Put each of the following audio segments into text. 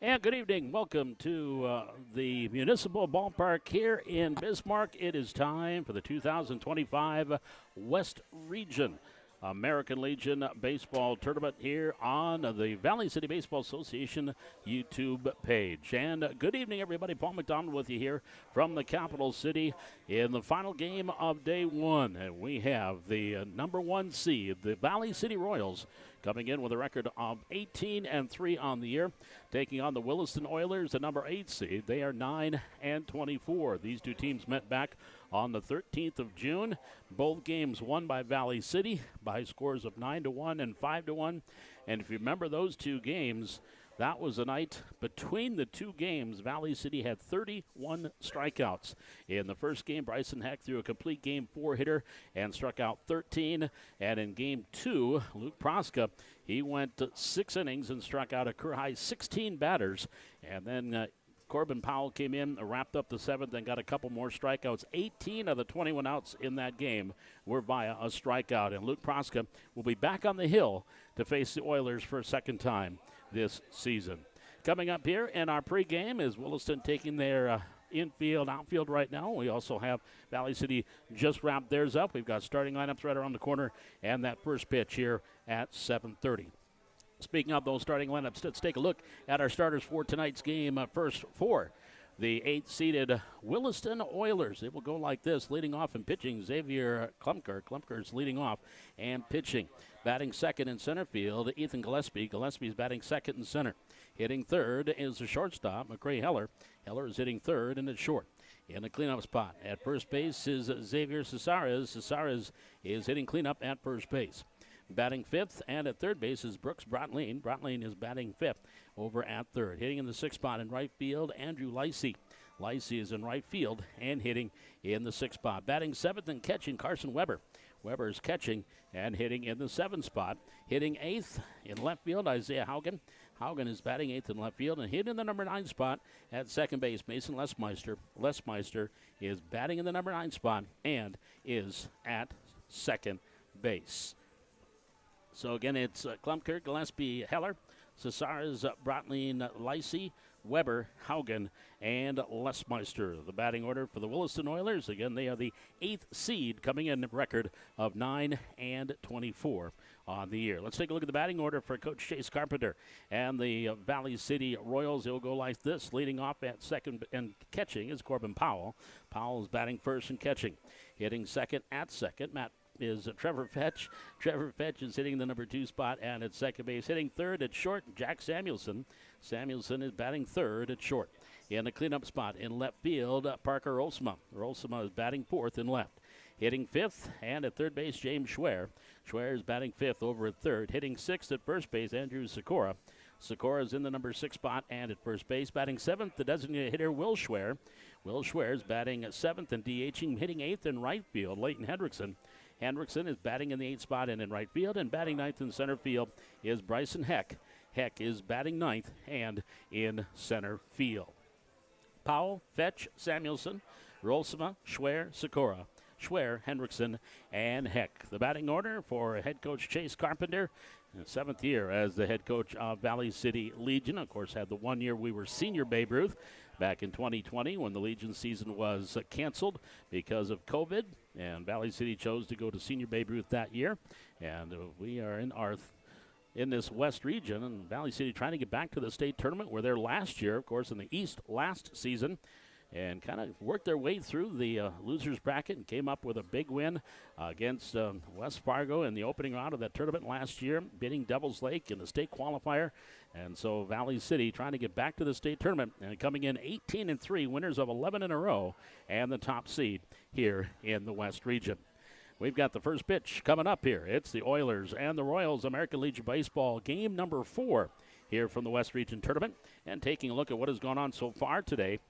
And good evening. Welcome to the Municipal Ballpark here in Bismarck. It is time for the 2025 West Region American Legion Baseball Tournament here on the Valley City Baseball Association YouTube page. And good evening, everybody. Paul McDonald with you here from the capital city in the final game of day one. And we have the number one seed, the Valley City Royals, coming in with a record of 18-3 on the year, taking on the Williston Oilers, the number 8 seed. They are 9-24. These two teams met back on the 13th of June. Both games won by Valley City by scores of 9-1 and 5-1. And if you remember those two games, that was a night between the two games. Valley City had 31 strikeouts. In the first game, Bryson Heck threw a complete game 4-hitter and struck out 13. And in game 2, Luke Proska, he went 6 innings and struck out a career-high 16 batters. And then Corbin Powell came in, wrapped up the 7th, and got a couple more strikeouts. 18 of the 21 outs in that game were via a strikeout. And Luke Proska will be back on the hill to face the Oilers for a second time this season. Coming up here in our pregame is Williston taking their infield, outfield right now. We also have Valley City just wrapped theirs up. We've got starting lineups right around the corner and that first pitch here at 7:30. Speaking of those starting lineups, let's take a look at our starters for tonight's game. First for the 8th-seeded Williston Oilers. It will go like this. Leading off and pitching, Xavier Klumker. Klumker is leading off and pitching. Batting second in center field, Ethan Gillespie. Gillespie's batting second in center. Hitting third is the shortstop, McCray Heller. Heller is hitting third and it's short. In the cleanup spot at first base is Xavier Cesares. Cesares is hitting cleanup at first base. Batting fifth and at third base is Brooks Brotlein. Brotlein is batting fifth over at third. Hitting in the sixth spot in right field, Andrew Licey. Licey is in right field and hitting in the sixth spot. Batting seventh and catching, Carson Weber. Weber is catching and hitting in the seventh spot. Hitting eighth in left field, Isaiah Haugen. Haugen is batting eighth in left field and hitting the number 9 spot at second base, Mason Lesmeister. Lesmeister is batting in the number 9 spot and is at second base. So again, it's Klumker, Gillespie, Heller, Cesares, Brotlein, Licey, Weber, Haugen, and Lesmeister. The batting order for the Williston Oilers, again, they are the 8th seed, coming in a record of 9-24 on the year. Let's take a look at the batting order for Coach Chase Carpenter and the Valley City Royals. They'll go like this. Leading off at second and catching is Corbin Powell. Powell is batting first and catching. Hitting second at second, is Trevor Fetch. Trevor Fetch is hitting the number 2 spot and at second base. Hitting third at short, Jack Samuelson. Samuelson is batting third at short. In the cleanup spot in left field, Parker Rolsma. Rolsma is batting fourth in left. Hitting fifth and at third base, James Schwer. Schwer is batting fifth over at third. Hitting sixth at first base, Andrew Sikora. Sikora is in the number 6 spot and at first base. Batting seventh, the designated hitter, Will Schwer. Will Schwer is batting seventh and DHing, hitting eighth in right field, Leighton Hendrickson. Hendrickson is batting in the 8th spot and in right field, and batting ninth in center field is Bryson Heck. Heck is batting ninth and in center field. Powell, Fetch, Samuelson, Rolsma, Schwer, Sikora. Schwer, Hendrickson, and Heck. The batting order for head coach Chase Carpenter, in 7th year as the head coach of Valley City Legion. Of course, had the 1 year we were senior Babe Ruth back in 2020 when the Legion season was canceled because of COVID, and Valley City chose to go to senior Babe Ruth that year. And we are in this West region, and Valley City trying to get back to the state tournament where they're last year, of course, in the East last season, and kind of worked their way through the losers bracket and came up with a big win against West Fargo in the opening round of that tournament last year, beating Devils Lake in the state qualifier. And so Valley City trying to get back to the state tournament and coming in 18-3, winners of 11 in a row, and the top seed here in the West region. We've got the first pitch coming up here. It's the Oilers and the Royals American Legion Baseball game number 4 here from the West Region Tournament. And taking a look at what has gone on so far today.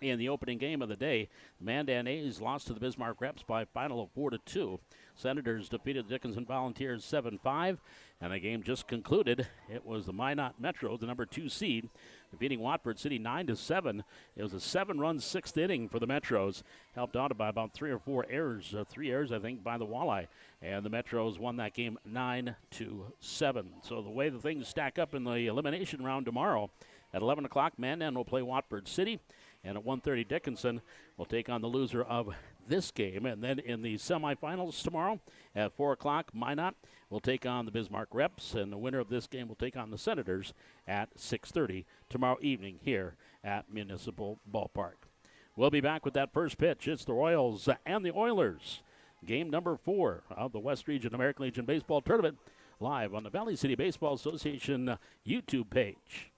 In the opening game of the day, the Mandan A's lost to the Bismarck Reps by a final of 4-2. Senators defeated the Dickinson Volunteers 7-5, and the game just concluded. It was the Minot Metro, the number 2 seed, defeating Watford City 9-7. It was a 7-run 6th inning for the Metros, helped out by about 3 or 4 errors, 3 errors, I think, by the Walleye. And the Metros won that game 9-7. So the way the things stack up in the elimination round tomorrow, At 11 o'clock, Mandan will play Watford City. And at 1:30, Dickinson will take on the loser of this game. And then in the semifinals tomorrow at 4 o'clock, Minot will take on the Bismarck Reps. And the winner of this game will take on the Senators at 6:30 tomorrow evening here at Municipal Ballpark. We'll be back with that first pitch. It's the Royals and the Oilers. Game number 4 of the West Region American Legion Baseball Tournament, live on the Valley City Baseball Association YouTube page.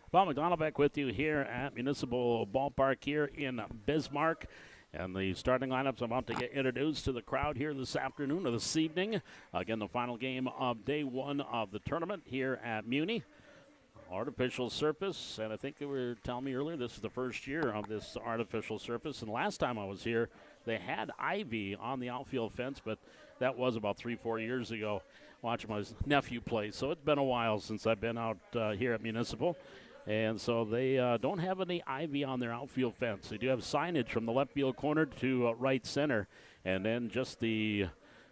Paul McDonald back with you here at Municipal Ballpark here in Bismarck. And the starting lineups about to get introduced to the crowd here this afternoon or this evening. Again, the final game of day one of the tournament here at Muni. Artificial surface, and I think they were telling me earlier this is the first year of this artificial surface. And last time I was here, they had ivy on the outfield fence, but that was about 3-4 years ago, watching my nephew play. So it's been a while since I've been out here at Municipal. And so they don't have any ivy on their outfield fence. They do have signage from the left field corner to right center, and then just the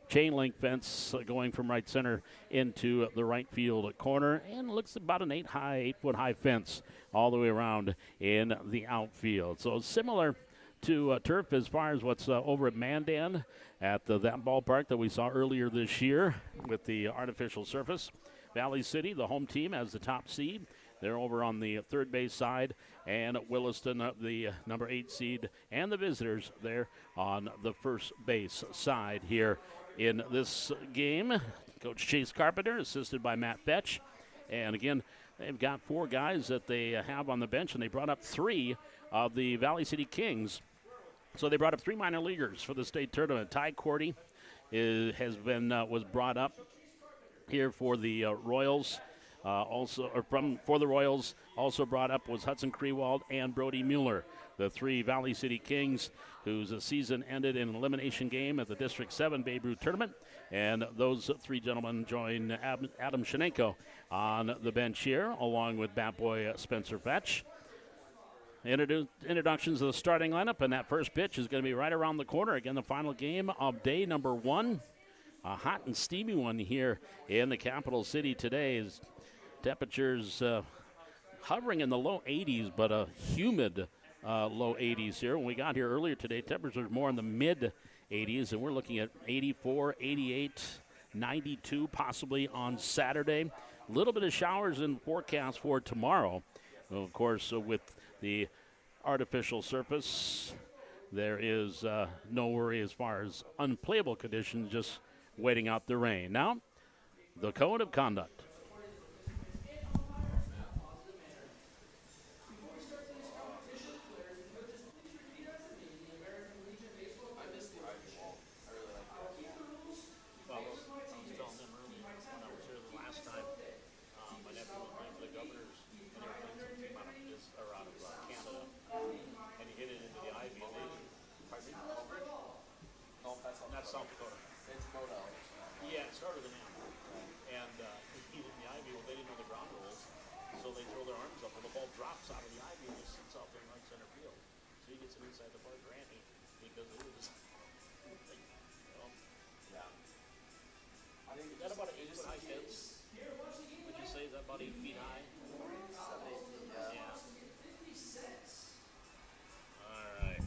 chain link fence going from right center into the right field corner, and it looks about an 8-foot high fence all the way around in the outfield. So similar to turf as far as what's over at Mandan at that ballpark that we saw earlier this year with the artificial surface. Valley City, the home team, as the top seed. They're over on the third base side, and Williston, the number 8 seed, and the visitors there on the first base side here in this game. Coach Chase Carpenter, assisted by Matt Fetch. And again, they've got 4 guys that they have on the bench, and they brought up 3 of the Valley City Kings. So they brought up 3 minor leaguers for the state tournament. Ty Cordy was brought up here for the Royals. For the Royals, also brought up was Hudson Krewald and Brody Mueller, the 3 Valley City Kings, whose season ended in an elimination game at the District 7 Babe Ruth Tournament. And those 3 gentlemen join Adam Shenenko on the bench here, along with bat boy Spencer Fetch. Introductions of the starting lineup, and that first pitch is going to be right around the corner. Again, the final game of day number 1. A hot and steamy one here in the capital city today. Is temperatures hovering in the low 80s, but a humid low 80s here. When we got here earlier today, temperatures more in the mid 80s, and we're looking at 84, 88, 92 possibly on Saturday. A little bit of showers in forecast for tomorrow. Well, of course, with the artificial surface, there is no worry as far as unplayable conditions, just waiting out the rain. Now, the code of conduct. South Dakota. It's Moto. Yeah, it started with an M. And in the ivy, well, they didn't know the ground rules, so they throw their arms up, and the ball drops out of the ivy and it sits out there in right center field. So he gets it inside the park, Randy, because it was. Yeah. I think is that about an 8-foot high fence? Would you say is that about 8 feet high? 7, 8 feet, yeah. All right.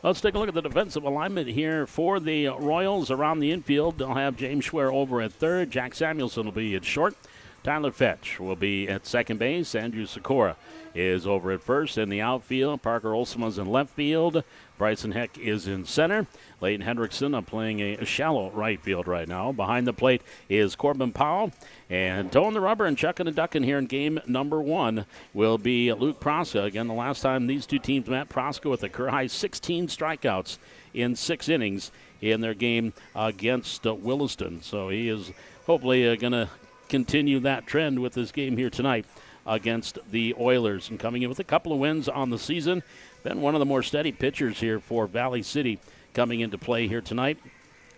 Let's take a look at the defensive alignment here for the Royals around the infield. They'll have James Schwer over at third. Jack Samuelson will be at short. Tyler Fetch will be at second base. Andrew Sikora is over at first. In the outfield, Parker Olsema's in left field. Bryson Heck is in center. Leighton Hendrickson playing a shallow right field right now. Behind the plate is Corbin Powell. And toeing the rubber and chucking and ducking here in game number 1 will be Luke Proska. Again, the last time these 2 teams met, Proska with a career high 16 strikeouts in 6 innings in their game against Williston. So he is hopefully going to continue that trend with this game here tonight against the Oilers, and coming in with a couple of wins on the season. Been one of the more steady pitchers here for Valley City coming into play here tonight.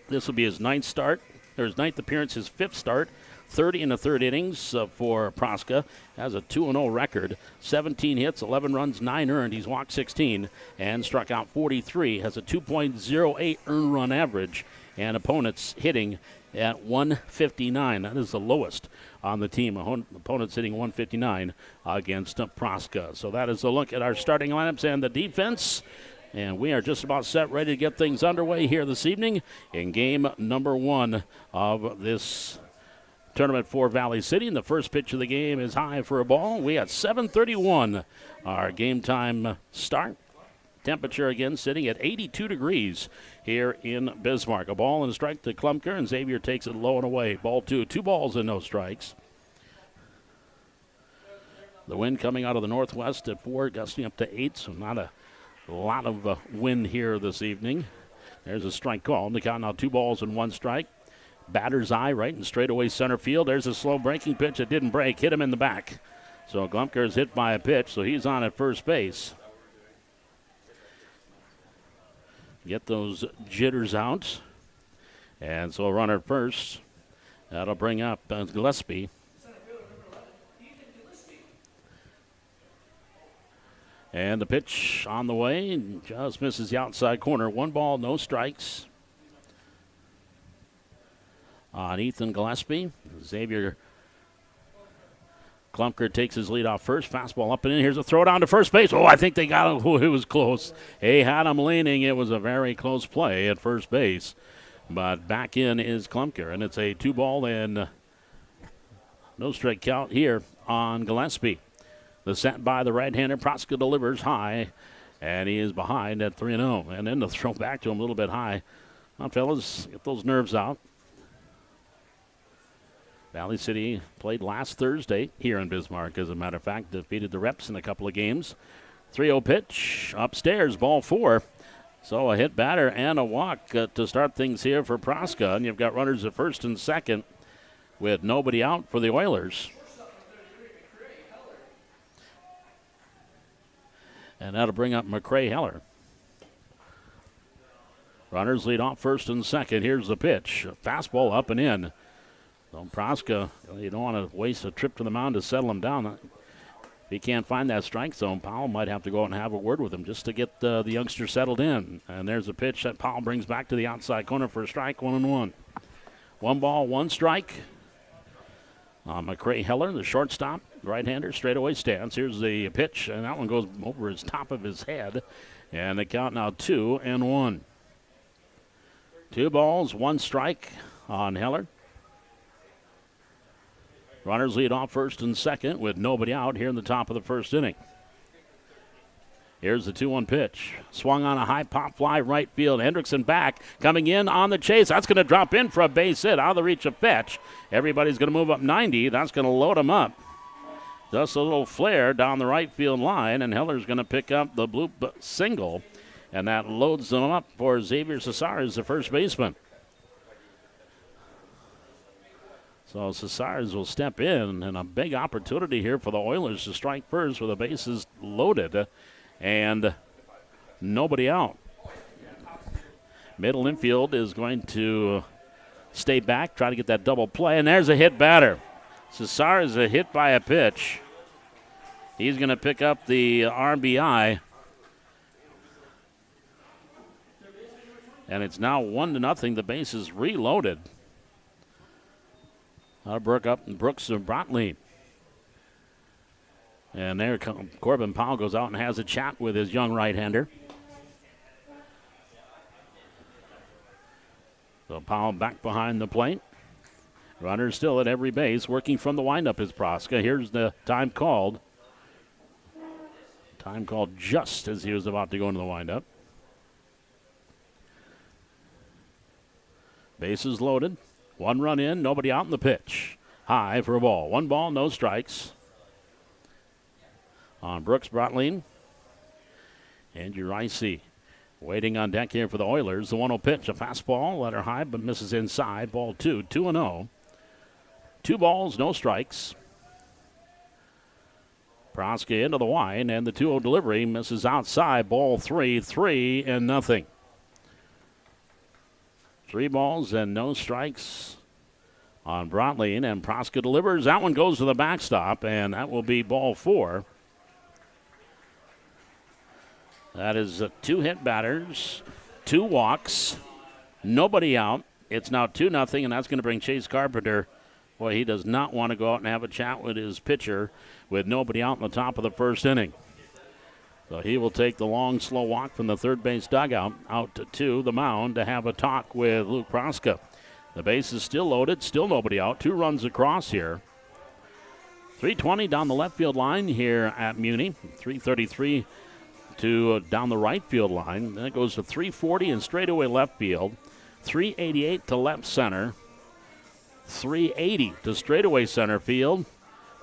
This will be his 9th start, or his 9th appearance, his 5th start. 30 in the 3rd innings for Proska. Has a 2-0 record. 17 hits, 11 runs, 9 earned. He's walked 16 and struck out 43. Has a 2.08 earned run average, and opponents hitting at 159. That is the lowest on the team. Opponents hitting 159 against Proska. So that is a look at our starting lineups and the defense. And we are just about set, ready to get things underway here this evening in game number 1 of this tournament for Valley City. And the first pitch of the game is high for a ball. We at 7:31, our game time start. Temperature again sitting at 82 degrees here in Bismarck. A ball and a strike to Klumpker, and Xavier takes it low and away. Ball 2. 2 balls and no strikes. The wind coming out of the northwest at 4, gusting up to 8, so not a lot of wind here this evening. There's a strike call. The count now 2 balls and 1 strike. Batter's eye right in straightaway center field. There's a slow breaking pitch that didn't break. Hit him in the back. So Klumpker is hit by a pitch, so he's on at first base. Get those jitters out. And so a runner at first. That'll bring up Gillespie. And the pitch on the way. Just misses the outside corner. 1 ball, no strikes. On Ethan Gillespie. Xavier Klumpker takes his lead off first. Fastball up and in. Here's a throw down to first base. Oh, I think they got him. Oh, it was close. He had him leaning. It was a very close play at first base. But back in is Klumpker. And it's a 2 ball and no strike count here on Gillespie. The set by the right-hander. Proska delivers high. And he is behind at 3-0. And then the throw back to him a little bit high. Now, fellas, get those nerves out. Valley City played last Thursday here in Bismarck, as a matter of fact. Defeated the Reps in a couple of games. 3-0 pitch. Upstairs, ball 4. So a hit batter and a walk to start things here for Proska. And you've got runners at first and second with nobody out for the Oilers. And that'll bring up McCray Heller. Runners lead off first and second. Here's the pitch. Fastball up and in. So Proska, you don't want to waste a trip to the mound to settle him down. If he can't find that strike zone, Powell might have to go out and have a word with him just to get the youngster settled in. And there's a pitch that Powell brings back to the outside corner for a strike, 1-1. 1 ball, 1 strike. McCray Heller, the shortstop, right-hander, straightaway stance. Here's the pitch, and that one goes over his top of his head. And the count now 2-1. 2 balls, 1 strike on Heller. Runners lead off first and second with nobody out here in the top of the first inning. Here's the 2-1 pitch. Swung on a high pop fly right field. Hendrickson back, coming in on the chase. That's going to drop in for a base hit out of the reach of Fetch. Everybody's going to move up 90. That's going to load him up. Just a little flare down the right field line, and Heller's going to pick up the blue single, and that loads them up for Xavier Cesarez, the first baseman. So Cesarez will step in, and a big opportunity here for the Oilers to strike first with the bases loaded and nobody out. Middle infield is going to stay back, try to get that double play, and there's a hit batter. Cesarez is hit by a pitch. He's going to pick up the RBI. And it's now 1-0. The base is reloaded. Brooks and Brotley. And there Corbin Powell goes out and has a chat with his young right-hander. So Powell back behind the plate. Runner still at every base. Working from the windup is Proska. Here's the time called. Time called just as he was about to go into the windup. Bases loaded. 1 run in, nobody out in the pitch. High for a ball. 1 ball, no strikes. On Brooks Brotlein. Andrew Ricey waiting on deck here for the Oilers. The 1-0 pitch, a fastball, letter high, but misses inside. Ball 2, 2-0. 2 balls, no strikes. Proska into the wide, and the 2-0 delivery misses outside. Ball 3, 3-0. 3 balls and no strikes on Brotley, and Proska delivers. That one goes to the backstop, and that will be ball 4. That is 2 hit batters, 2 walks, nobody out. It's now 2-0, and that's going to bring Chase Carpenter. Boy, he does not want to go out and have a chat with his pitcher with nobody out in the top of the first inning. So he will take the long, slow walk from the third base dugout out to the mound to have a talk with Luke Proska. The base is still loaded, still nobody out. 2 runs across here. 3:20 down the left field line here at Muni. 3:33 to down the right field line. Then it goes to 340 and straightaway left field. 388 to left center. 380 to straightaway center field.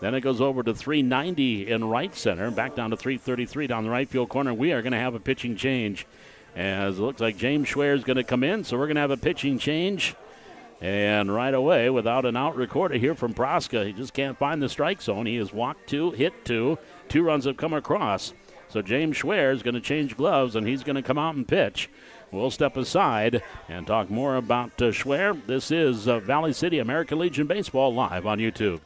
Then it goes over to 390 in right center. Back down to 333 down the right field corner. We are going to have a pitching change, as it looks like James Schwer is going to come in. So we're going to have a pitching change. And right away, without an out recorded here from Proska, he just can't find the strike zone. He has walked 2, hit 2. 2 runs have come across. So James Schwer is going to change gloves, and he's going to come out and pitch. We'll step aside and talk more about Schwer. This is Valley City American Legion Baseball live on YouTube.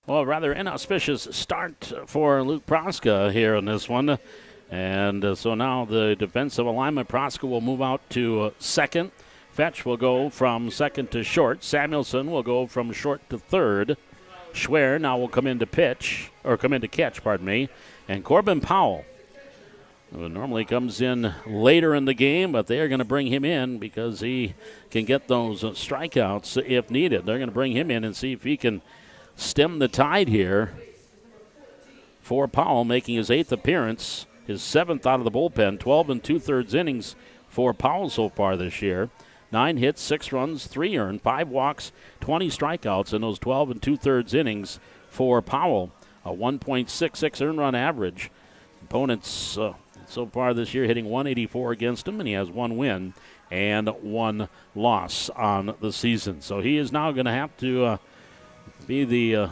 Well, a rather inauspicious start for Luke Proska here in this one. And so now the defensive alignment, Proska will move out to second. Fetch will go from second to short. Samuelson will go from short to third. Schwer now will come in to catch, And Corbin Powell, who normally comes in later in the game, but they are going to bring him in because he can get those strikeouts if needed. They're going to bring him in and see if he can stem the tide here for Powell, making his 8th appearance, his 7th out of the bullpen. 12 2/3 innings for Powell so far this year. 9 hits, 6 runs, 3 earned, 5 walks, 20 strikeouts in those 12 2/3 innings for Powell. A 1.66 earned run average. Opponents so far this year hitting 184 against him, and he has 1 win and 1 loss on the season. So he is now going to have to be the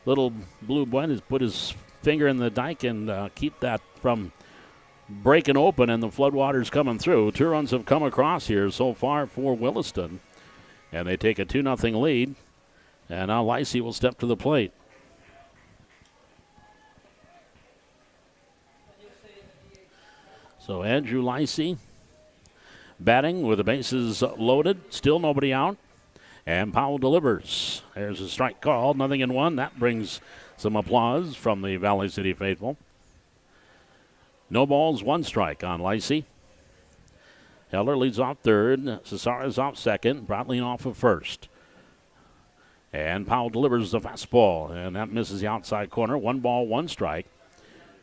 little blue boy has put his finger in the dike and keep that from breaking open and the floodwaters coming through. 2 runs have come across here so far for Williston, and they take a 2-0 lead. And now Lacey will step to the plate. So Andrew Lacey batting with the bases loaded, still nobody out. And Powell delivers. There's a strike called, 0-1. That brings some applause from the Valley City faithful. No balls, 1 strike on Lacey. Heller leads off third. Cesara's off second. Brotlein off of first. And Powell delivers the fastball, and that misses the outside corner. 1 ball, 1 strike.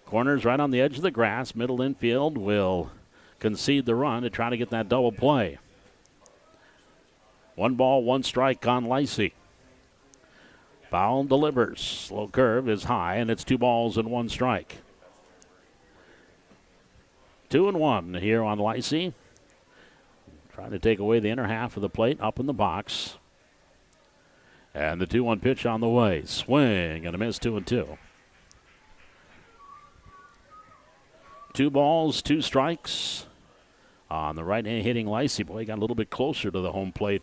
Corner's right on the edge of the grass. Middle infield will concede the run to try to get that double play. 1 ball, 1 strike on Lacey. Powell delivers. Slow curve is high, and it's 2 balls and 1 strike. 2-1 here on Lacey. Trying to take away the inner half of the plate, up in the box. And the 2-1 pitch on the way. Swing and a miss, 2-2. 2 balls, 2 strikes on the right hand hitting Lacey. Boy, he got a little bit closer to the home plate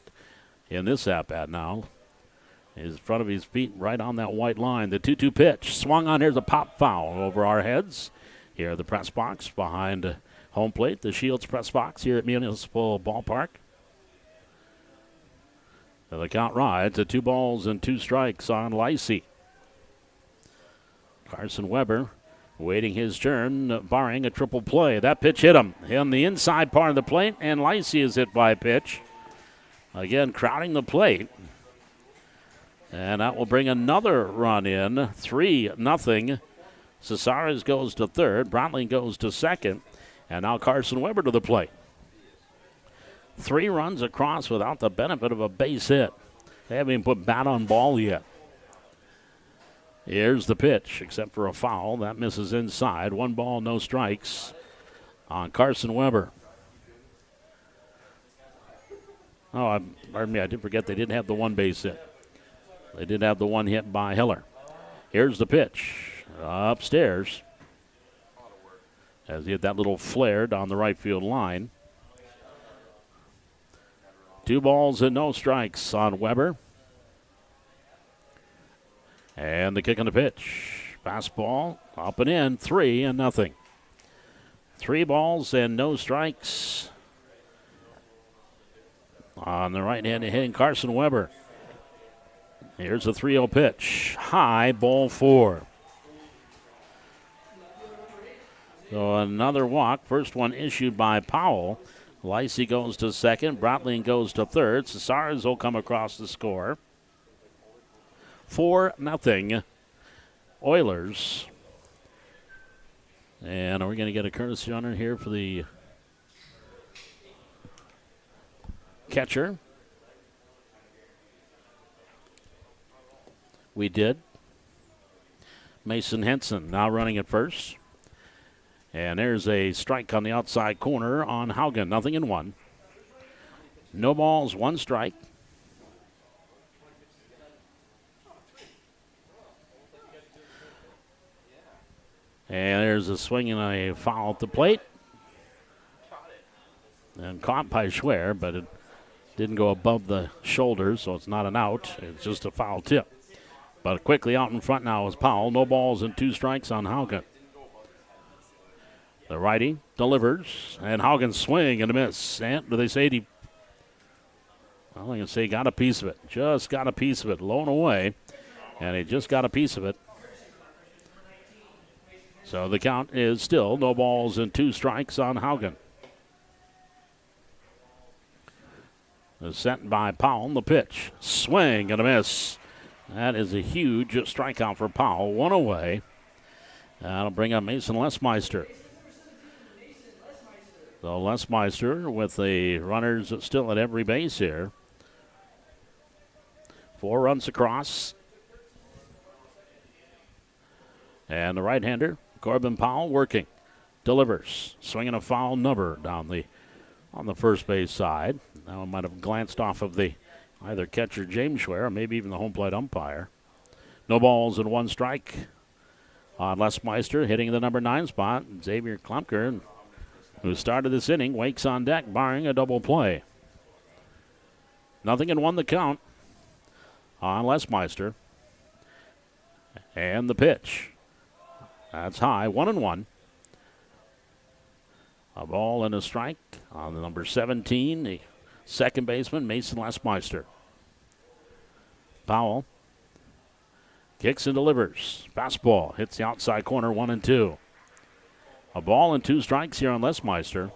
in this at-bat now. He's in front of his feet right on that white line. The 2-2 pitch. Swung on. Here's a pop foul over our heads. Here the press box behind Home plate, the Shields press box here at Municipal Ballpark. The count rides at 2 balls and 2 strikes on Lacey. Carson Weber waiting his turn, barring a triple play. That pitch hit him in the inside part of the plate, and Lacey is hit by a pitch. Again, crowding the plate. And that will bring another run in, 3-0. Cesares goes to third, Brotling goes to second, and now Carson Weber to the plate. 3 runs across without the benefit of a base hit. They haven't even put bat on ball yet. Here's the pitch, except for a foul. That misses inside. 1 ball, no strikes on Carson Weber. Oh, pardon me, I did forget they didn't have the 1 base hit. They did have the 1 hit by Hiller. Here's the pitch. Upstairs. As he hit that little flare down the right field line. 2 balls and no strikes on Weber. And the kick on the pitch. Fastball up and in, 3-0. 3 balls and no strikes on the right-handed hitting Carson Weber. Here's the 3-0 pitch. High, ball 4. So another walk. First one issued by Powell. Lacey goes to second. Brotling goes to third. Cesares will come across the score. 4-0 Oilers. And are we going to get a courtesy runner here for the catcher? We did. Mason Henson now running at first. And there's a strike on the outside corner on Haugen. 0-1. No balls, 1 strike. And there's a swing and a foul at the plate. And caught by Schwer, but it didn't go above the shoulders, so it's not an out. It's just a foul tip. But quickly out in front now is Powell. No balls and 2 strikes on Haugen. The righty delivers, and Haugen swing and a miss. And do they say he? Well, I can say got a piece of it. Just got a piece of it. Low and away, and he just got a piece of it. So the count is still no balls and 2 strikes on Haugen. The sent by Powell. The pitch, swing and a miss. That is a huge strikeout for Powell. 1 away. That'll bring up Mason Lesmeister. So Lesmeister with the runners still at every base here. 4 runs across. And the right-hander, Corbin Powell, working. Delivers. Swinging a foul number down on the first base side. Now it might have glanced off of the either catcher James Schwer or maybe even the home plate umpire. No balls and 1 strike on Lesmeister, hitting the number 9 spot. Xavier Klumpker, who started this inning, wakes on deck, barring a double play. 0-1 the count on Lesmeister. And the pitch. That's high, 1-1. A ball and a strike on the number 17, the second baseman, Mason Lesmeister. Powell kicks and delivers. Fastball hits the outside corner, 1-2. A ball and 2 strikes here on Lesmeister.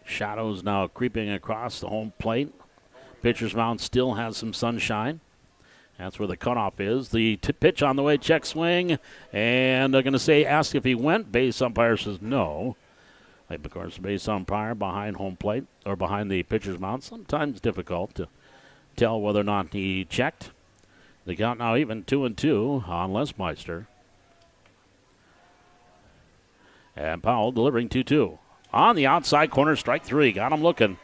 Shadows now creeping across the home plate. Pitcher's mound still has some sunshine. That's where the cutoff is. The pitch on the way, check swing. And they're going to say, ask if he went. Base umpire says no. Of course, base umpire behind home plate or behind the pitcher's mound. Sometimes difficult to tell whether or not he checked. The count now even 2-2 on Lesmeister. And Powell delivering 2-2. On the outside corner, strike 3. Got him looking.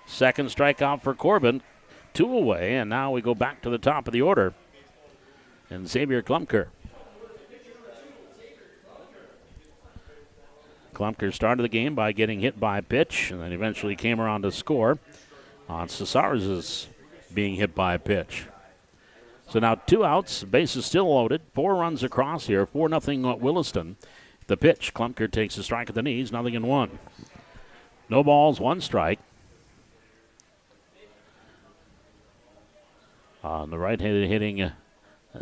Second strikeout for Corbin. 2 away, and now we go back to the top of the order. And Xavier Klumpker. Klumpker started the game by getting hit by a pitch, and then eventually came around to score on Cesares' being hit by a pitch. So now 2 outs, base is still loaded. 4 runs across here, 4-0 Williston. The pitch, Klumker takes a strike at the knees, 0-1. No balls, 1 strike. On the right-handed hitting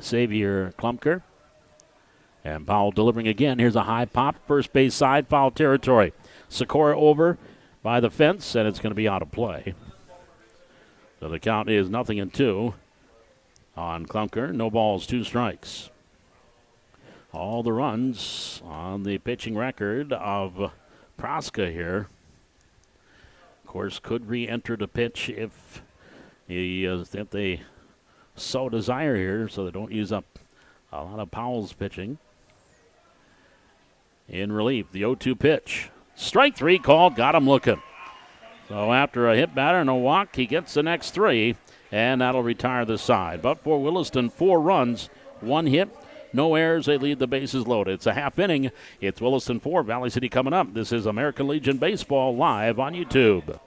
Xavier Klumker. And Powell delivering again. Here's a high pop, first base side, foul territory. Sikora over by the fence, and it's going to be out of play. So the count is 0-2 on Klumker. No balls, 2 strikes. All the runs on the pitching record of Praska here. Of course, could re-enter the pitch if they so desire here, so they don't use up a lot of Powell's pitching. In relief, the 0-2 pitch. Strike 3 called, got him looking. So after a hit batter and a walk, he gets the next 3, and that'll retire the side. But for Williston, 4 runs, 1 hit, no errors. They lead the bases loaded. It's a half inning. It's Williston 4, Valley City coming up. This is American Legion Baseball live on YouTube.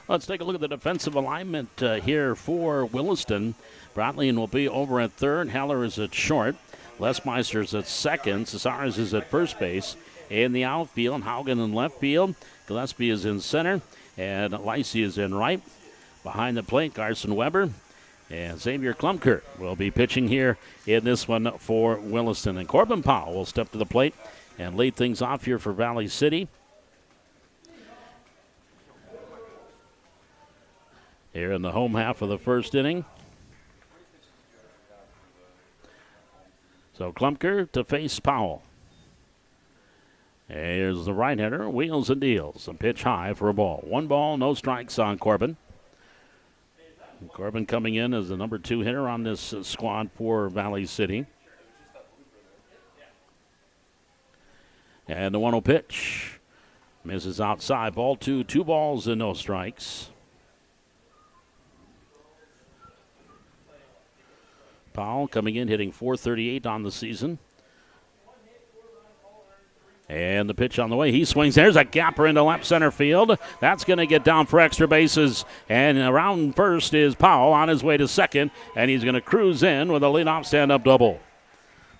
Let's take a look at the defensive alignment here for Williston. Brotlian will be over at third. Heller is at short. Lesmeister's at second. Cesares is at first base. In the outfield, Haugen in left field. Gillespie is in center. And Lacey is in right. Behind the plate, Carson Weber. And Xavier Klumker will be pitching here in this one for Williston. And Corbin Powell will step to the plate and lead things off here for Valley City. Here in the home half of the first inning. So Klumker to face Powell. Here's the right-hander, wheels and deals. A pitch high for a ball. 1 ball, no strikes on Corbin. And Corbin coming in as the number 2 hitter on this squad for Valley City. And the 1-0 pitch. Misses outside, ball 2, 2 balls and no strikes. Powell coming in, hitting .438 on the season. And the pitch on the way. He swings. There's a gapper into left center field. That's going to get down for extra bases. And around first is Powell on his way to second. And he's going to cruise in with a leadoff stand-up double.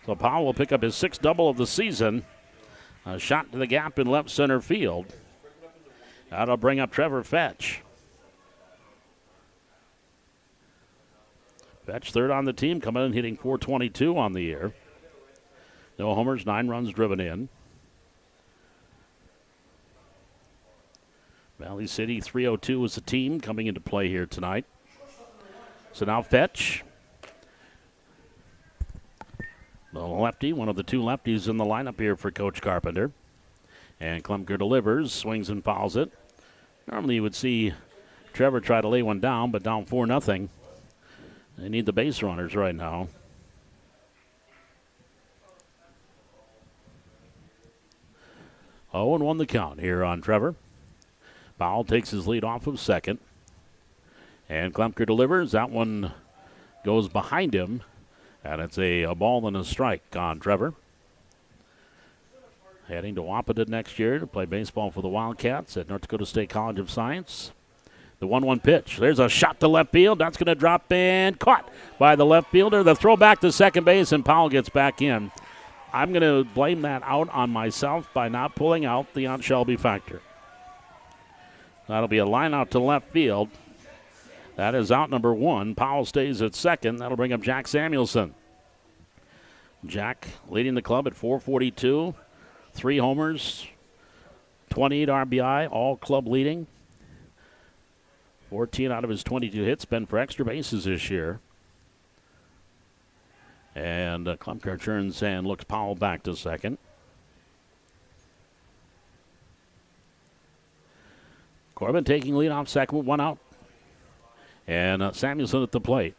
So Powell will pick up his 6th double of the season. A shot to the gap in left center field. That'll bring up Trevor Fetch. Fetch third on the team, coming in hitting .422 on the year. No homers, 9 runs driven in. Valley City 302 is the team coming into play here tonight. So now Fetch. The lefty, one of the 2 lefties in the lineup here for Coach Carpenter. And Klumker delivers, swings and fouls it. Normally you would see Trevor try to lay one down, but down 4-0. They need the base runners right now. Oh, and 1 the count here on Trevor. Powell takes his lead off of second. And Klumker delivers. That one goes behind him. And it's a ball and a strike on Trevor. Heading to Wapata next year to play baseball for the Wildcats at North Dakota State College of Science. The 1-1 pitch. There's a shot to left field. That's going to drop and caught by the left fielder. The throw back to second base, and Powell gets back in. I'm going to blame that out on myself by not pulling out the Aunt Shelby factor. That'll be a line out to left field. That is out number 1. Powell stays at second. That'll bring up Jack Samuelson. Jack leading the club at .442. 3 homers, 28 RBI, all club leading. 14 out of his 22 hits been for extra bases this year. And Klumker turns and looks Powell back to second. Corbin taking lead off second with 1 out. And Samuelson at the plate.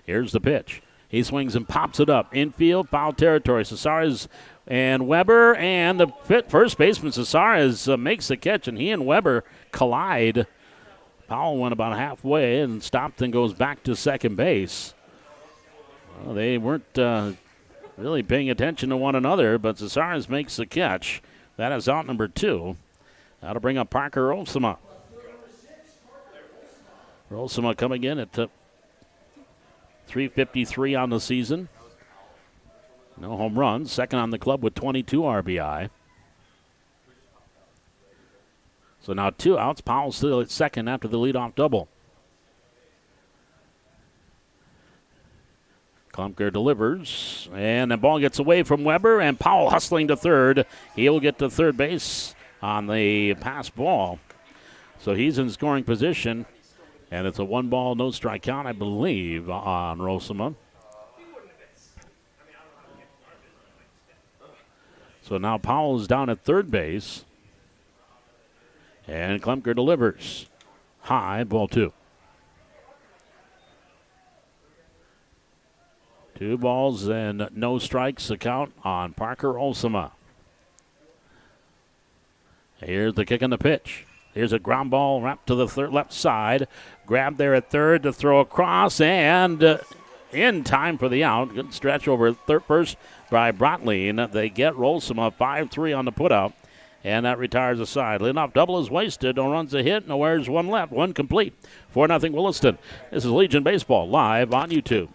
Here's the pitch. He swings and pops it up. Infield, foul territory. Cesares and Weber, and the first baseman Cesares makes the catch, and he and Weber collide. Powell went about halfway and stopped and goes back to second base. Well, they weren't really paying attention to one another, but Cesares makes the catch. That is out number 2. That'll bring up Parker Rolsema. Rolsema coming in at .353 on the season. No home runs. Second on the club with 22 RBI. So now 2 outs. Powell still at second after the leadoff double. Klumker delivers, and the ball gets away from Weber, and Powell hustling to third. He'll get to third base on the pass ball. So he's in scoring position, and it's a 1-ball, no strikeout, I believe, on Rolsema. So now Powell is down at third base, and Klumker delivers. High, ball 2. 2 balls and no strikes, the count on Parker Rolsema. Here's the kick and the pitch. Here's a ground ball wrapped to the left side. Grabbed there at third to throw across, and in time for the out. Good stretch over first by Brotlein. They get Rolsema 5-3 on the putout, and that retires the side. Leadoff double is wasted. No runs a hit. No errors, 1 left. 1 complete. 4-0 Williston. This is Legion Baseball live on YouTube.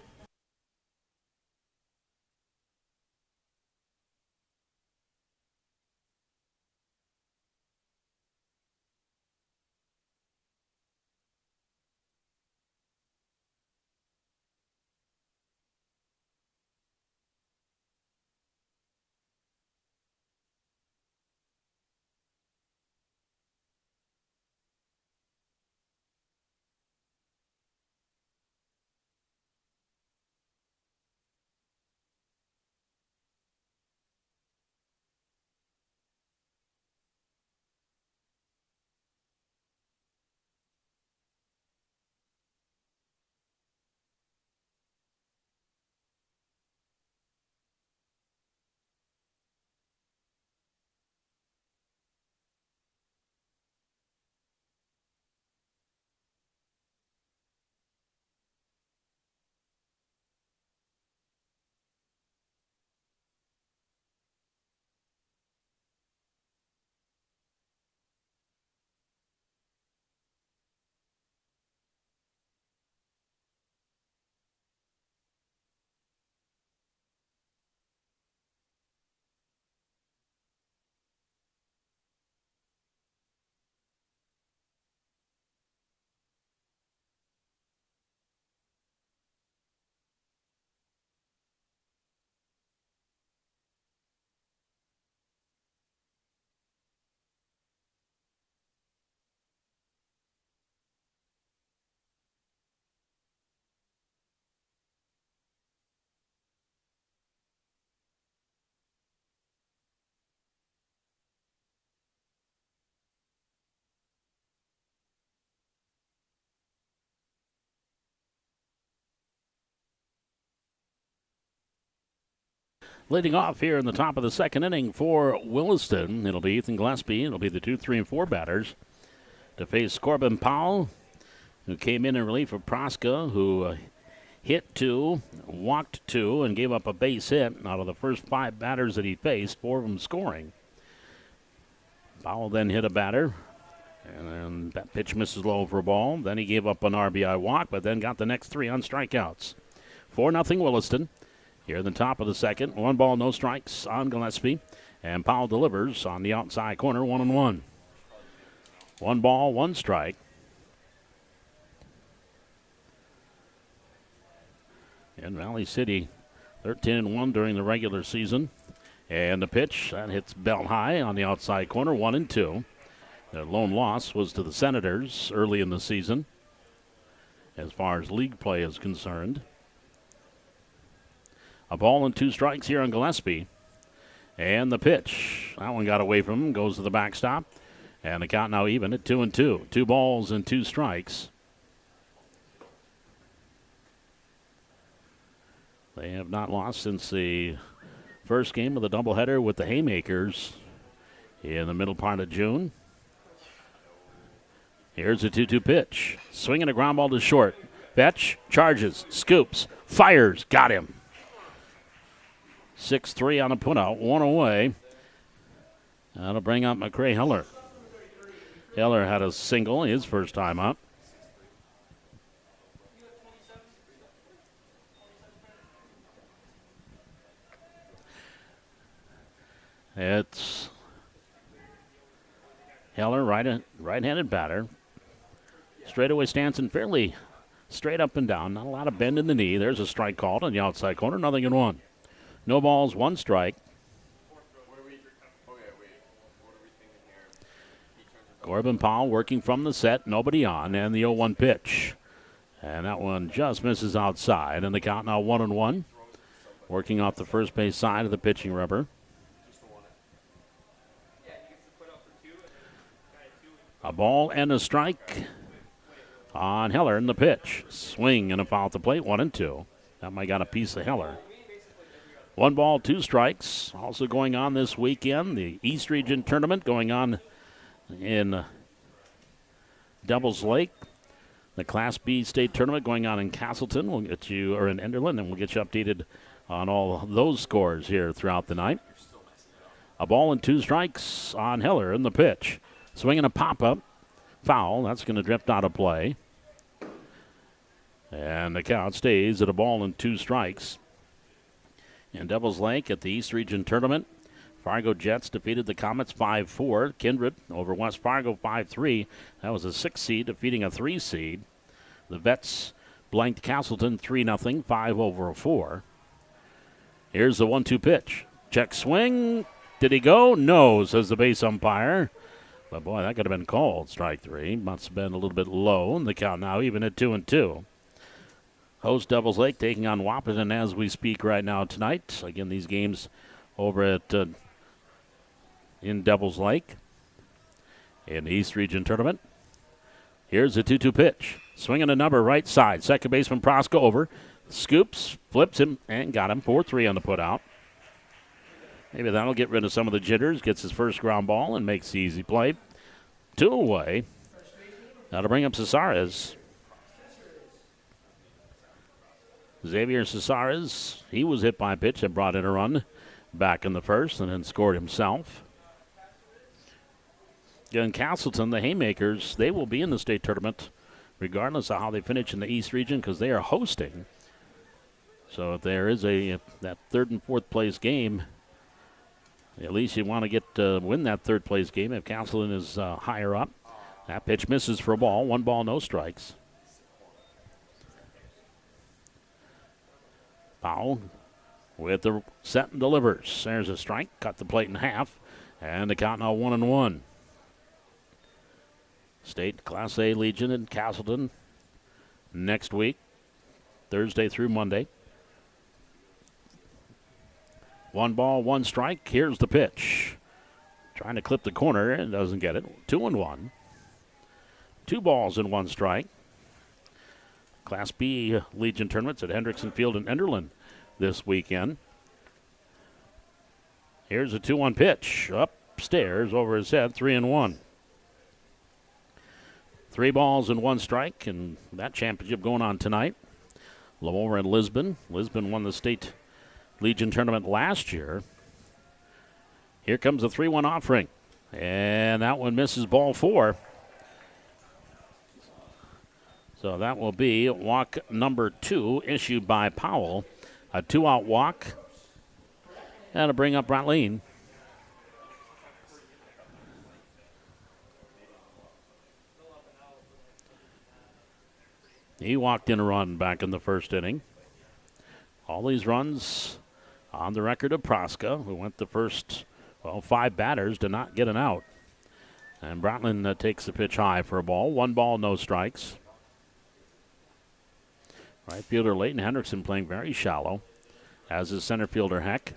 Leading off here in the top of the second inning for Williston, it'll be Ethan Gillespie. It'll be the 2, 3, and 4 batters to face Corbin Powell, who came in relief of Proska, who hit 2, walked 2, and gave up a base hit. Out of the first 5 batters that he faced, 4 of them scoring. Powell then hit a batter And then that pitch misses low for a ball. Then he gave up an RBI walk, but then got the next 3 on strikeouts. 4-0 Williston. Here in the top of the second. 1 ball, no strikes on Gillespie. And Powell delivers on the outside corner, 1-1. 1 ball, 1 strike. And Valley City 13-1 during the regular season. And the pitch, that hits belt high on the outside corner, 1-2. Their lone loss was to the Senators early in the season, as far as league play is concerned. A ball and 2 strikes here on Gillespie. And the pitch, that one got away from him, goes to the backstop. And the count now even at 2-2. 2 balls and 2 strikes. They have not lost since the first game of the doubleheader with the Haymakers in the middle part of June. Here's a 2-2 pitch. Swinging a ground ball to short. Fetch, charges, scoops, fires, got him. 6-3 on a putout, 1 away. That'll bring up McCray Heller. Heller had a single his first time up. It's Heller, right-handed batter. Straightaway stance and fairly straight up and down. Not a lot of bend in the knee. There's a strike called on the outside corner. 0-1. No balls, 1 strike. Corbin Powell working from the set. Nobody on. And the 0-1 pitch. And that one just misses outside. And the count now 1-1. Working off the first base side of the pitching rubber. A ball and a strike on Heller in the pitch. Swing and a foul at the plate, 1-2. That might got a piece of Heller. 1 ball, 2 strikes. Also going on this weekend, the East Region Tournament going on in Devils Lake. The Class B State Tournament going on in Castleton. We'll get you, or in Enderlin, and we'll get you updated on all those scores here throughout the night. A ball and 2 strikes on Heller in the pitch. Swinging a pop-up. Foul. That's going to drift out of play. And the count stays at a ball and 2 strikes. In Devils Lake at the East Region Tournament, Fargo Jets defeated the Comets 5-4. Kindred over West Fargo 5-3. That was a 6 seed defeating a 3 seed. The Vets blanked Castleton 3-0, 5-4. Here's the 1-2 pitch. Check swing. Did he go? No, says the base umpire. But boy, that could have been called. Strike 3. Must have been a little bit low. And the count now even at 2-2. Host Devils Lake taking on Wahpeton as we speak right now tonight. Again, these games over at in Devils Lake in the East Region Tournament. Here's a 2-2 pitch. Swinging a number right side. Second baseman Proska over. Scoops, flips him, and got him. 4-3 on the putout. Maybe that'll get rid of some of the jitters. Gets his first ground ball and makes the easy play. 2 away. That'll bring up Cesares. Xavier Cesares, he was hit by a pitch that brought in a run back in the first and then scored himself. In Castleton, the Haymakers, they will be in the state tournament regardless of how they finish in the East Region because they are hosting. So if there is that 3rd and 4th place game, at least you want to get win that 3rd place game if Castleton is higher up. That pitch misses for a ball. 1 ball, no strikes. Powell with the set and delivers. There's a strike. Cut the plate in half. And the count now 1-1. State Class A Legion in Castleton next week, Thursday through Monday. 1 ball, 1 strike. Here's the pitch. Trying to clip the corner and doesn't get it. 2-1. 2 balls and 1 strike. Class B Legion tournaments at Hendrickson Field in Enderlin this weekend. Here's a 2-1 pitch. Upstairs over his head. 3-1. 3 balls and 1 strike, and that championship going on tonight. Over in Lisbon. Lisbon won the State Legion tournament last year. Here comes the 3-1 offering. And that one misses ball 4. So that will be walk number 2 issued by Powell. A 2-out walk. That'll bring up Brotleen. He walked in a run back in the first inning. All these runs on the record of Proska, who went the first, 5 batters, did not get an out. And Brotleen takes the pitch high for a ball. 1 ball, no strikes. Right fielder Leighton Hendrickson playing very shallow, as is center fielder Heck.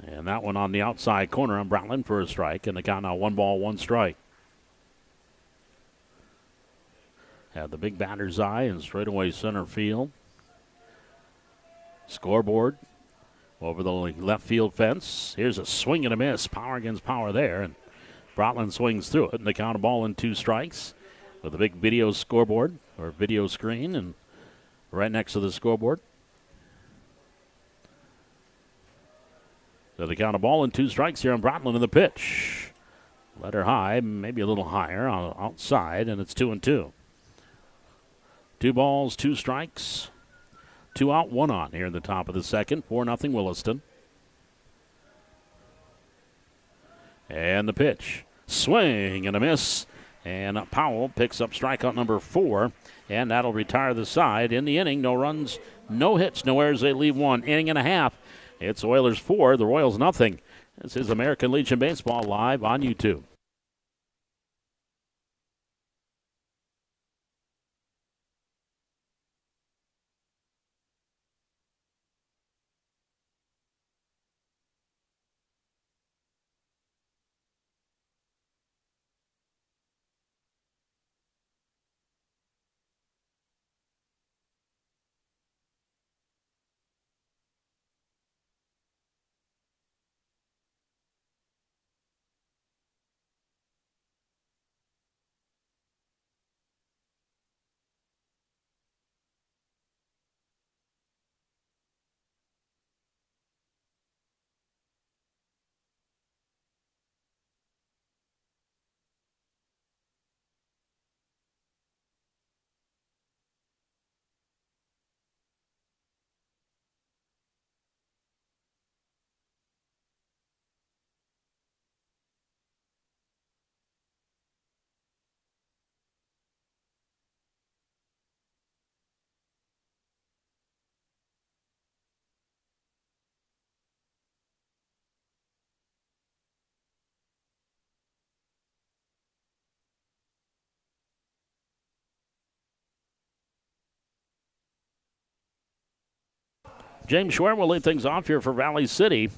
And that one on the outside corner on Brotleen for a strike, and the count now 1 ball, 1 strike. Had the big batter's eye in straightaway center field. Scoreboard over the left field fence. Here's a swing and a miss. Power against power there, and Brotleen swings through it, and the count a ball and 2 strikes with a big video scoreboard or video screen, and right next to the scoreboard. So the count a ball and 2 strikes here on Brotleen in the pitch. Letter high, maybe a little higher on outside, and it's 2-2. 2 balls, 2 strikes. 2 out, 1 on here in the top of the second. 4-0 Williston. And the pitch. Swing and a miss. And Powell picks up strikeout number 4. And that'll retire the side. In the inning, no runs, no hits, no errors. They leave 1 inning and a half. It's Oilers 4, the Royals nothing. This is American Legion Baseball live on YouTube. James Schwer will lead things off here for Valley City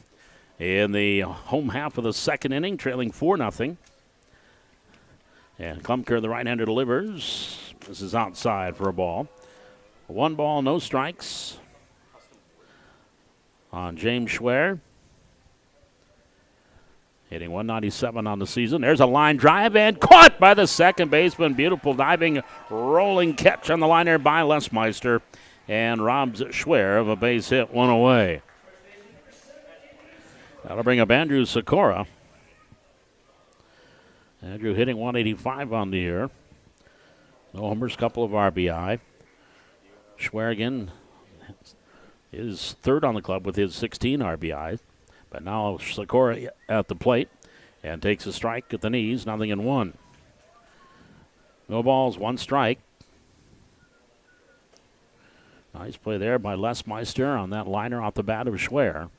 in the home half of the second inning, trailing 4-0. And Klumker, the right-hander, delivers. This is outside for a ball. 1 ball, no strikes on James Schwer. Hitting 197 on the season. There's a line drive and caught by the second baseman. Beautiful diving, rolling catch on the line there by Lesmeister. And robs Schwer of a base hit, 1 away. That'll bring up Andrew Sikora. Andrew hitting 185 on the year. No homers, couple of RBI. Schwer again is 3rd on the club with his 16 RBI. But now Sikora at the plate and takes a strike at the knees, 0-1. No balls, 1 strike. Nice play there by Lesmeister on that liner off the bat of Schwer.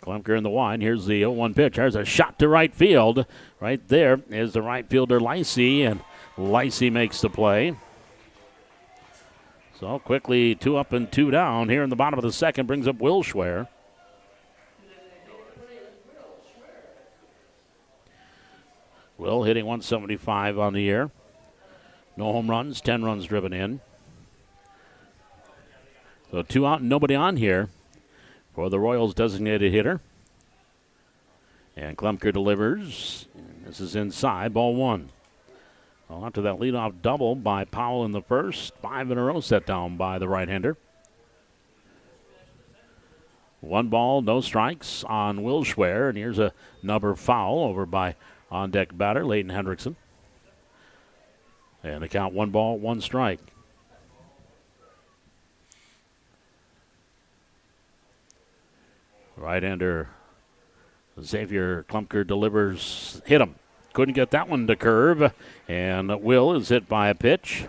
Klumker in the wine. Here's the 0-1 pitch. There's a shot to right field. Right there is the right fielder Lacey, and Lacey makes the play. So quickly 2 up and 2 down here in the bottom of the second brings up Will Schwer. Will hitting 175 on the year. No home runs, 10 runs driven in. So 2 out and nobody on here for the Royals designated hitter. And Klumker delivers. This is inside, ball 1. Well, after that leadoff double by Powell in the first, 5 in a row set down by the right-hander. 1 ball, no strikes on Will Schwer. And here's another foul over by On deck batter, Leighton Hendrickson. And the count 1 ball, 1 strike. Right-hander Xavier Klumpker delivers, hit him. Couldn't get that one to curve. And Will is hit by a pitch.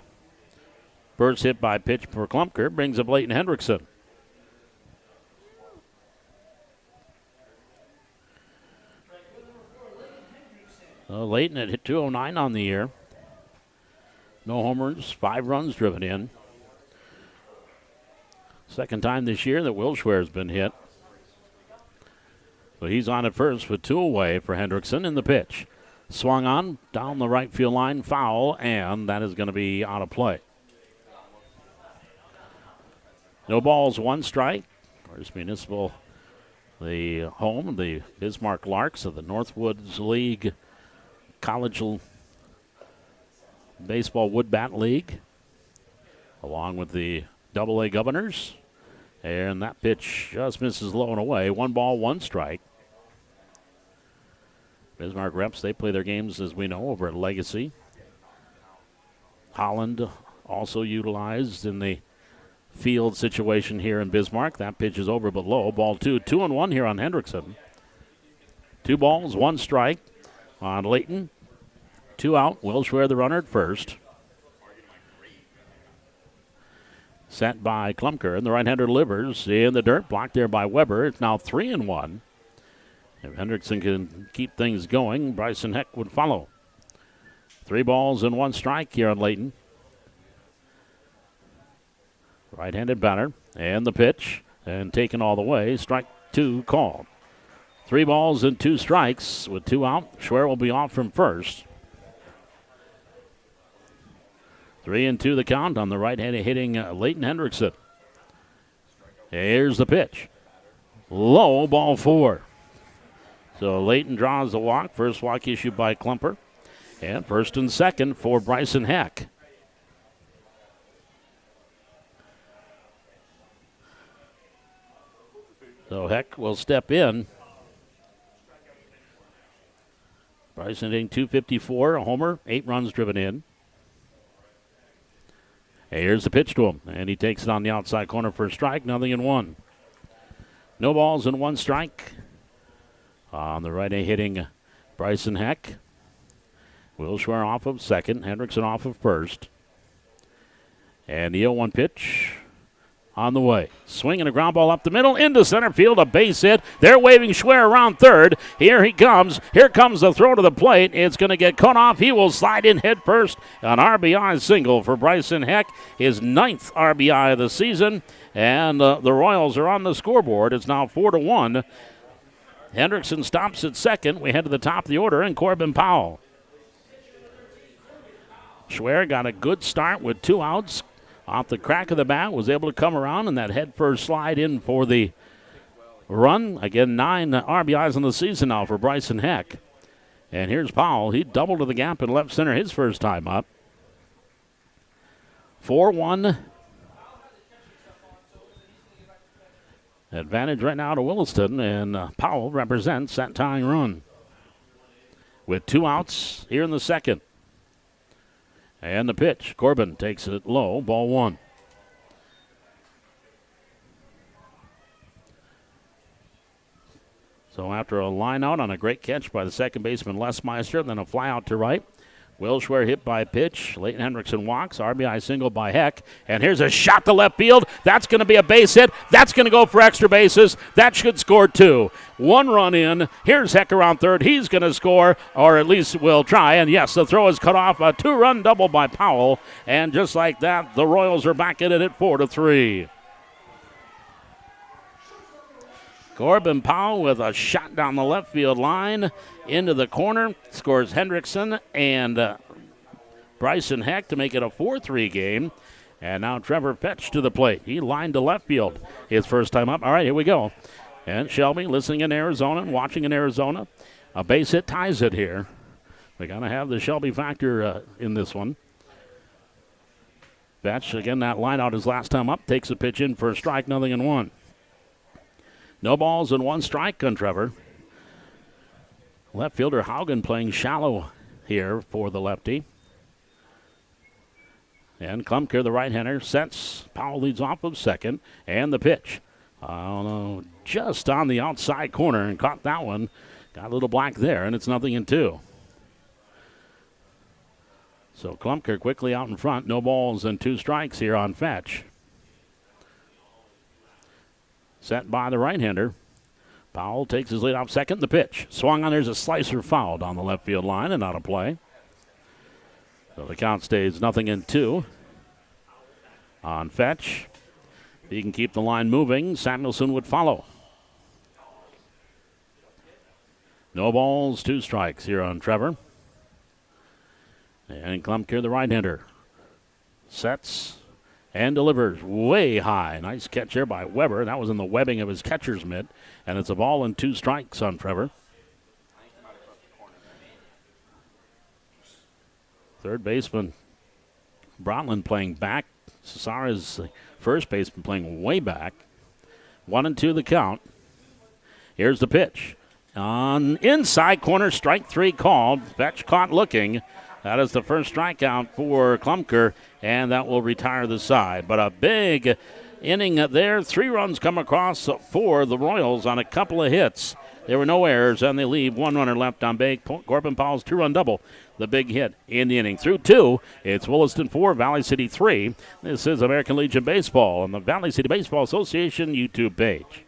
First hit by pitch for Klumpker brings up Leighton Hendrickson. Leighton had hit 209 on the year. No homers, 5 runs driven in. Second time this year that Will Schwer has been hit. So he's on at first with 2 away for Hendrickson in the pitch. Swung on down the right field line, foul, and that is going to be out of play. No balls, 1 strike. First Municipal, the home, the Bismarck Larks of the Northwoods League College Baseball Wood Bat League, along with the AA Governors. And that pitch just misses low and away. 1 ball, 1 strike. Bismarck Reps, they play their games, as we know, over at Legacy. Holland also utilized in the field situation here in Bismarck. That pitch is over but low. Ball 2, 2-1 here on Hendrickson. 2 balls, 1 strike on Leighton. 2 out. Will Schwer the runner at first. Set by Klumpker, and the right-hander delivers in the dirt. Blocked there by Weber. It's now 3-1. If Hendrickson can keep things going, Bryson Heck would follow. 3 balls and 1 strike here on Leighton. Right-handed batter, and the pitch, and taken all the way. Strike 2 called. 3 balls and 2 strikes with 2 out. Schwer will be off from first. 3-2 the count on the right-handed hitting Leighton Hendrickson. Here's the pitch. Low, ball 4. So Leighton draws the walk. First walk issued by Klumper. And first and second for Bryson Heck. So Heck will step in. Bryson hitting .254, a homer, 8 runs driven in. Here's the pitch to him, and he takes it on the outside corner for a strike, 0-1. No balls and 1 strike. On the right, hitting Bryson Heck. Will Schwer off of second, Hendrickson off of first. And the 0-1 pitch on the way. Swinging a ground ball up the middle into center field, a base hit. They're waving Schwer around third. Here he comes. Here comes the throw to the plate. It's going to get cut off. He will slide in head first. An RBI single for Bryson Heck, his 9th RBI of the season. And the Royals are on the scoreboard. It's now 4-1. Hendrickson stops at second. We head to the top of the order, and Corbin Powell. Schwer got a good start with 2 outs. Off the crack of the bat, was able to come around, and that head first slide in for the run. Again, 9 RBIs in the season now for Bryson Heck. And here's Powell. He doubled to the gap in left center his first time up. 4-1. Advantage right now to Williston, and Powell represents that tying run. With 2 outs here in the second. And the pitch. Corbin takes it low. Ball 1. So after a line out on a great catch by the second baseman Les Meister, then a fly out to right. Will Schwer hit by a pitch. Leighton Hendrickson walks. RBI single by Heck. And here's a shot to left field. That's going to be a base hit. That's going to go for extra bases. That should score 2. 1 run in. Here's Heck around third. He's going to score, or at least will try. And yes, the throw is cut off. A 2-run double by Powell. And just like that, the Royals are back in it at 4-3. Corbin Powell with a shot down the left field line into the corner. Scores Hendrickson and Bryson Heck to make it a 4-3 game. And now Trevor Petch to the plate. He lined to left field his first time up. All right, here we go. And Shelby listening in Arizona and watching in Arizona. A base hit ties it here. We got to have the Shelby factor in this one. Petch, again, that line out his last time up. Takes a pitch in for a strike, 0-1. No balls and 1 strike on Trevor. Left fielder Haugen playing shallow here for the lefty. And Klumker, the right-hander, sets. Powell leads off of second. And the pitch. Just on the outside corner and caught that one. Got a little black there, and it's 0-2. So Klumker quickly out in front. No balls and 2 strikes here on Fetch. Set by the right-hander. Powell takes his lead off second. The pitch. Swung on. There's a slicer foul down the left field line and out of play. So the count stays 0-2 on Fetch. If he can keep the line moving, Samuelson would follow. No balls, 2 strikes here on Trevor. And Klumker, the right-hander, sets and delivers way high. Nice catch there by Weber. That was in the webbing of his catcher's mitt. And it's a ball and 2 strikes on Trevor. Third baseman Brotland playing back. Cesara's first baseman playing way back. 1-2 the count. Here's the pitch. On inside corner, strike 3 called. Fetch caught looking. That is the first strikeout for Klumker, and that will retire the side. But a big inning there. 3 runs come across for the Royals on a couple of hits. There were no errors, and they leave 1 runner left on base. Corbin Powell's 2-run double, the big hit in the inning. Through 2, it's Williston 4, Valley City 3. This is American Legion Baseball on the Valley City Baseball Association YouTube page.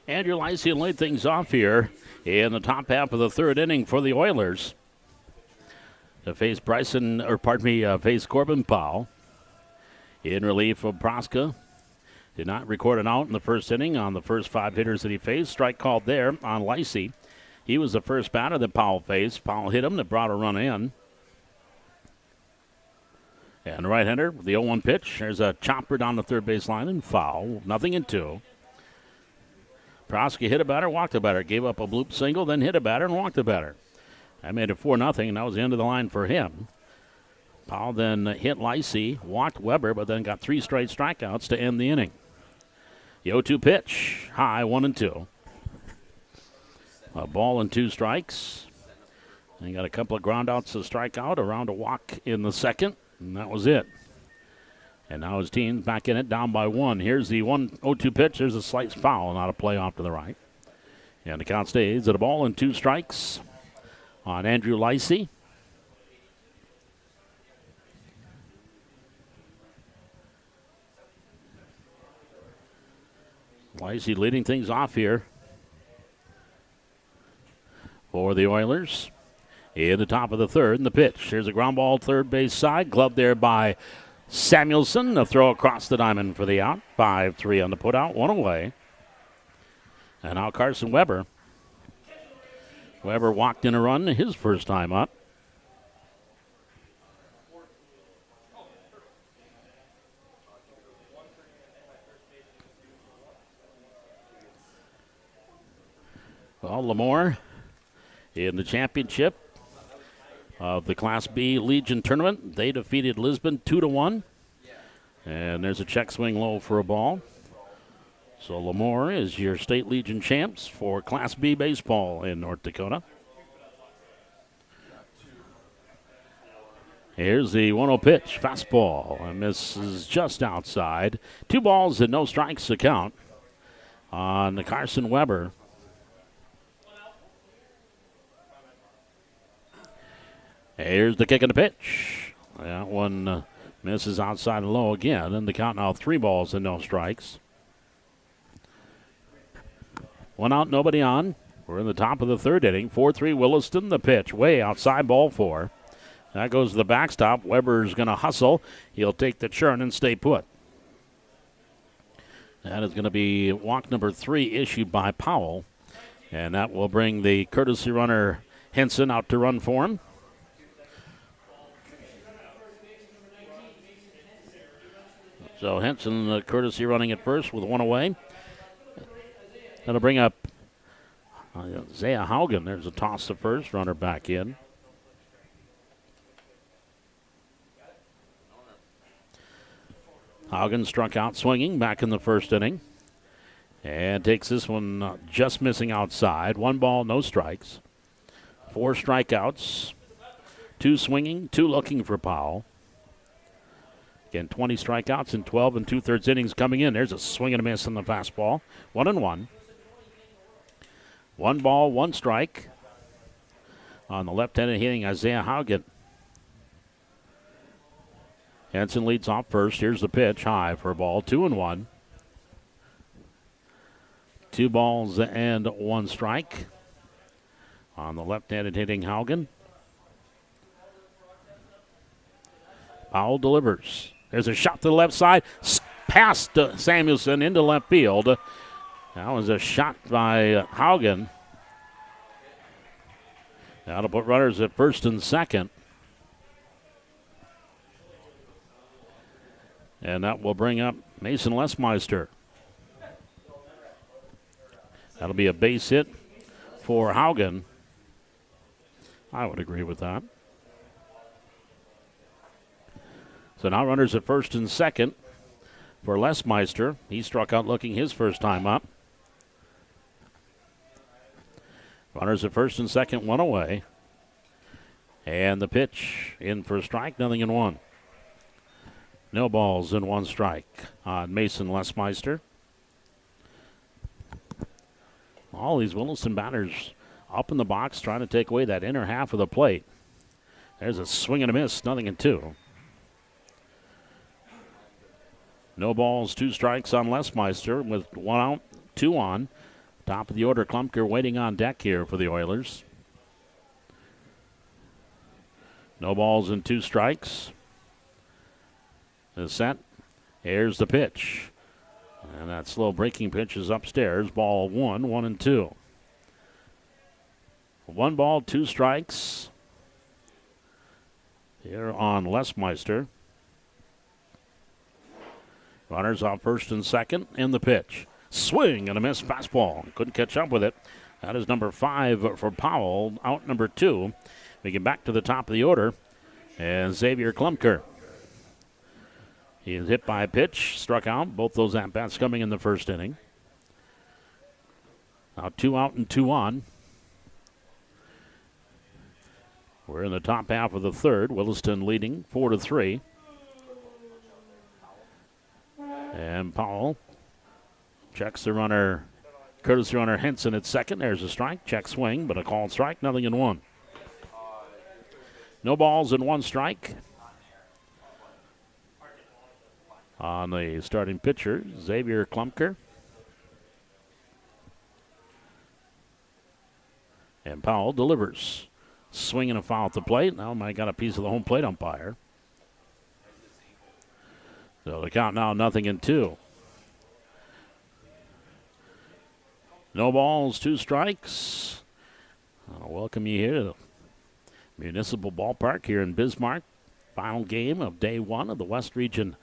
Andrew Lysy laid things off here in the top half of the 3rd inning for the Oilers. To face face Corbin Powell. In relief of Proska. Did not record an out in the 1st inning on the first 5 hitters that he faced. Strike called there on Lysy. He was the first batter that Powell faced. Powell hit him. That brought a run in. And the right-hander, the 0-1 pitch. There's a chopper down the third base line and foul. 0-2. Proska hit a batter, walked a batter. Gave up a bloop single, then hit a batter and walked a batter. That made it 4-0, and that was the end of the line for him. Powell then hit Lysy, walked Weber, but then got 3 straight strikeouts to end the inning. The 0-2 pitch, high, 1-2. A ball and 2 strikes. And he got a couple of groundouts to strike out, around a walk in the 2nd, and that was it. And now his team's back in it, down by 1. Here's the 1-0-2 pitch. There's a slight foul, not a play off to the right. And the count stays at a ball and 2 strikes on Andrew Lysy. Lysy leading things off here for the Oilers. In the top of the 3rd, and the pitch. There's a ground ball, third base side. Gloved there by Samuelson. A throw across the diamond for the out. 5-3 on the putout, 1 away. And now Carson Weber. Weber walked in a run his first time up. Well, Lemoore in the championship of the Class B Legion tournament. They defeated Lisbon 2-1. And there's a check swing low for a ball. So Lemoore is your state Legion champs for Class B baseball in North Dakota. Here's the 1-0 pitch, fastball, and this is just outside. 2 balls and no strikes to count on Carson Weber. Here's the kick and the pitch. That one misses outside and low again, and the count now 3 balls and no strikes. 1 out, nobody on. We're in the top of the 3rd inning. 4-3 Williston, the pitch, way outside, ball 4. That goes to the backstop. Weber's going to hustle. He'll take the churn and stay put. That is going to be walk number 3 issued by Powell. And that will bring the courtesy runner Henson out to run for him. So Henson, courtesy running at first with 1 away. That'll bring up Zaya Haugen. There's a toss to first, runner back in. Haugen struck out swinging back in the 1st inning. And takes this one just missing outside. 1 ball, no strikes. 4 strikeouts. 2 swinging, 2 looking for Powell. Again, 20 strikeouts in 12 2/3 innings coming in. There's a swing and a miss on the fastball. 1-1. 1 ball, 1 strike. On the left-handed hitting Isaiah Haugen. Henson leads off first. Here's the pitch, high for a ball. 2-1. 2 balls and 1 strike. On the left-handed hitting Haugen. Powell delivers. There's a shot to the left side. Past Samuelson into left field. That was a shot by Haugen. That'll put runners at 1st and 2nd. And that will bring up Mason Lesmeister. That'll be a base hit for Haugen. I would agree with that. So now runners at 1st and 2nd for Lesmeister. He struck out looking his first time up. Runners at 1st and 2nd, 1 away. And the pitch in for a strike, 0-1. No balls and 1 strike on Mason Lesmeister. All these Williston batters up in the box trying to take away that inner half of the plate. There's a swing and a miss, 0-2. No balls, 2 strikes on Lesmeister with 1 out, 2 on. Top of the order, Klumpker waiting on deck here for the Oilers. No balls and 2 strikes. Is set. Here's the pitch. And that slow breaking pitch is upstairs. Ball 1, 1-2. 1 ball, 2 strikes. Here on Lesmeister. Runners off 1st and 2nd, and the pitch. Swing and a miss fastball. Couldn't catch up with it. That is number 5 for Powell, out number 2. We get back to the top of the order, and Xavier Klumpker. He is hit by a pitch, struck out. Both those at-bats coming in the 1st inning. Now 2 out and 2 on. We're in the top half of the 3rd. Williston leading 4-3. And Powell checks the runner, courtesy runner Henson at 2nd. There's a strike, check swing, but a called strike, 0-1. No balls and 1 strike on the starting pitcher, Xavier Klumpker. And Powell delivers. Swinging a foul at the plate. Now might got a piece of the home plate umpire. So the count now 0-2. No balls, 2 strikes. I'll welcome you here to the Municipal Ballpark here in Bismarck. Final game of day 1 of the West Region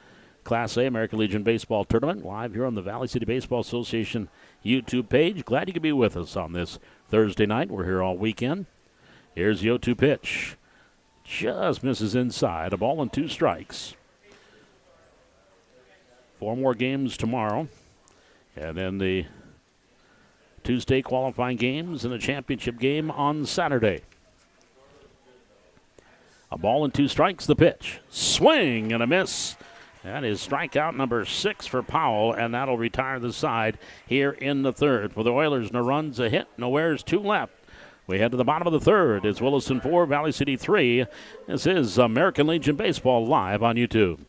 Class A American Legion Baseball Tournament live here on the Valley City Baseball Association YouTube page. Glad you could be with us on this Thursday night. We're here all weekend. Here's the 0-2 pitch. Just misses inside. A ball and 2 strikes. 4 more games tomorrow. And then the Tuesday qualifying games and the championship game on Saturday. A ball and 2 strikes, the pitch. Swing and a miss. That is strikeout number 6 for Powell, and that'll retire the side here in the third. For the Oilers, no runs, a hit, no errors, 2 left. We head to the bottom of the third. It's Williston 4, Valley City 3. This is American Legion Baseball live on YouTube.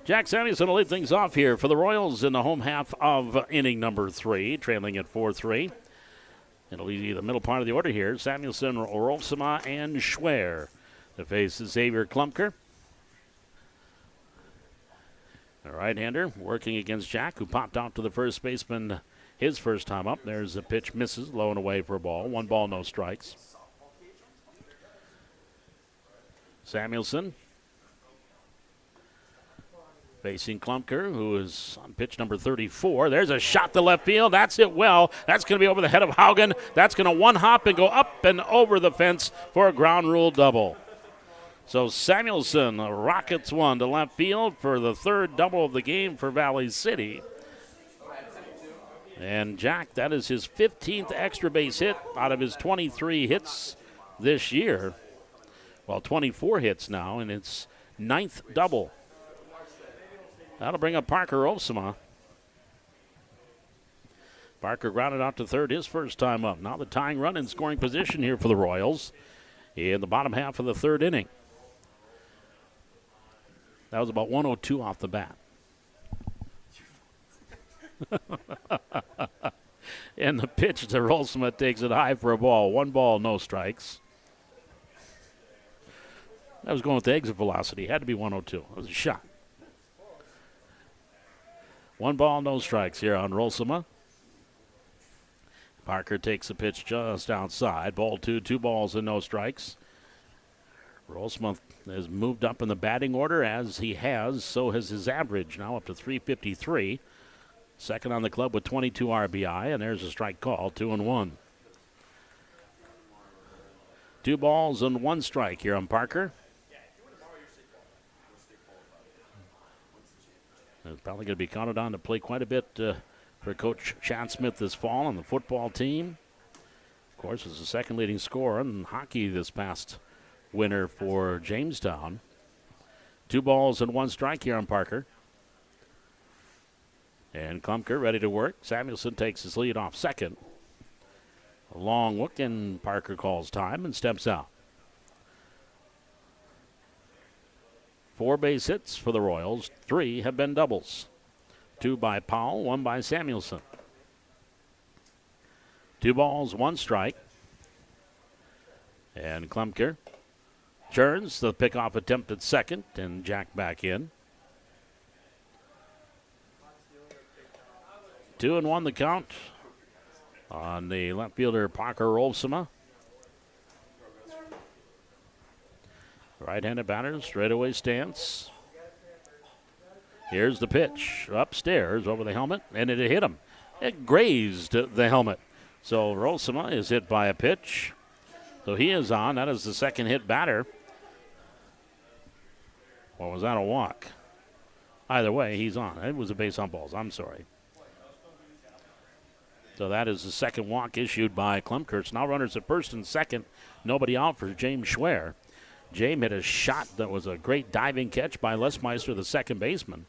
Jack Samuelson will lead things off here for the Royals in the home half of inning number 3, trailing at 4-3. It'll be the middle part of the order here. Samuelson, Rolfsema, and Schwer to face Xavier Klumker. The right-hander working against Jack, who popped out to the first baseman his first time up. There's a pitch, misses, low and away for a ball. 1 ball, no strikes. Samuelson facing Klumker, who is on pitch number 34. There's a shot to left field. That's it well. That's going to be over the head of Haugen. That's going to one-hop and go up and over the fence for a ground rule double. So Samuelson rockets one to left field for the 3rd double of the game for Valley City. And Jack, that is his 15th extra base hit out of his 23 hits this year. Well, 24 hits now, and it's 9th double. That'll bring up Parker Olsema. Parker grounded out to third his first time up. Now the tying run in scoring position here for the Royals in the bottom half of the 3rd inning. That was about 102 off the bat. And the pitch to Olsema takes it high for a ball. 1 ball, no strikes. That was going with the exit velocity. Had to be 102. It was a shot. 1 ball, no strikes here on Rolsema. Parker takes the pitch just outside. Ball 2, 2 balls and no strikes. Rolsema has moved up in the batting order as he has. So has his average, now up to 353. Second on the club with 22 RBI, and there's a strike call, 2-1. 2 balls and 1 strike here on Parker. He's probably going to be counted on to play quite a bit for Coach Chad Smith this fall on the football team. Of course, was the 2nd leading scorer in hockey this past winter for Jamestown. 2 balls and 1 strike here on Parker. And Klumker ready to work. Samuelson takes his lead off second. A long look, and Parker calls time and steps out. 4 base hits for the Royals. 3 have been doubles. 2 by Powell, 1 by Samuelson. 2 balls, 1 strike. And Klumker turns the pickoff attempt at second, and Jack back in. 2-1 the count on the left fielder Parker Olsema. Right-handed batter, straightaway stance. Here's the pitch upstairs over the helmet, and it hit him. It grazed the helmet. So Rosema is hit by a pitch. So he is on. That is the second hit batter. Or was that a walk? Either way, he's on. It was a base on balls. I'm sorry. So that is the second walk issued by Klumkurtz. Now runners at first and second. Nobody out for James Schwer. James hit a shot that was a great diving catch by Lesmeister, the second baseman.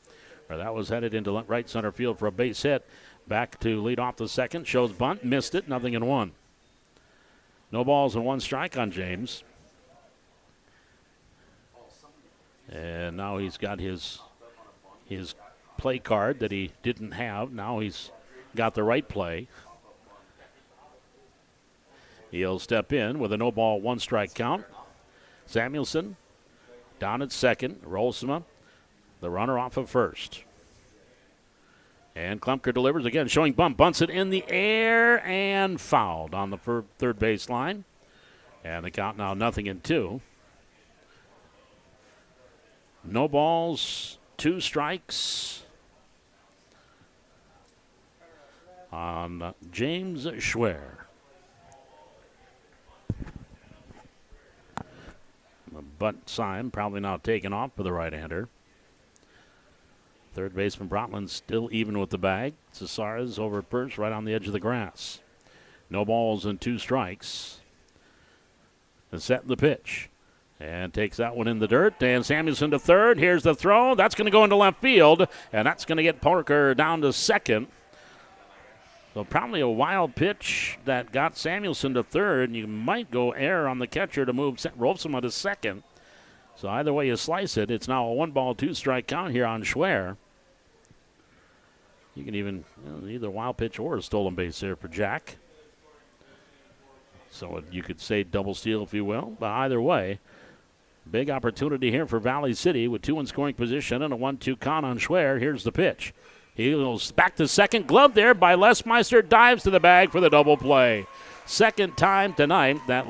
That was headed into right center field for a base hit. Back to lead off the second. Shows bunt. Missed it. 0-1. No balls and one strike on James. And now he's got his play card that he didn't have. Now he's got the right play. He'll step in with a no ball, one strike count. Samuelson down at second. Rolsema, the runner, off of first. And Klumker delivers again, showing bunt. Bunts it in the air and fouled on the third base line. And the count now 0-2. No balls, two strikes on James Schwer. The bunt sign probably now taken off for the right-hander. Third baseman Brotland still even with the bag. Cesarez over at first, right on the edge of the grass. No balls and two strikes. And set the pitch. And takes that one in the dirt. And Samuelson to third. Here's the throw. That's going to go into left field. And that's going to get Parker down to second. So probably a wild pitch that got Samuelson to third. And you might go error on the catcher to move Rolfsman to second. So either way you slice it, it's now a 1-ball, 2-strike count here on Schwer. You can even, either wild pitch or a stolen base there for Jack. So you could say double steal, if you will. But either way, big opportunity here for Valley City with two in scoring position and a 1-2 count on Schwer. Here's the pitch. He goes back to second. Glove there by Lesmeister. Dives to the bag for the double play. Second time tonight that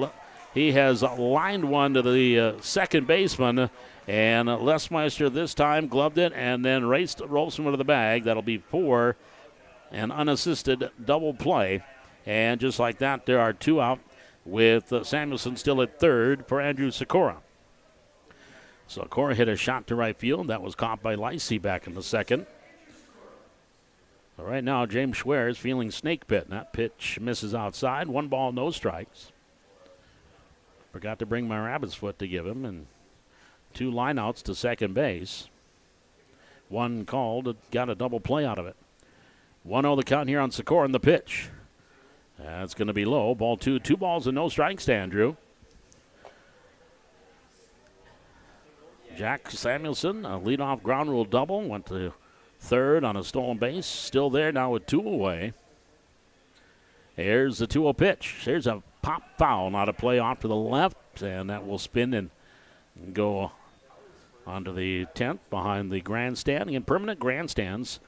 he has lined one to the second baseman. And Lesmeister this time gloved it and then raced Rolfsman to the bag. That'll be for an unassisted double play. And just like that, there are two out with Samuelson still at third for Andrew Sikora. Sikora hit a shot to right field. That was caught by Lacey back in the second. But right now, James Schwer is feeling snake bit. That pitch misses outside. 1 ball, no strikes. Forgot to bring my rabbit's foot to give him. And 2 lineouts to second base. 1 called, got a double play out of it. 1-0 the count here on Sikora and the pitch. That's going to be low. Ball 2, 2 balls and no strikes to Andrew. Jack Samuelson, a leadoff ground rule double, went to third on a stolen base. Still there now with 2 away. Here's the 2-0 pitch. There's a pop foul, not a play off to the left, and that will spin and go onto the 10th behind the grandstand. And permanent grandstands,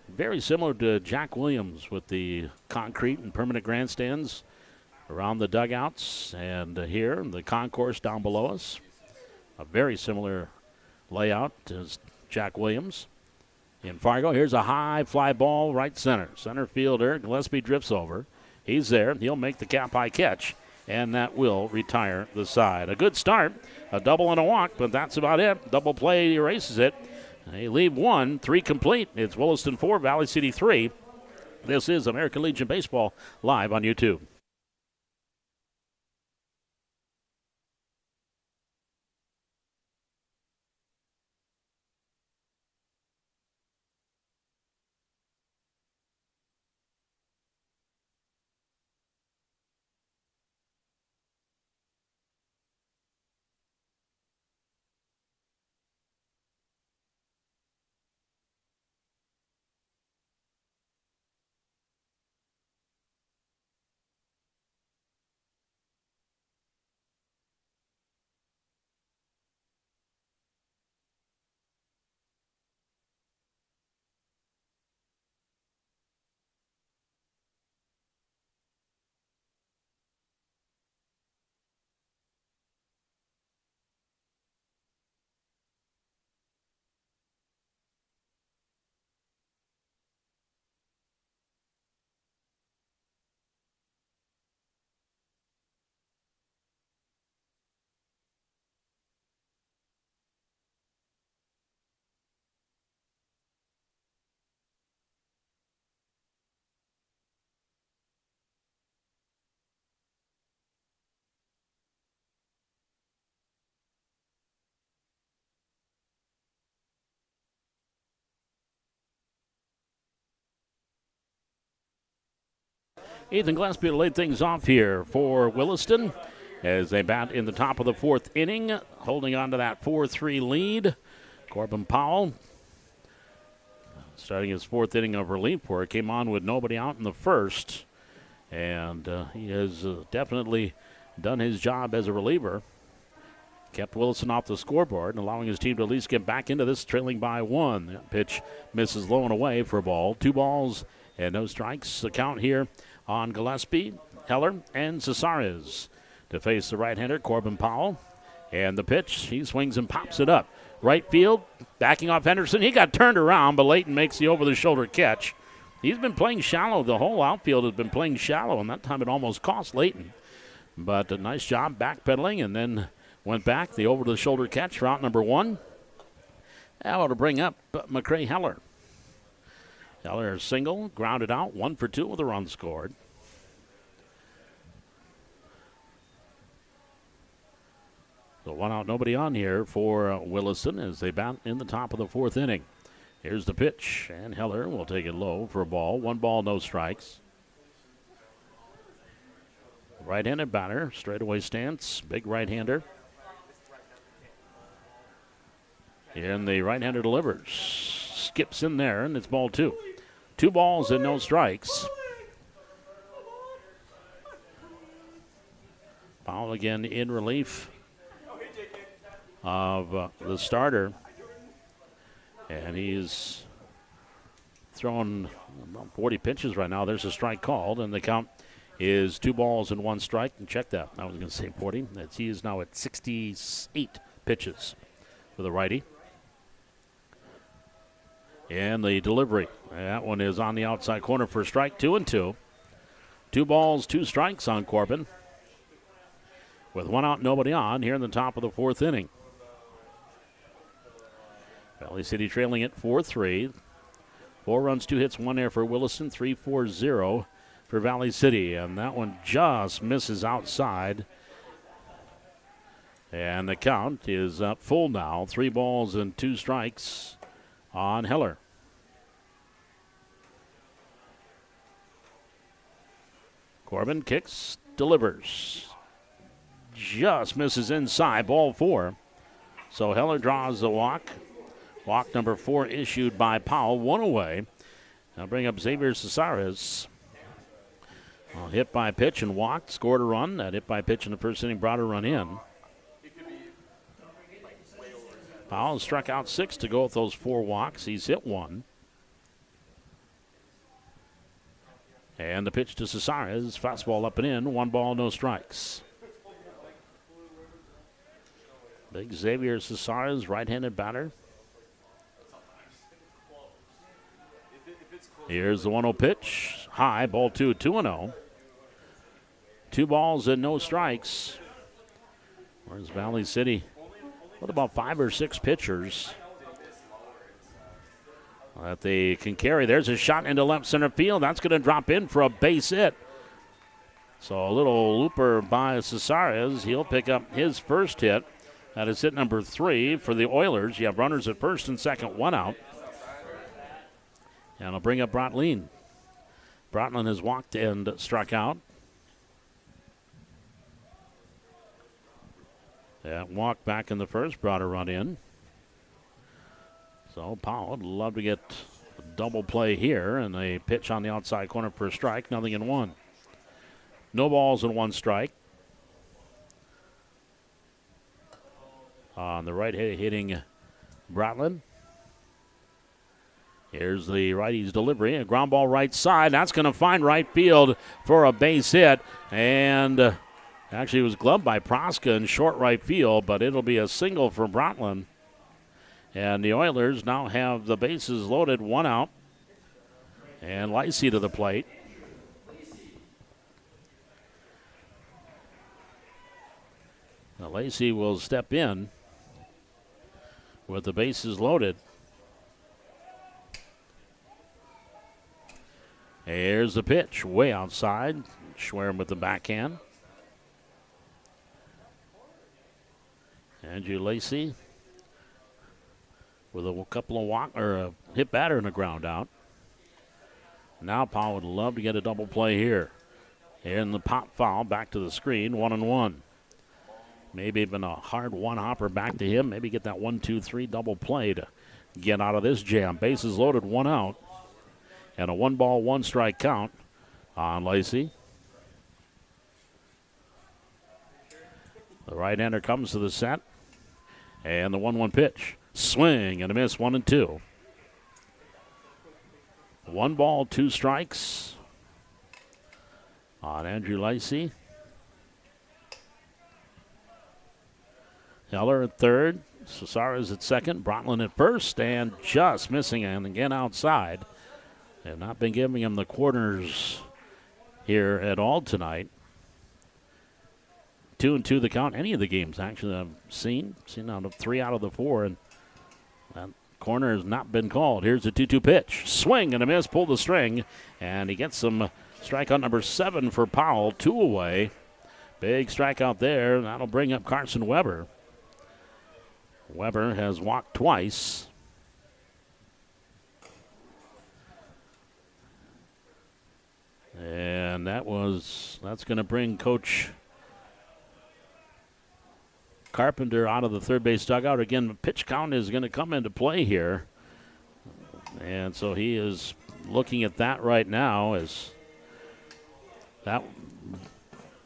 very similar to Jack Williams with the concrete and permanent grandstands around the dugouts and here the concourse down below us. A very similar layout as Jack Williams. In Fargo, here's a high fly ball right center. Center fielder Gillespie drifts over. He's there. He'll make the cap high catch, and that will retire the side. A good start, a double and a walk, but that's about it. Double play erases it. They leave 1, 3 complete. It's Williston 4, Valley City 3. This is American Legion Baseball live on YouTube. Ethan Gillespie to lead things off here for Williston as they bat in the top of the 4th inning, holding on to that 4-3 lead. Corbin Powell, starting his 4th inning of relief where it came on with nobody out in the first. And he has definitely done his job as a reliever. Kept Williston off the scoreboard and allowing his team to at least get back into this, trailing by 1. That pitch misses low and away for a ball. 2 balls and no strikes. The count here on Gillespie, Heller, and Cesares to face the right-hander, Corbin Powell. And the pitch, he swings and pops it up. Right field, backing off Henderson. He got turned around, but Layton makes the over-the-shoulder catch. He's been playing shallow. The whole outfield has been playing shallow, and that time it almost cost Layton. But a nice job backpedaling, and then went back. The over-the-shoulder catch for out number 1. Now to bring up McCray Heller. Heller single, grounded out, 1 for 2 with a run scored. So 1 out, nobody on here for Williston as they bat in the top of the 4th inning. Here's the pitch, and Heller will take it low for a ball. 1 ball, no strikes. Right-handed batter, straightaway stance, big right-hander. And the right-hander delivers. Skips in there, and it's ball 2. 2 balls and no strikes. Powell again in relief of the starter. And he's throwing about 40 pitches right now. There's a strike called, and the count is 2 balls and 1 strike. And check that. I was going to say 40. He is now at 68 pitches for the righty. And the delivery. That one is on the outside corner for strike 2-2. 2 balls, 2 strikes on Corbin. With 1 out, nobody on here in the top of the 4th inning. Valley City trailing at 4-3. 4 runs, 2 hits, 1 error for Williston. 3-4-0 for Valley City. And that one just misses outside. And the count is up full now. 3 balls and 2 strikes on Heller. Corbin kicks, delivers. Just misses inside, ball 4. So Heller draws the walk. Walk number 4 issued by Powell, 1 away. Now bring up Xavier Cesares. Hit by pitch and walked, scored a run. That hit by pitch in the first inning brought a run in. Powell struck out 6 to go with those 4 walks. He's hit 1. And the pitch to Cesares, fastball up and in, 1 ball, no strikes. Big Xavier Cesares, right-handed batter. Here's the 1-0 pitch, high, ball 2, 2-0. 2 balls and no strikes. Where's Valley City? What about 5 or 6 pitchers that they can carry? There's a shot into left center field. That's going to drop in for a base hit. So a little looper by Cesares. He'll pick up his first hit. That is hit number 3 for the Oilers. You have runners at first and second, 1 out. And I'll bring up Brotlein. Brotlein has walked and struck out. That walk back in the first brought a run in. So Powell would love to get a double play here, and a pitch on the outside corner for a strike, 0-1. No balls and 1 strike. On the right hitting Brotlein. Here's the righty's delivery, a ground ball right side. That's going to find right field for a base hit, and actually, it was gloved by Proska in short right field, but it'll be a single for Brotlein. And the Oilers now have the bases loaded, 1 out. And Lacey to the plate. Now Lacey will step in with the bases loaded. Here's the pitch, way outside. Schwerin with the backhand. Andrew Lacey with a couple of a hit batter and a ground out. Now Powell would love to get a double play here. And the pop foul back to the screen, 1-1. Maybe even a hard one-hopper back to him. Maybe get that 1-2-3 double play to get out of this jam. Bases loaded, 1 out. And a 1-ball, 1-strike count on Lacey. The right-hander comes to the set. And the 1-1 pitch. Swing and a miss, 1-2. 1 ball, 2 strikes on Andrew Lacey. Heller at third. Cesarez at second. Brotland at first. And just missing and again outside. They have not been giving him the corners here at all tonight. 2-2 the count. Any of the games actually I've seen out of 3 out of the 4. And that corner has not been called. Here's a 2-2 pitch. Swing and a miss. Pull the string. And he gets some strikeout number 7 for Powell. 2 away. Big strikeout there. That'll bring up Carson Weber. Weber has walked twice. And that's going to bring Coach Carpenter out of the third base dugout. Again, the pitch count is going to come into play here. And so he is looking at that right now as that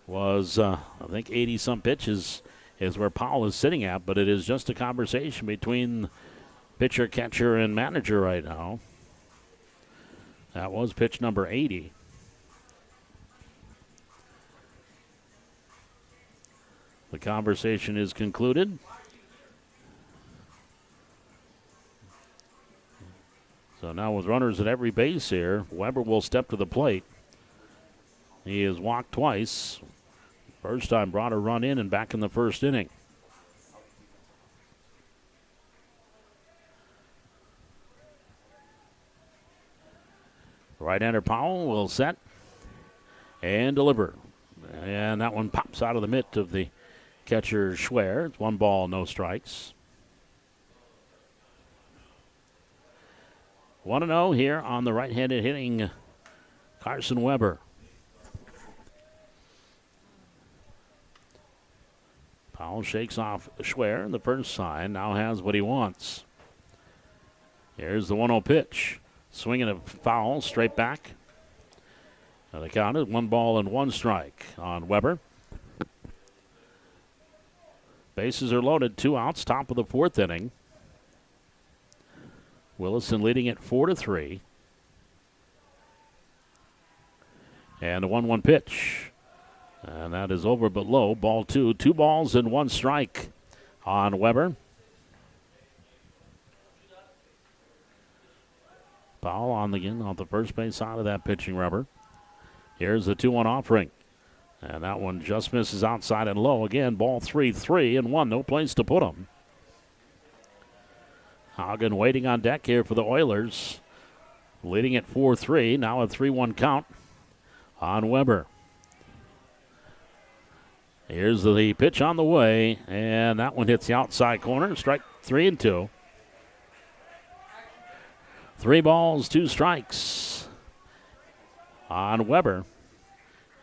was, I think, 80-some pitches is where Powell is sitting at, but it is just a conversation between pitcher, catcher, and manager right now. That was pitch number 80. The conversation is concluded. So now with runners at every base here, Weber will step to the plate. He has walked twice. First time brought a run in and back in the first inning. Right-hander Powell will set and deliver. And that one pops out of the mitt of the catcher Schwer. It's 1 ball, no strikes. 1-0 here on the right-handed hitting Carson Weber. Powell shakes off Schwer. The first sign now has what he wants. Here's the 1-0 pitch. Swinging a foul straight back. And the count is 1 ball and 1 strike on Weber. Bases are loaded, 2 outs, top of the 4th inning. Williston leading it 4-3. And a 1-1 pitch. And that is over but low. Ball 2. 2 balls and 1 strike on Weber. Powell on the first base side of that pitching rubber. Here's the 2-1 offering. And that one just misses outside and low. Again, ball 3, 3-1. No place to put him. Hagen waiting on deck here for the Oilers. Leading at 4-3. Now a 3-1 count on Weber. Here's the pitch on the way. And that one hits the outside corner. Strike 3-2. 3 balls, 2 strikes on Weber.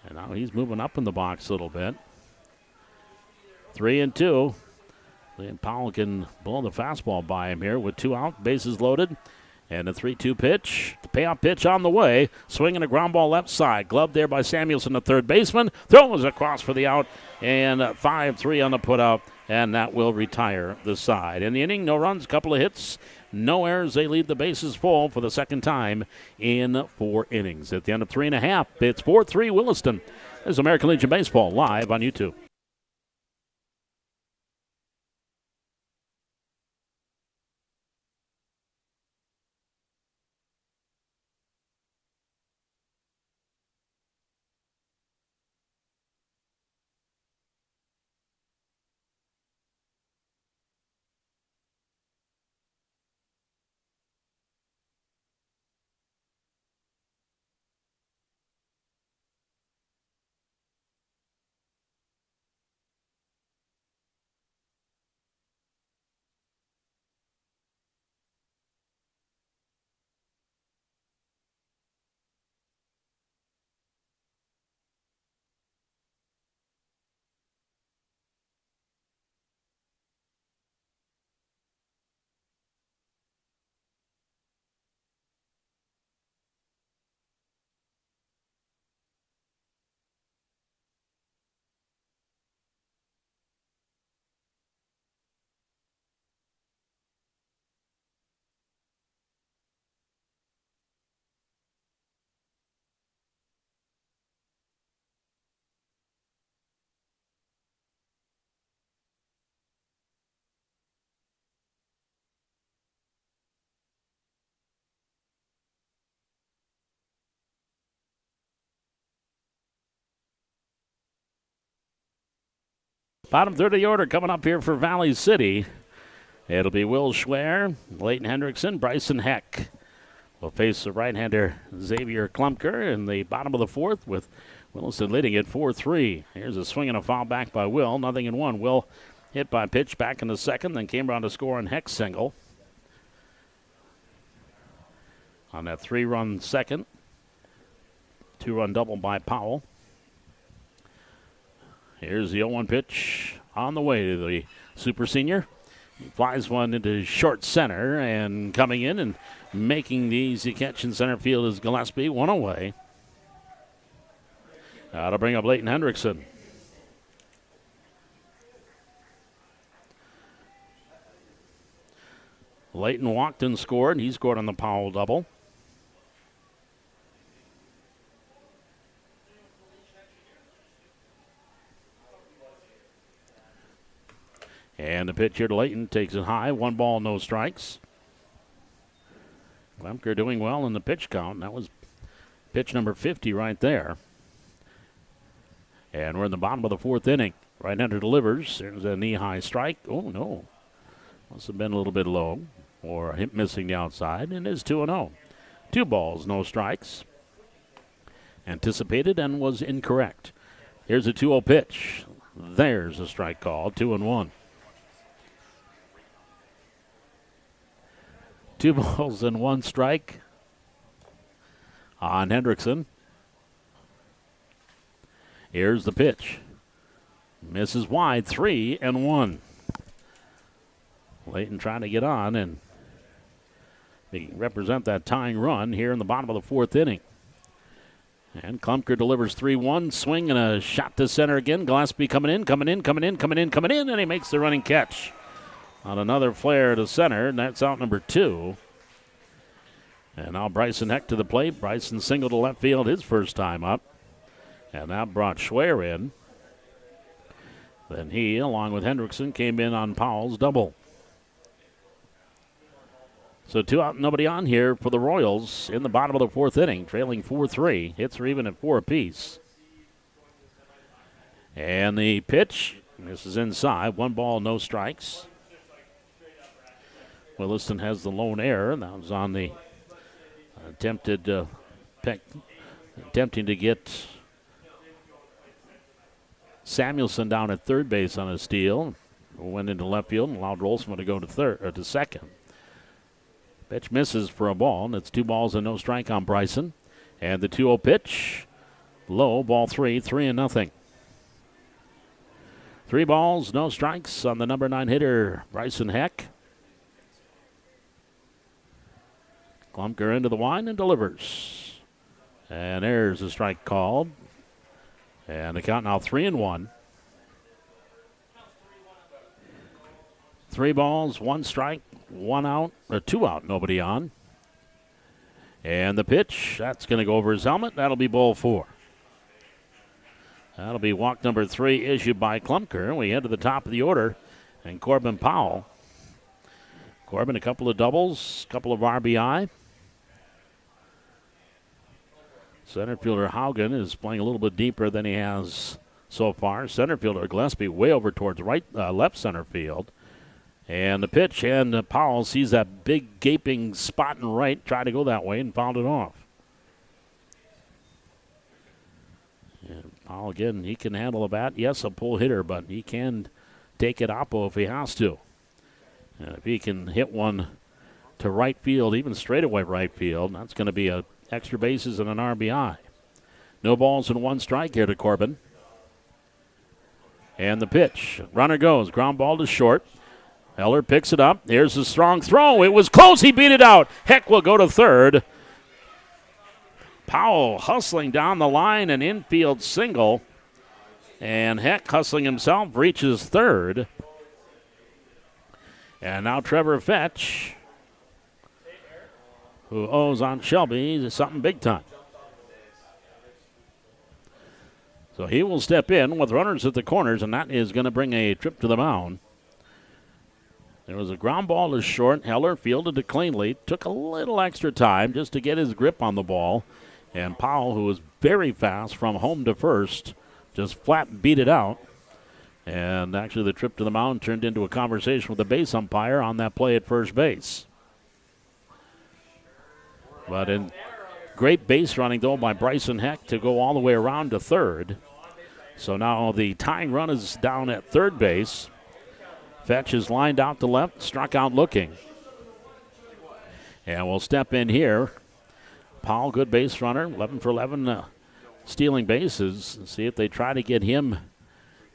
And now he's moving up in the box a little bit. 3-2. And Powell can blow the fastball by him here with 2 out, bases loaded. And a 3-2 pitch. The payoff pitch on the way. Swinging a ground ball left side. Gloved there by Samuelson, the third baseman. Throws across for the out. And 5-3 on the putout. And that will retire the side. In the inning, no runs, couple of hits. No errors. They leave the bases full for the second time in 4 innings. At the end of 3.5, it's 4-3 Williston. This is American Legion Baseball live on YouTube. Bottom third of the order coming up here for Valley City. It'll be Will Schwer, Leighton Hendrickson, Bryson Heck will face the right-hander Xavier Klumker in the bottom of the fourth, with Williston leading at 4-3. Here's a swing and a foul back by Will. 0-1. Will hit by pitch back in the second, then came around to score on Heck's single. On that 3-run second, 2-run double by Powell. Here's the 0-1 pitch on the way to the super senior. He flies one into short center, and coming in and making the easy catch in center field is Gillespie. One away. That'll bring up Leighton Hendrickson. Leighton walked and scored. He scored on the Powell double. And the pitch here to Leighton takes it high. 1 ball, no strikes. Klumker doing well in the pitch count. That was pitch number 50 right there. And we're in the bottom of the fourth inning. Right-hander delivers. There's a knee-high strike. Oh, no. Must have been a little bit low, or him missing the outside, and it's 2-0. 2 balls, no strikes. Anticipated and was incorrect. Here's a 2-0 pitch. There's a strike call. 2-1. 2 balls and 1 strike on Hendrickson. Here's the pitch. Misses wide. 3-1. Leighton trying to get on and represent that tying run here in the bottom of the fourth inning. And Klumker delivers 3-1. Swing and a shot to center again. Gillespie coming in, and he makes the running catch on another flare to center, and that's out number 2. And now Bryson Heck to the plate. Bryson single to left field his first time up. And that brought Schwer in. Then he, along with Hendrickson, came in on Powell's double. So 2 out, nobody on here for the Royals in the bottom of the fourth inning, trailing 4-3. Hits are even at 4 apiece. And the pitch, this is inside. 1 ball, no strikes. Williston has the lone error. That was on the attempting to get Samuelson down at third base on a steal. Went into left field and allowed Rolfsman to go to second. Pitch misses for a ball, and it's 2 balls and no strike on Bryson. And the 2-0 pitch, low, ball 3, 3-0. 3 balls, no strikes on the number 9 hitter, Bryson Heck. Klumker into the line and delivers. And there's a strike called. And the count now 3-1. 3 balls, 1 strike, 1 out, or 2 out, nobody on. And the pitch, that's going to go over his helmet. That'll be ball 4. That'll be walk number 3 issued by Klumker. We head to the top of the order, and Corbin Powell. Corbin, a couple of doubles, a couple of RBI. Center fielder Haugen is playing a little bit deeper than he has so far. Center fielder Gillespie way over towards left center field. And the pitch, and Powell sees that big gaping spot in right, tried to go that way and fouled it off. And Powell, again, he can handle the bat. Yes, a pull hitter, but he can take it oppo if he has to. And if he can hit one to right field, even straightaway right field, that's going to be a extra bases and an RBI. No balls and 1 strike here to Corbin. And the pitch. Runner goes. Ground ball to short. Heller picks it up. Here's a strong throw. It was close. He beat it out. Heck will go to third. Powell hustling down the line, an infield single. And Heck, hustling himself, reaches third. And now Trevor Fetch, who owes on Shelby something big time. So he will step in with runners at the corners, and that is going to bring a trip to the mound. There was a ground ball to short. Heller fielded it cleanly. Took a little extra time just to get his grip on the ball. And Powell, who was very fast from home to first, just flat beat it out. And actually the trip to the mound turned into a conversation with the base umpire on that play at first base. But in great base running, though, by Bryson Heck to go all the way around to third. So now the tying run is down at third base. Fetch is lined out to left, struck out looking. And we'll step in here. Powell, good base runner, 11 for 11 stealing bases. See if they try to get him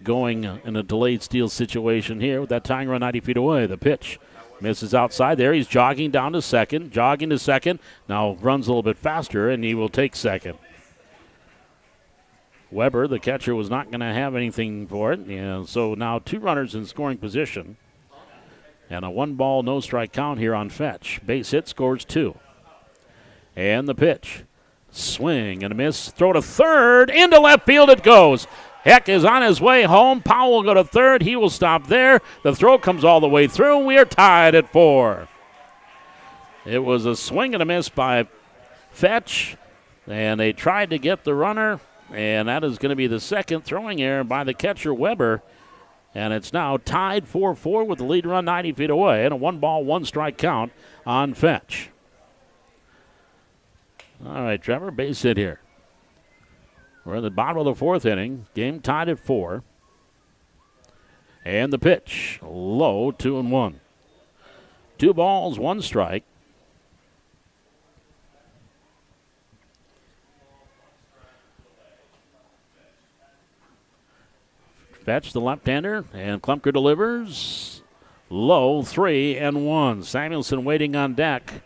going in a delayed steal situation here with that tying run 90 feet away. The pitch misses outside there. He's jogging down to second, Now runs a little bit faster, and he will take second. Weber, the catcher, was not going to have anything for it. And so now 2 runners in scoring position. And a 1-ball, no strike count here on Fetch. Base hit, scores 2. And the pitch. Swing and a miss. Throw to third. Into left field it goes. Heck is on his way home. Powell will go to third. He will stop there. The throw comes all the way through. We are tied at 4. It was a swing and a miss by Fetch. And they tried to get the runner. And that is going to be the second throwing error by the catcher, Weber. And it's now tied 4-4 with the lead run 90 feet away. And a 1-ball, 1-strike count on Fetch. All right, Trevor, base hit here. We're in the bottom of the 4th inning. Game tied at 4. And the pitch, low, 2-1. 2 balls, 1 strike. Fetch, the left-hander, and Klumpker delivers. Low, 3-1. Samuelson waiting on deck.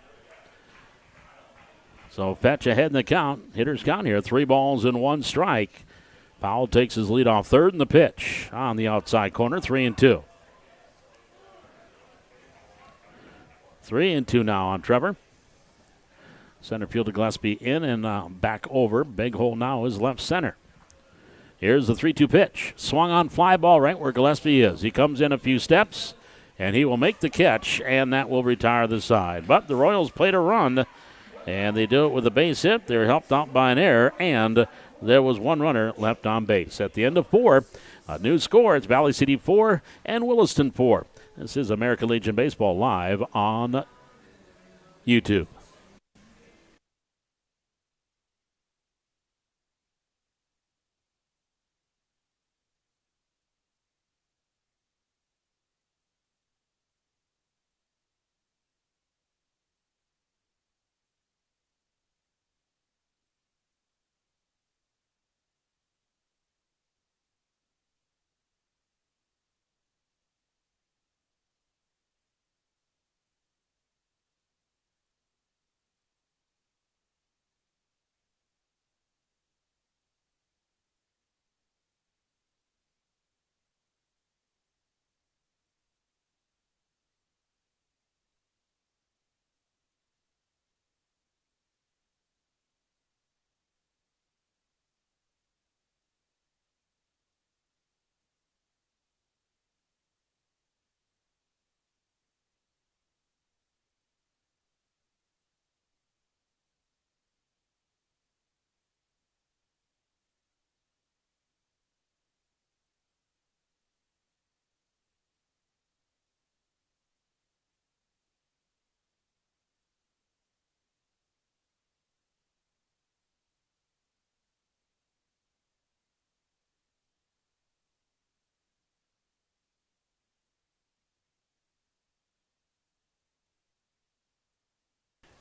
So Fetch ahead in the count. Hitters count here. 3 balls and 1 strike. Powell takes his lead off third, and the pitch on the outside corner. 3-2. 3-2 now on Trevor. Center fielder Gillespie in and back over. Big hole now is left center. Here's the 3-2 pitch. Swung on fly ball right where Gillespie is. He comes in a few steps, and he will make the catch, and that will retire the side. But the Royals played a run, and they do it with a base hit. They're helped out by an error, and there was 1 runner left on base. At the end of 4, a new score. It's Valley City 4 and Williston 4. This is American Legion Baseball live on YouTube.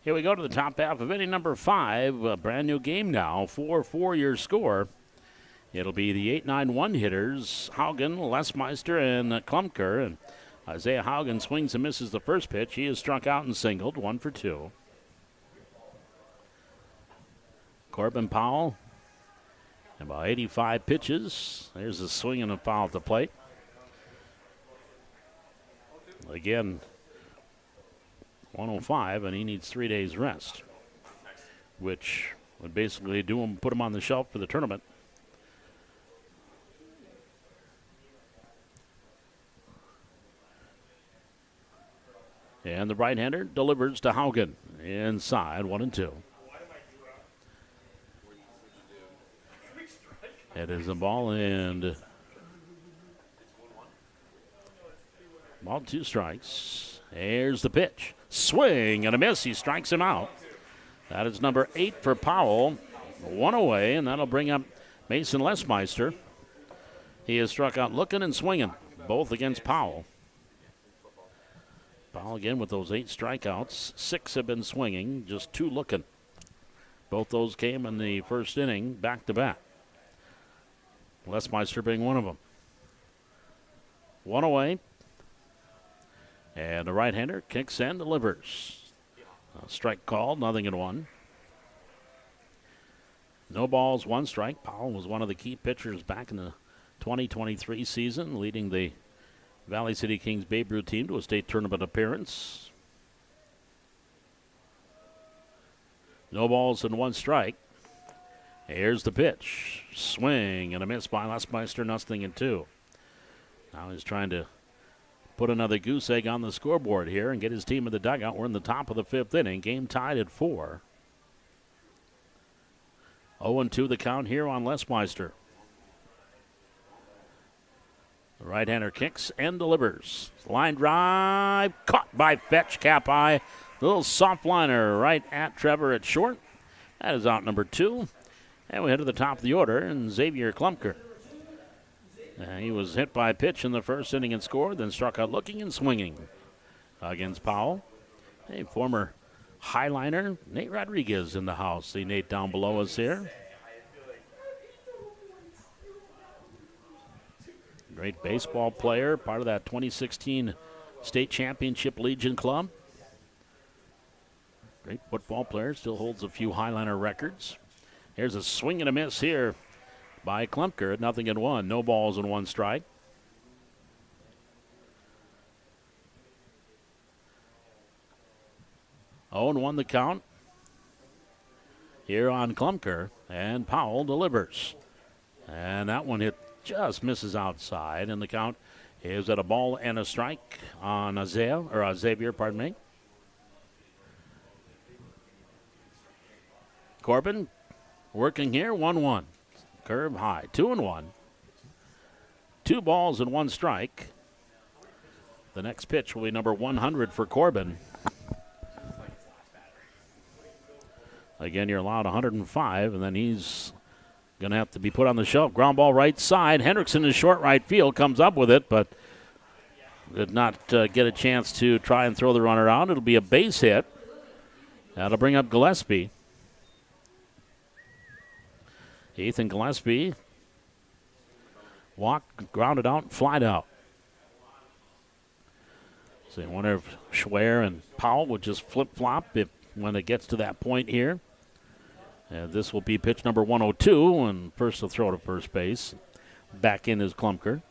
Here we go to the top half of inning number 5. A brand new game now. 4-4 your score. It'll be the 8-9-1 hitters, Haugen, Lesmeister, and Klumpker. And Isaiah Haugen swings and misses the first pitch. He is struck out and singled, 1 for 2. Corbin Powell, about 85 pitches. There's a swing and a foul at the plate. Again, 105, and he needs 3 days rest, which would basically put him on the shelf for the tournament. And the right-hander delivers to Haugen. Inside, 1-2. It is a ball, and Ball, 2 strikes. Here's the pitch. Swing and a miss. He strikes him out. That is number 8 for Powell. 1 away, and that'll bring up Mason Lesmeister. He is struck out looking and swinging, both against Powell. Powell again with those 8 strikeouts. 6 have been swinging, just 2 looking. Both those came in the first inning, back to back. Lesmeister being one of them. 1 away. And the right-hander kicks and delivers. Strike called, 0-1. No balls, 1 strike. Powell was one of the key pitchers back in the 2023 season, leading the Valley City Kings Babe Ruth team to a state tournament appearance. No balls and 1 strike. Here's the pitch. Swing and a miss by Lesmeister, 0-2. Now he's trying to put another goose egg on the scoreboard here and get his team in the dugout. We're in the top of the 5th inning. Game tied at 4. 0-2 the count here on Lesmeister. The right-hander kicks and delivers. Line drive, caught by Fetch, cap high. Little soft liner right at Trevor at short. That is out number 2. And we head to the top of the order, and Xavier Klumker. He was hit by a pitch in the first inning and scored, then struck out looking and swinging against Powell. A former Highliner, Nate Rodriguez in the house. See Nate down below us here. Great baseball player, part of that 2016 State Championship Legion Club. Great football player, still holds a few Highliner records. Here's a swing and a miss here by Klumker at 0-1. No balls and 1 strike. Oh, and 1 the count here on Klumker, and Powell delivers. And that one hit just misses outside, and the count is at a ball and a strike on Xavier, pardon me. Corbin working here, 1-1. Curve high, 2-1. 2 balls and 1 strike. The next pitch will be number 100 for Corbin. Again, you're allowed 105, and then he's going to have to be put on the shelf. Ground ball right side. Hendrickson in short right field comes up with it, but did not get a chance to try and throw the runner out. It'll be a base hit. That'll bring up Gillespie. Ethan Gillespie walked, grounded out, flied out. So I wonder if Schwer and Powell would just flip-flop when it gets to that point here. And this will be pitch number 102, and first to throw to first base. Back in is Klumker.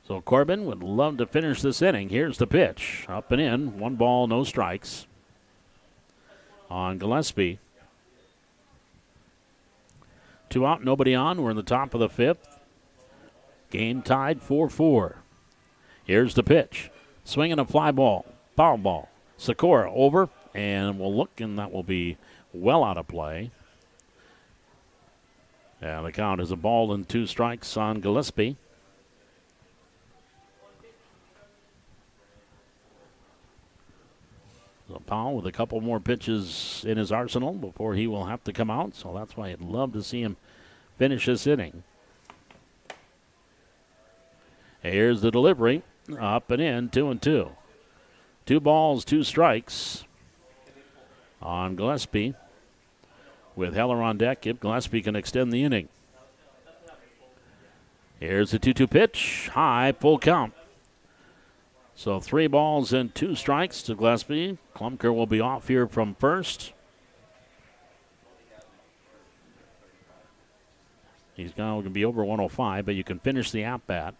So Corbin would love to finish this inning. Here's the pitch. Up and in. 1 ball, no strikes on Gillespie. 2 out, nobody on. We're in the top of the 5th. Game tied 4-4. Here's the pitch. Swinging a fly ball. Foul ball. Sikora over, and we'll look, and that will be well out of play. The count is a ball and 2 strikes on Gillespie. So Powell with a couple more pitches in his arsenal before he will have to come out. So that's why I'd love to see him finish this inning. Here's the delivery. Up and in, 2-2. 2 balls, 2 strikes on Gillespie. With Heller on deck, if Gillespie can extend the inning. Here's the 2-2 pitch. High, full count. So 3 balls and 2 strikes to Gillespie. Klumker will be off here from first. He's going to be over 105, but you can finish the at-bat.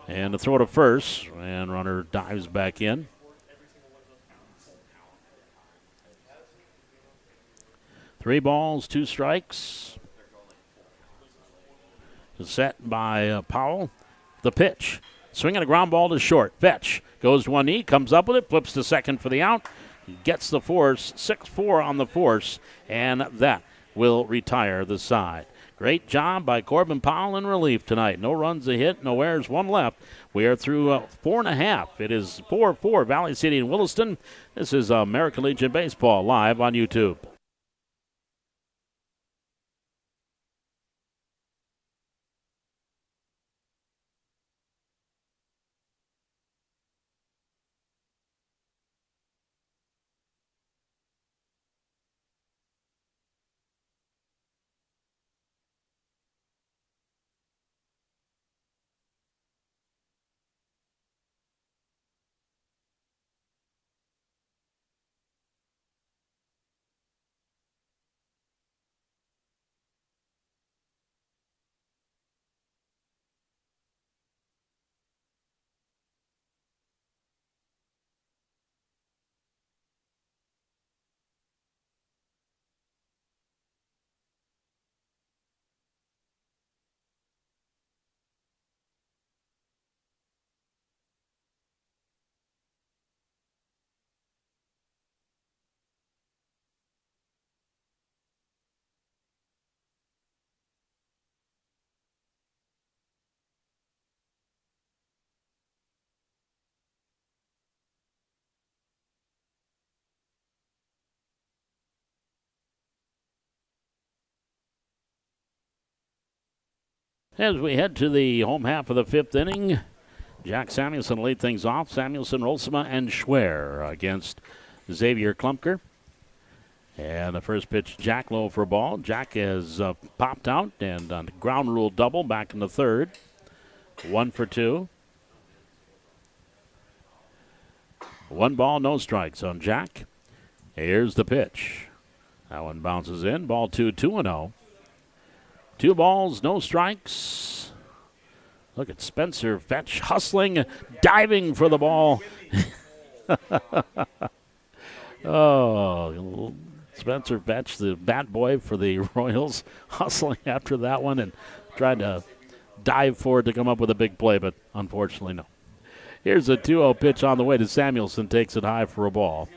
And the throw to first, and runner dives back in. Three balls, 2 strikes. Set by Powell. The pitch. Swinging a ground ball to short. Fetch goes to one knee, comes up with it, flips to second for the out. gets the force, 6-4 on the force, and that will retire the side. Great job by Corbin Powell in relief tonight. No runs a hit, no errors, one left. We are through 4.5. It is 4-4 Valley City and Williston. This is American Legion Baseball live on YouTube. As we head to the home half of the 5th inning, Jack Samuelson lead things off. Samuelson, Rolsema, and Schwer against Xavier Klumpker. And the first pitch, Jack low for a ball. Jack has popped out and on the ground rule double back in the third. 1 for 2. 1 ball, no strikes on Jack. Here's the pitch. That one bounces in. Ball 2, 2-0. 2 balls, no strikes. Look at Spencer Fetch hustling, diving for the ball. Oh, Spencer Fetch, the bat boy for the Royals, hustling after that one and trying to dive for it to come up with a big play, but unfortunately no. Here's a 2-0 pitch on the way to Samuelson, takes it high for a ball.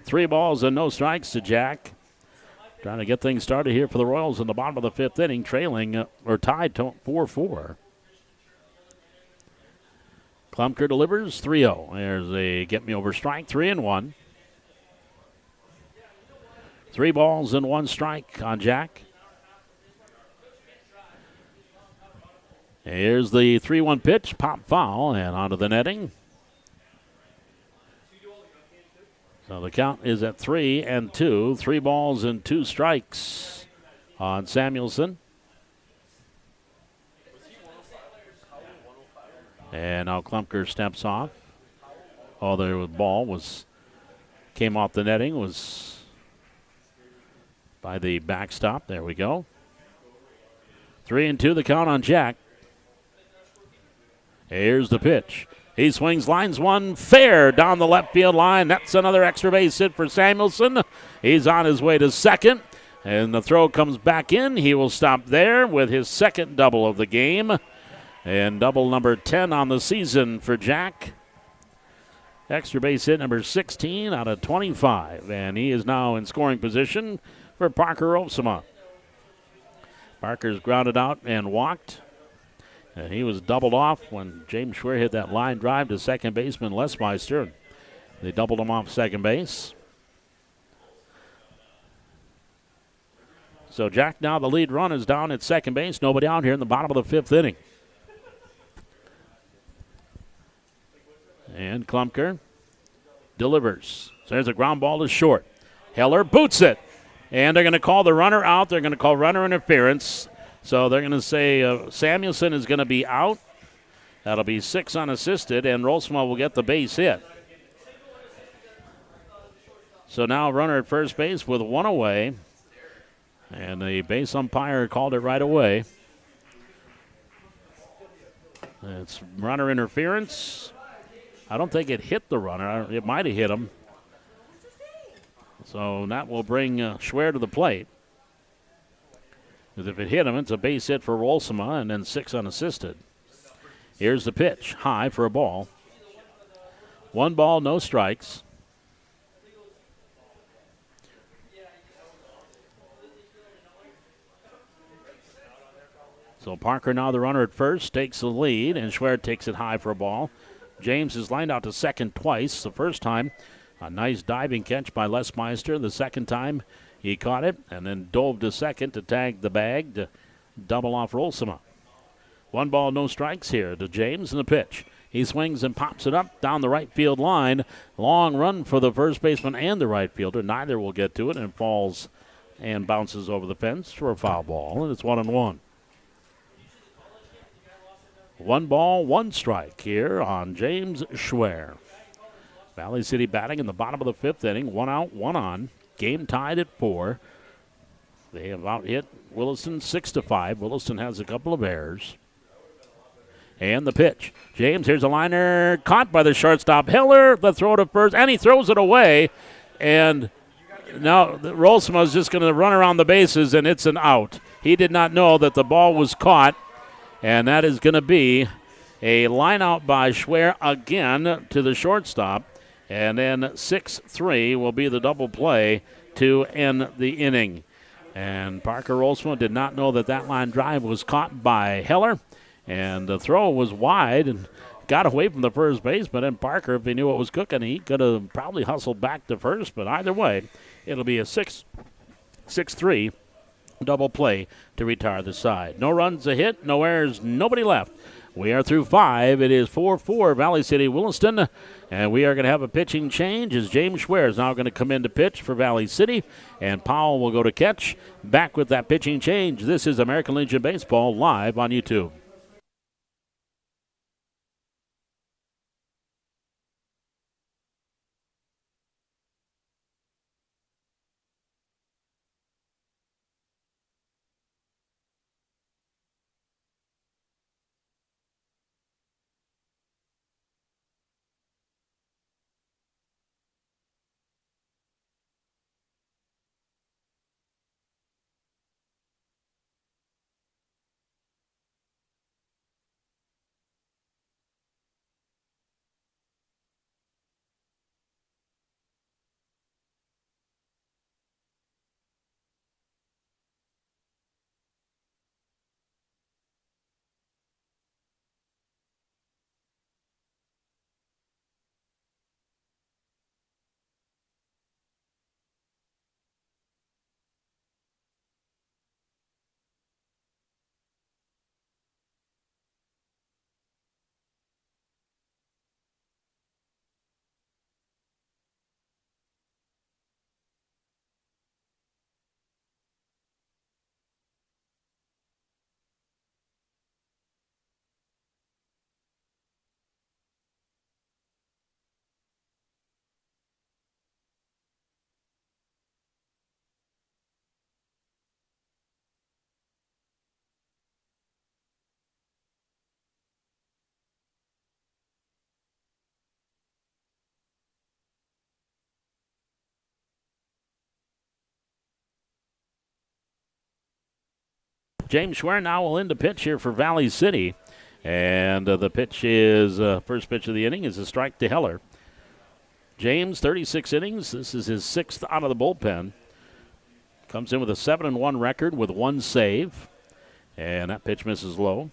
3 balls and no strikes to Jack. Trying to get things started here for the Royals in the bottom of the 5th inning, trailing or tied 4-4. Klumpker delivers 3-0. There's a get me over strike, 3-1. 3 balls and 1 strike on Jack. Here's the 3-1 pitch, pop foul, and onto the netting. So the count is at 3-2. 3 balls and 2 strikes on Samuelson. And now Klumpker steps off. Oh, the ball came off the netting, was by the backstop. There we go. 3-2 the count on Jack. Here's the pitch. He swings, lines one, fair down the left field line. That's another extra base hit for Samuelson. He's on his way to second, and the throw comes back in. He will stop there with his second double of the game, and double number 10 on the season for Jack. Extra base hit number 16 out of 25, and he is now in scoring position for Parker Rolsema. Parker's grounded out and walked. And he was doubled off when James Schwer hit that line drive to second baseman Lesmeister. They doubled him off second base. So Jack, now the lead run is down at second base. Nobody out here in the bottom of the 5th inning. And Klumpker delivers. So there's a ground ball to short. Heller boots it. And they're going to call the runner out. They're going to call runner interference. So they're going to say Samuelson is going to be out. That'll be 6 unassisted, and Rolsema will get the base hit. So now runner at first base with 1 away. And the base umpire called it right away. It's runner interference. I don't think it hit the runner. It might have hit him. So that will bring Schwer to the plate. Because if it hit him, it's a base hit for Rolsema, and then 6 unassisted. Here's the pitch, high for a ball. 1 ball, no strikes. So Parker, now the runner at first, takes the lead, and Schwer takes it high for a ball. James is lined out to second twice. The first time, a nice diving catch by Lesmeister. The second time, he caught it and then dove to second to tag the bag to double off Rolsema. 1 ball, no strikes here to James, and the pitch. He swings and pops it up down the right field line. Long run for the first baseman and the right fielder. Neither will get to it, and falls and bounces over the fence for a foul ball, and it's 1-1. 1 ball, 1 strike here on James Schwer. Valley City batting in the bottom of the 5th inning. 1 out, 1 on. Game tied at 4. They have out-hit Williston 6-5. Williston has a couple of errors. And the pitch. James, here's a liner. Caught by the shortstop. Hiller, the throw to first, and he throws it away. And now Rolsema is just going to run around the bases, and it's an out. He did not know that the ball was caught. And that is going to be a line out by Schwer again to the shortstop. And then 6-3 will be the double play to end the inning. And Parker Rolsema did not know that that line drive was caught by Heller. And the throw was wide and got away from the first baseman. And Parker, if he knew what was cooking, he could have probably hustled back to first. But either way, it'll be a 6-3 double play to retire the side. No runs, a hit, no errors, nobody left. We are through 5. It is 4-4 Valley City Williston, and we are going to have a pitching change as James Schwer is now going to come in to pitch for Valley City, and Powell will go to catch. Back with that pitching change. This is American Legion Baseball live on YouTube. James Schwer now will end the pitch here for Valley City. And the pitch is, first pitch of the inning is a strike to Heller. James, 36 innings. This is his 6th out of the bullpen. Comes in with a 7-1 record with 1 save. And that pitch misses low.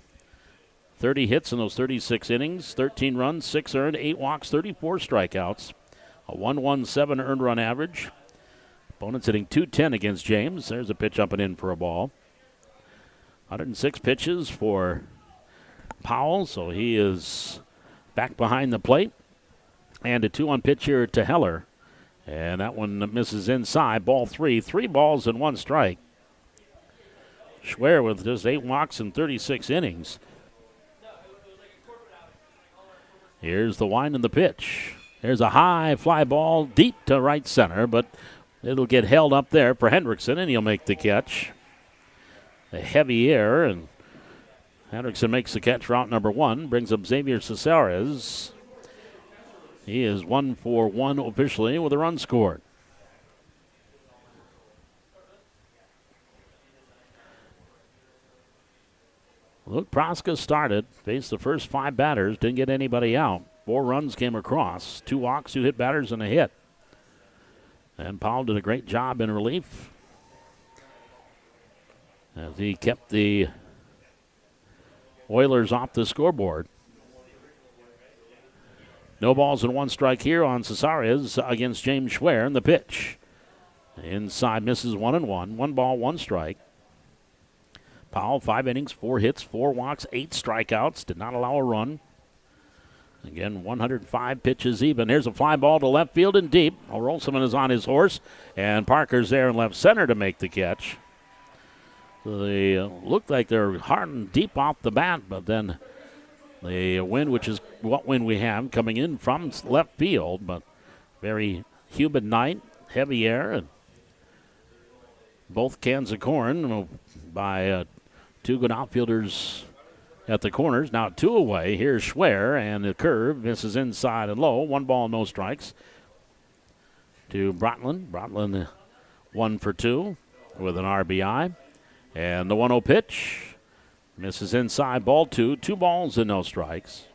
30 hits in those 36 innings, 13 runs, 6 earned, 8 walks, 34 strikeouts. A 117 earned run average. Opponents hitting .210 against James. There's a pitch up and in for a ball. 106 pitches for Powell, so he is back behind the plate. And a 2-1 pitch here to Heller. And that one misses inside. Ball 3. 3 balls and 1 strike. Schwer with just 8 walks in 36 innings. Here's the wind and the pitch. There's a high fly ball deep to right center, but it'll get held up there for Hendrickson, and he'll make the catch. A heavy air, and Hendrickson makes the catch, route number 1, brings up Xavier Cesares. He is 1 for 1 officially with a run scored. Luke Proska started, faced the first 5 batters, didn't get anybody out. 4 runs came across, 2 walks, 2 hit batters, and a hit. And Powell did a great job in relief as he kept the Oilers off the scoreboard. No balls and one strike here on Cesares against James Schwer in the pitch. Inside misses 1-1. 1 ball, 1 strike. Powell, 5 innings, 4 hits, 4 walks, 8 strikeouts. Did not allow a run. Again, 105 pitches even. Here's a fly ball to left field and deep. Rolseman is on his horse, and Parker's there in left center to make the catch. So they look like they're hard and deep off the bat, but then the wind, which is what wind we have, coming in from left field, but very humid night, heavy air, and both cans of corn by 2 good outfielders at the corners. Now 2 away. Here's Schwer, and the curve misses inside and low. 1 ball, no strikes to Brotland. Brotland 1 for 2 with an RBI. And the 1-0 pitch misses inside, ball 2. 2 balls and no strikes.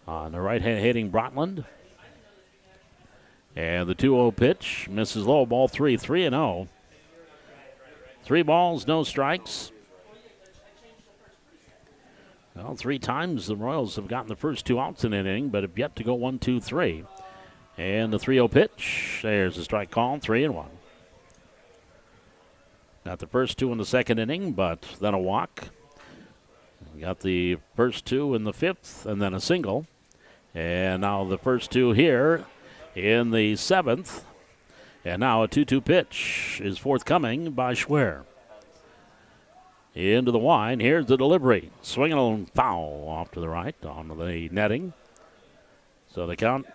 On the right hand hitting Brotland. And the 2-0 pitch misses low, ball 3. 3-0. 3 balls, no strikes. Well, 3 times the Royals have gotten the first 2 outs in an inning, but have yet to go 1, 2, 3. And the 3-0 pitch, there's a strike call, 3-1. Got the first 2 in the second inning, but then a walk. Got the first 2 in the 5th, and then a single. And now the first 2 here in the 7th. And now a 2-2 pitch is forthcoming by Schwer. Into the wine. Here's the delivery. Swinging on foul off to the right on the netting. So the count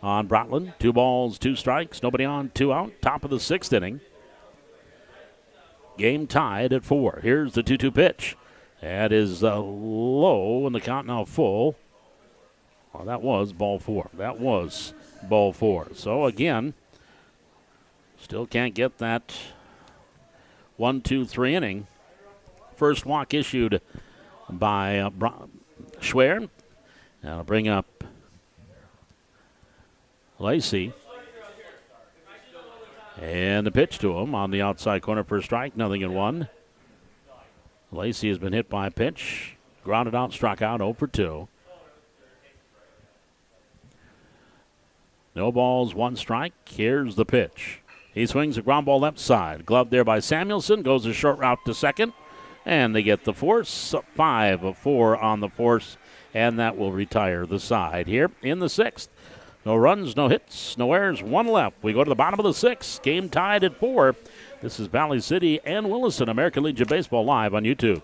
on Brotland. 2 balls, 2 strikes. Nobody on, 2 out. Top of the 6th inning. Game tied at 4. Here's the 2-2 pitch. That is low, and the count now full. Well, that was ball 4. That was ball 4. So again, still can't get that 1, 2, 3 inning. First walk issued by Schwer. That'll bring up Lacey. And the pitch to him on the outside corner for a strike, 0-1. Lacey has been hit by a pitch. Grounded out, struck out, 0 for 2. No balls, 1 strike. Here's the pitch. He swings a ground ball left side. Gloved there by Samuelson. Goes a short route to second. And they get the force. 5 of 4 on the force. And that will retire the side here in the 6th. No runs, no hits, no errors, 1 left. We go to the bottom of the 6th. Game tied at 4. This is Valley City and Williston, American Legion Baseball live on YouTube.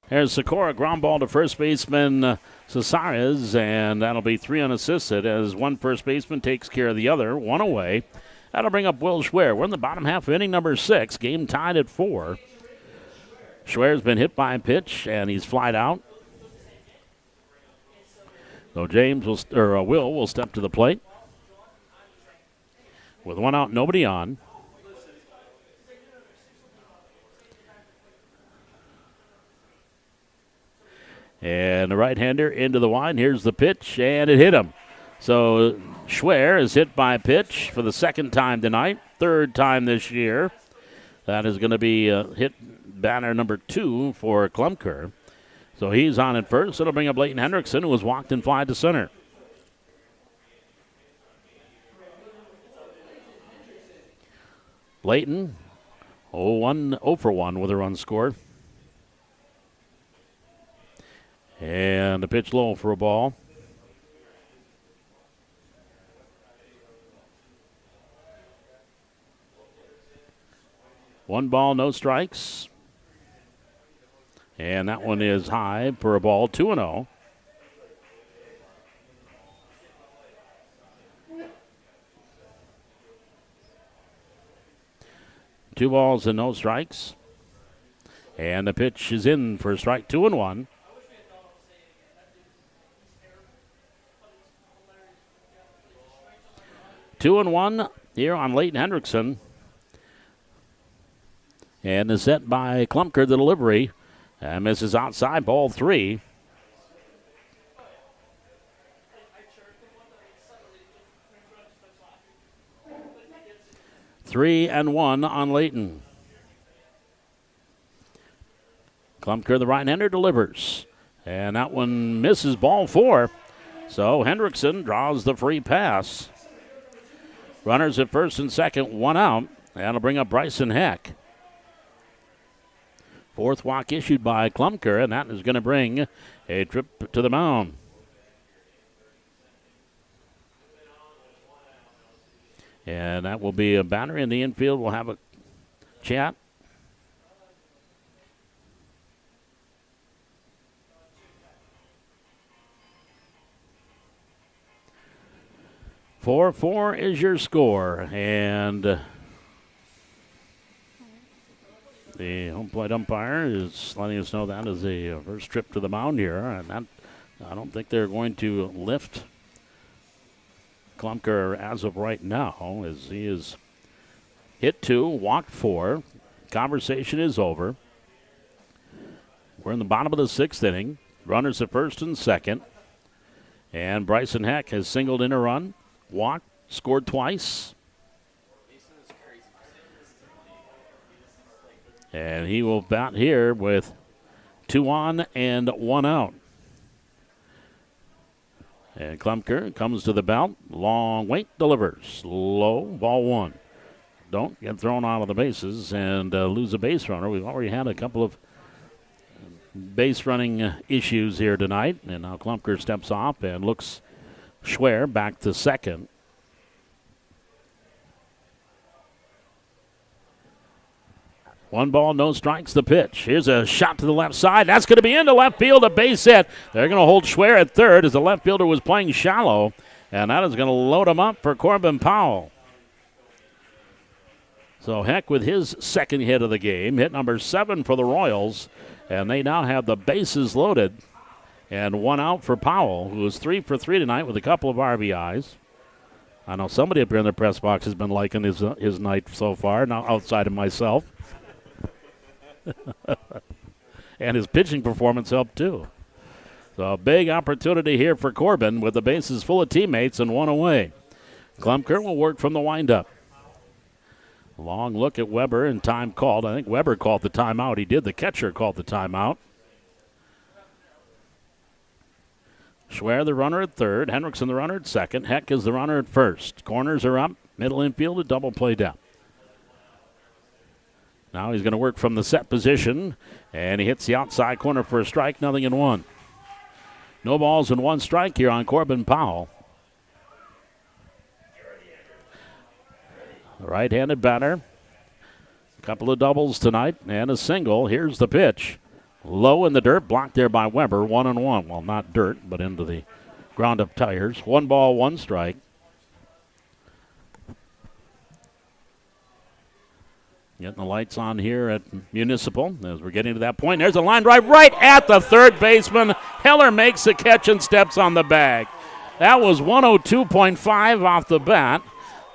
There's Sikora, ground ball to first baseman Cesares, and that'll be 3 unassisted as one first baseman takes care of the other, 1 away. That'll bring up Will Schwer. We're in the bottom half of inning number 6, game tied at 4. Schwer's been hit by a pitch, and he's flied out. So Will will step to the plate. With 1 out, nobody on. And the right-hander into the line. Here's the pitch, and it hit him. So Schwer is hit by a pitch for the second time tonight, third time this year. That is going to be hit batter number 2 for Klumker. So he's on at first. It'll bring up Leighton Hendrickson, who was walked and fly to center. Leighton, 0 for 1 with a run scored. And a pitch low for a ball. One ball, no strikes. And that one is high for a ball, 2-0. Two balls and no strikes. And the pitch is in for a strike, 2-1. Two and one here on Leighton Hendrickson. And is set by Klumker, the delivery. And misses outside, ball 3. 3-1 on Leighton. Klumker, the right-hander, delivers. And that one misses, ball 4. So Hendrickson draws the free pass. Runners at first and second, 1 out. That'll bring up Bryson Heck. Fourth walk issued by Klumker, and that is going to bring a trip to the mound. And that will be a batter in the infield. We'll have a chat. Four is your score, and the home plate umpire is letting us know that is a first trip to the mound here, and that, I don't think they're going to lift Klumker as of right now, as he is hit 2, walked 4. Conversation is over. We're in the bottom of the 6th inning. Runners at first and second, and Bryson Heck has singled in a run, walked, scored twice. And he will bat here with 2 on and 1 out. And Klumker comes to the belt. Long wait, delivers. Low, ball 1. Don't get thrown out of the bases and lose a base runner. We've already had a couple of base running issues here tonight. And now Klumker steps off and looks Schwer back to second. One ball, no strikes, the pitch. Here's a shot to the left side. That's going to be into left field, a base hit. They're going to hold Schwer at third as the left fielder was playing shallow. And that is going to load him up for Corbin Powell. So Heck with his second hit of the game, hit number 7 for the Royals. And they now have the bases loaded. And 1 out for Powell, who is 3 for 3 tonight with a couple of RBIs. I know somebody up here in the press box has been liking his night so far, now outside of myself. And his pitching performance helped too. So a big opportunity here for Corbin with the bases full of teammates and 1 away. Klumker will work from the windup. Long look at Weber and time called. I think Weber called the timeout. He did. The catcher called the timeout. Schwer the runner at third. Hendrickson the runner at second. Heck is the runner at first. Corners are up. Middle infield, a double play down. Now he's going to work from the set position, and he hits the outside corner for a strike, 0-1. No balls and 1 strike here on Corbin Powell. Right-handed batter. A couple of doubles tonight and a single. Here's the pitch. Low in the dirt, blocked there by Weber, 1-1. Well, not dirt, but into the ground-up tires. 1 ball, 1 strike. Getting the lights on here at Municipal as we're getting to that point. There's a line drive right at the third baseman. Heller makes the catch and steps on the bag. That was 102.5 off the bat.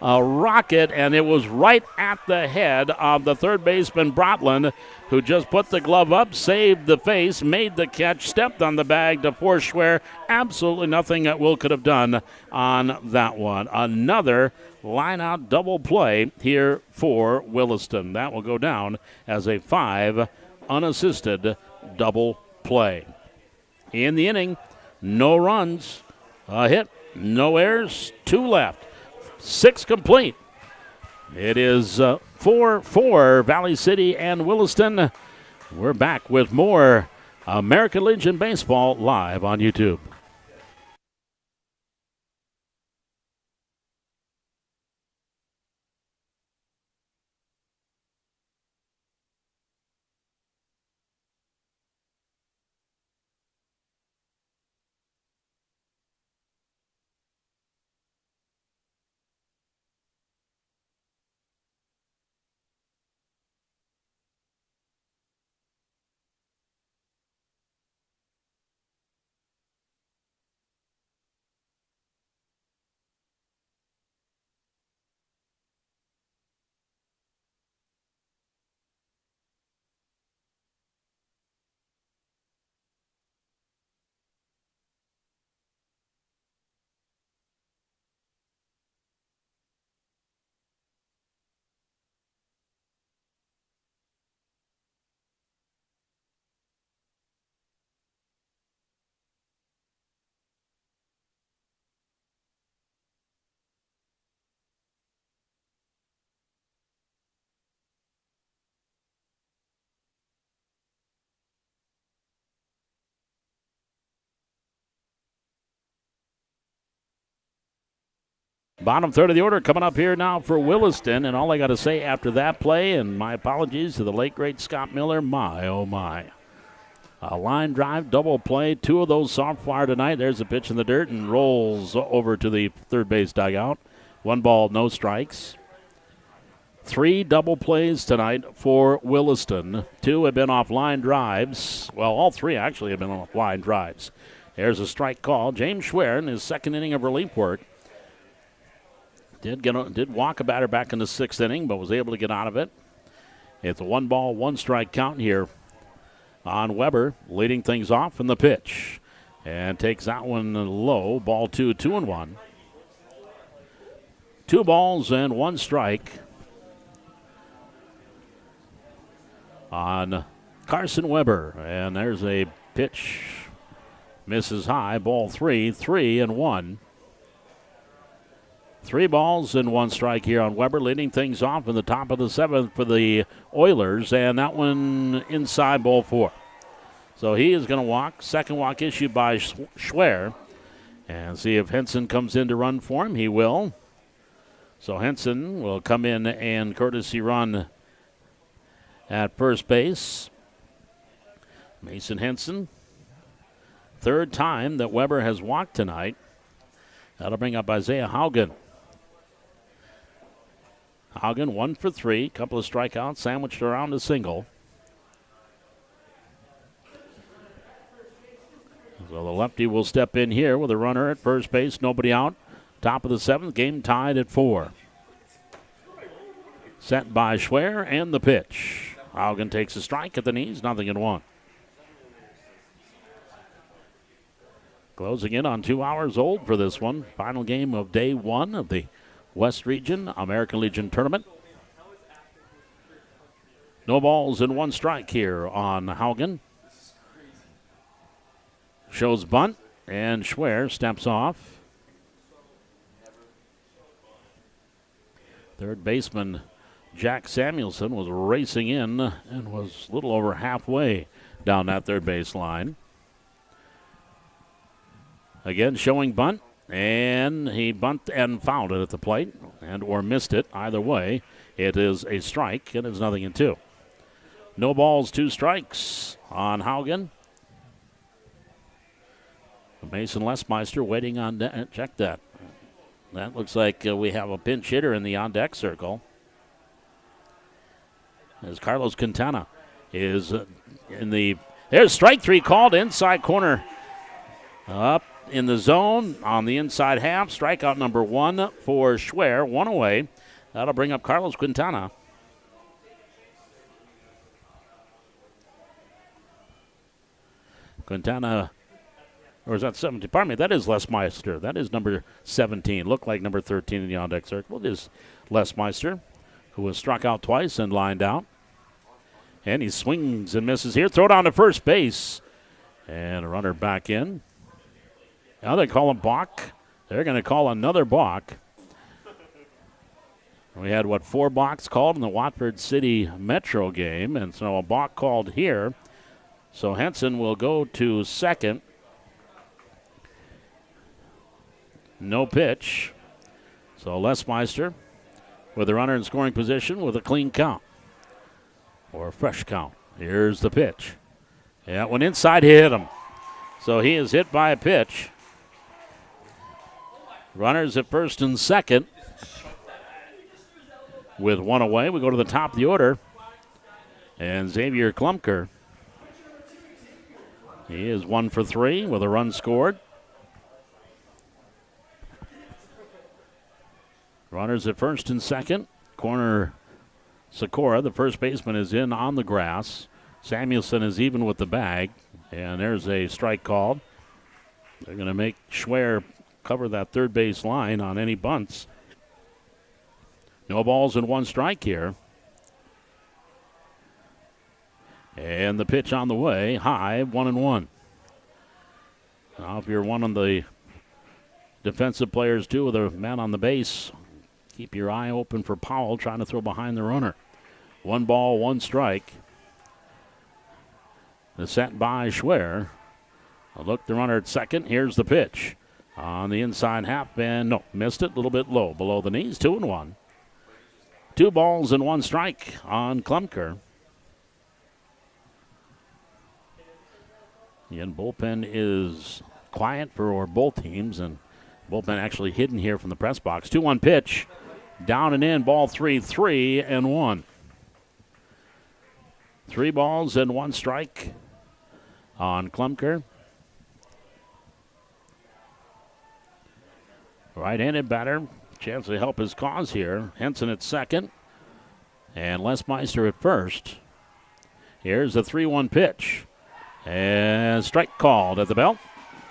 a rocket, and it was right at the head of the third baseman, Brotland, who just put the glove up, saved the face, made the catch, stepped on the bag to force Schwer. Absolutely nothing that Will could have done on that one. Another line-out double play here for Williston. That will go down as a 5 unassisted double play. In the inning, no runs, a hit, no errors, 2 left, 6 complete. It is 4-4 Valley City and Williston. We're back with more American Legion Baseball live on YouTube. Bottom third of the order coming up here now for Williston, and all I got to say after that play, and my apologies to the late, great Scott Miller, my, oh my. A line drive, double play, 2 of those soft wire tonight. There's a pitch in the dirt and rolls over to the third base dugout. 1 ball, no strikes. 3 double plays tonight for Williston. 2 have been off line drives. Well, all 3 actually have been off line drives. There's a strike call. James Schwer in his second inning of relief work. Did walk a batter back in the 6th inning, but was able to get out of it. It's a 1 ball, 1 strike count here on Weber, leading things off in the pitch. And takes that one low. Ball 2, 2-1. 2 balls and 1 strike on Carson Weber. And there's a pitch. Misses high. Ball 3, 3-1. 3 balls and 1 strike here on Weber, leading things off in the top of the 7th for the Oilers, and that one inside, ball 4. So he is going to walk. Second walk issued by Schwer, and see if Henson comes in to run for him. He will. So Henson will come in and courtesy run at first base. Mason Henson, 3rd time that Weber has walked tonight. That'll bring up Isaiah Haugen. Haugen 1 for 3, couple of strikeouts, sandwiched around a single. So the lefty will step in here with a runner at first base, nobody out. Top of the 7th, game tied at 4. Set by Schwer, and the pitch. Haugen takes a strike at the knees, 0-1. Closing in on 2 hours old for this one. Final game of day 1 of the West Region American Legion Tournament. No balls and 1 strike here on Haugen. Shows bunt, and Schwer steps off. Third baseman Jack Samuelson was racing in and was a little over halfway down that third base line. Again, showing bunt. And he bunted and fouled it at the plate, and or missed it. Either way, it is a strike, and it's 0-2. No balls, 2 strikes on Haugen. Mason Lesmeister waiting on deck. Check that. That looks like we have a pinch hitter in the on-deck circle. As Carlos Quintana is in the... There's strike 3 called inside corner. Up in the zone on the inside half. Strikeout number 1 for Schwer, 1 away. That'll bring up Carlos Quintana. Quintana, or is that 17? Pardon me, that is Les Meister. That is number 17. Looked like number 13 in the on-deck circle. It is Les Meister, who was struck out twice and lined out. And he swings and misses here. Throw down to first base. And a runner back in. Now they call him balk. They're going to call another balk. We had, 4 balks called in the Watford City Metro game, and so a balk called here. So Henson will go to second. No pitch. So Les Meister with a runner in scoring position with a clean count. Or a fresh count. Here's the pitch. Yeah, went inside, hit him. So he is hit by a pitch. Runners at first and second. With 1 away, we go to the top of the order. And Xavier Klumker. He is 1 for 3 with a run scored. Runners at first and second. Corner Sikora, the first baseman, is in on the grass. Samuelson is even with the bag. And there's a strike called. They're going to make Schwer cover that third base line on any bunts. No balls and 1 strike here. And the pitch on the way, high, 1-1. Now, if you're one of the defensive players, too, with a man on the base, keep your eye open for Powell trying to throw behind the runner. 1 ball, 1 strike. The set by Schwer. A look, the runner at second. Here's the pitch. On the inside half, and no, missed it, a little bit low, below the knees, 2-1. 2 balls and 1 strike on Klumker. Again, bullpen is quiet for both teams, and bullpen actually hidden here from the press box. 2-1 pitch, down and in, ball 3, 3-1. 3 balls and 1 strike on Klumker. Right-handed batter, chance to help his cause here. Henson at second, and Les Meister at first. Here's the 3-1 pitch. And strike called at the belt.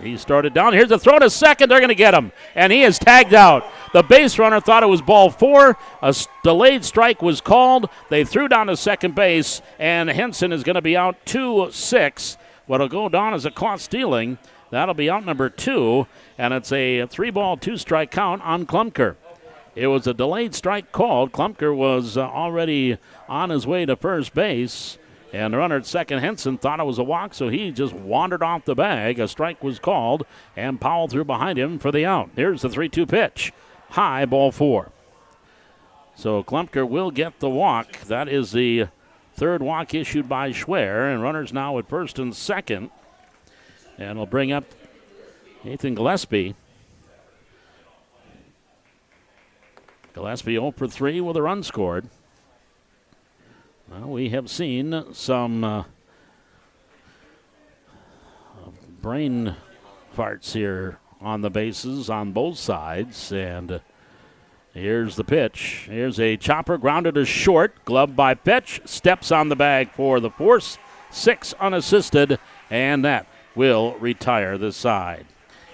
He started down. Here's a throw to second. They're going to get him. And he is tagged out. The base runner thought it was ball 4. A delayed strike was called. They threw down to second base. And Henson is going to be out 2-6. What'll go down as a caught stealing. That'll be out number 2. And it's a 3-ball, 2-strike count on Klumker. It was a delayed strike called. Klumker was already on his way to first base. And the runner at second, Henson, thought it was a walk, so he just wandered off the bag. A strike was called, and Powell threw behind him for the out. Here's the 3-2 pitch. High, ball 4. So Klumker will get the walk. That is the 3rd walk issued by Schwer, and runners now at first and second. And we'll bring up Nathan Gillespie. Gillespie 0 for 3 with a run scored. Well, we have seen some brain farts here on the bases on both sides. And here's the pitch. Here's a chopper grounded to short. Gloved by Fetch. Steps on the bag for the force. 6 unassisted. And that will retire the side.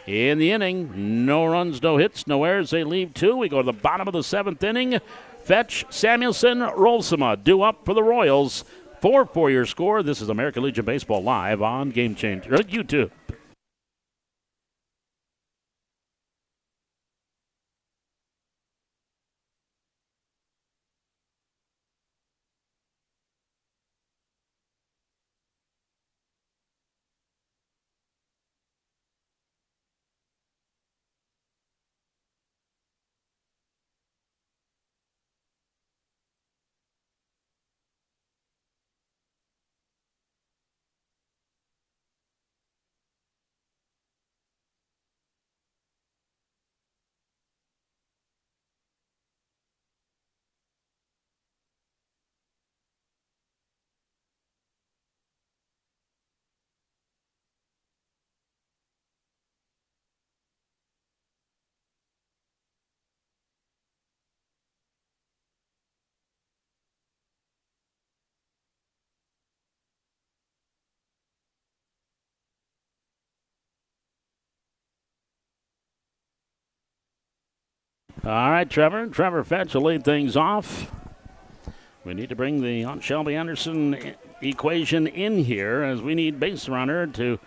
In the inning, no runs, no hits, no errors. They leave 2. We go to the bottom of the 7th inning. Fetch, Samuelson, Rolsema due up for the Royals. 4 for your score. This is American Legion Baseball live on Game Changer YouTube. All right, Trevor Fetch will lead things off. We need to bring the Aunt Shelby Anderson equation in here as we need base runner to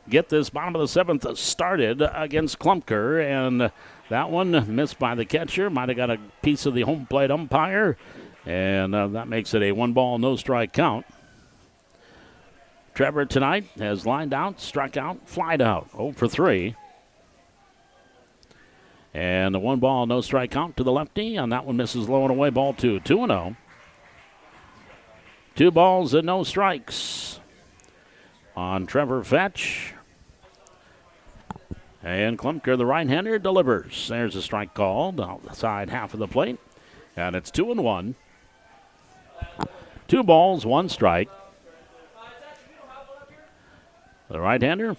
get this bottom of the seventh started against Klumpker. And that one missed by the catcher. Might have got a piece of the home plate umpire. And that makes it a 1-ball, no strike count. Trevor tonight has lined out, struck out, flied out, 0 for 3. And the 1-ball, no strike count to the lefty. And that one misses low and away, ball 2. 2-0. 2 balls and no strikes on Trevor Fetch. And Klumpker, the right-hander, delivers. There's a strike called outside half of the plate. And it's 2-1. 2 balls, 1 strike. The right-hander,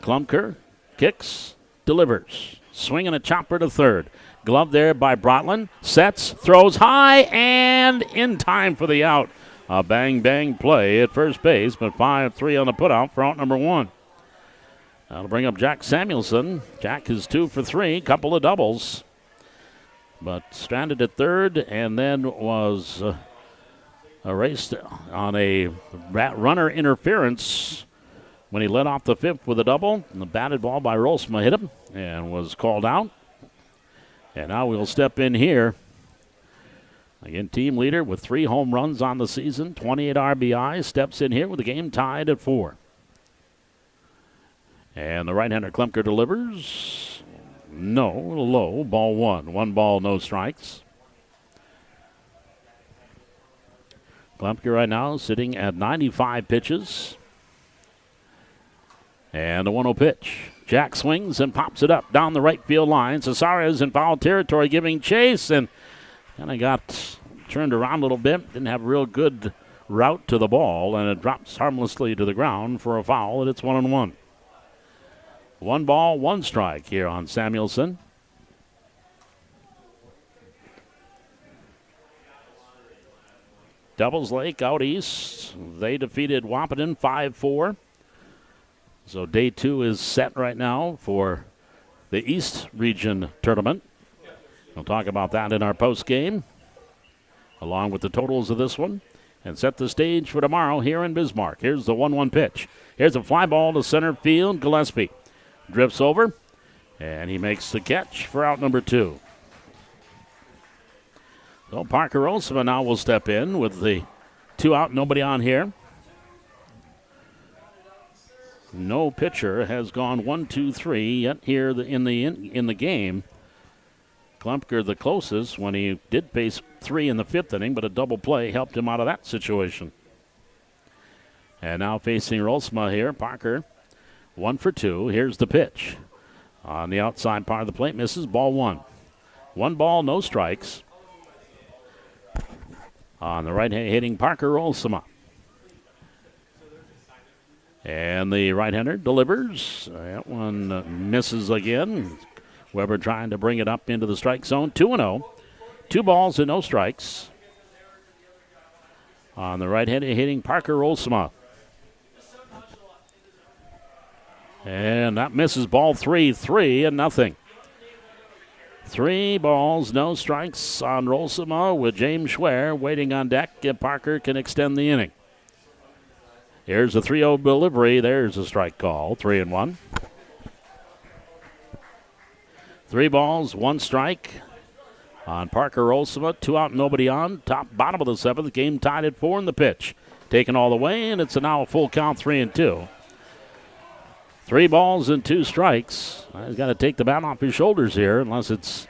Klumpker, kicks, delivers. Swinging a chopper to third. Glove there by Brotland. Sets, throws high, and in time for the out. A bang-bang play at first base, but 5-3 on the putout for out number 1. That'll bring up Jack Samuelson. Jack is 2 for 3, couple of doubles. But stranded at third and then was erased on a runner interference when he led off the 5th with a double. And the batted ball by Rolsma hit him and was called out. And now we'll step in here. Again, team leader with 3 home runs on the season, 28 RBI, steps in here with the game tied at 4. And the right-hander Klumpker delivers. No, low, ball 1. 1-ball, no strikes. Klumpker right now sitting at 95 pitches. And a 1-0 pitch. Jack swings and pops it up down the right field line. Cesare is in foul territory giving chase and kind of got turned around a little bit. Didn't have a real good route to the ball, and it drops harmlessly to the ground for a foul, and it's 1-1. 1 ball, 1 strike here on Samuelson. Devils Lake out east. They defeated Wahpeton 5-4. So day 2 is set right now for the East Region tournament. We'll talk about that in our post game, along with the totals of this one, and set the stage for tomorrow here in Bismarck. Here's the 1-1 pitch. Here's a fly ball to center field. Gillespie drifts over, and he makes the catch for out number 2. So Parker Olsema now will step in with the 2 out, nobody on here. No pitcher has gone 1, 2, 3 yet here in the game. Klumpker the closest when he did face 3 in the 5th inning, but a double play helped him out of that situation. And now facing Rolsma here, Parker 1 for 2. Here's the pitch. On the outside part of the plate, misses, ball 1. 1 ball, no strikes. On the right hitting Parker Rolsma. And the right-hander delivers. That one misses again. Weber trying to bring it up into the strike zone. 2-0. 2 balls and no strikes. On the right-hander hitting Parker Olsema. And that misses, ball 3, 3-0. 3 balls, no strikes on Rolsema with James Schwer waiting on deck if Parker can extend the inning. Here's a 3-0 delivery. There's a strike call. 3-1. 3 balls, 1 strike on Parker Olsema. 2 out, nobody on. Bottom of the 7th. Game tied at 4 in the pitch. Taken all the way, and it's now a full count, 3-2. 3 balls and 2 strikes. He's got to take the bat off his shoulders here unless it's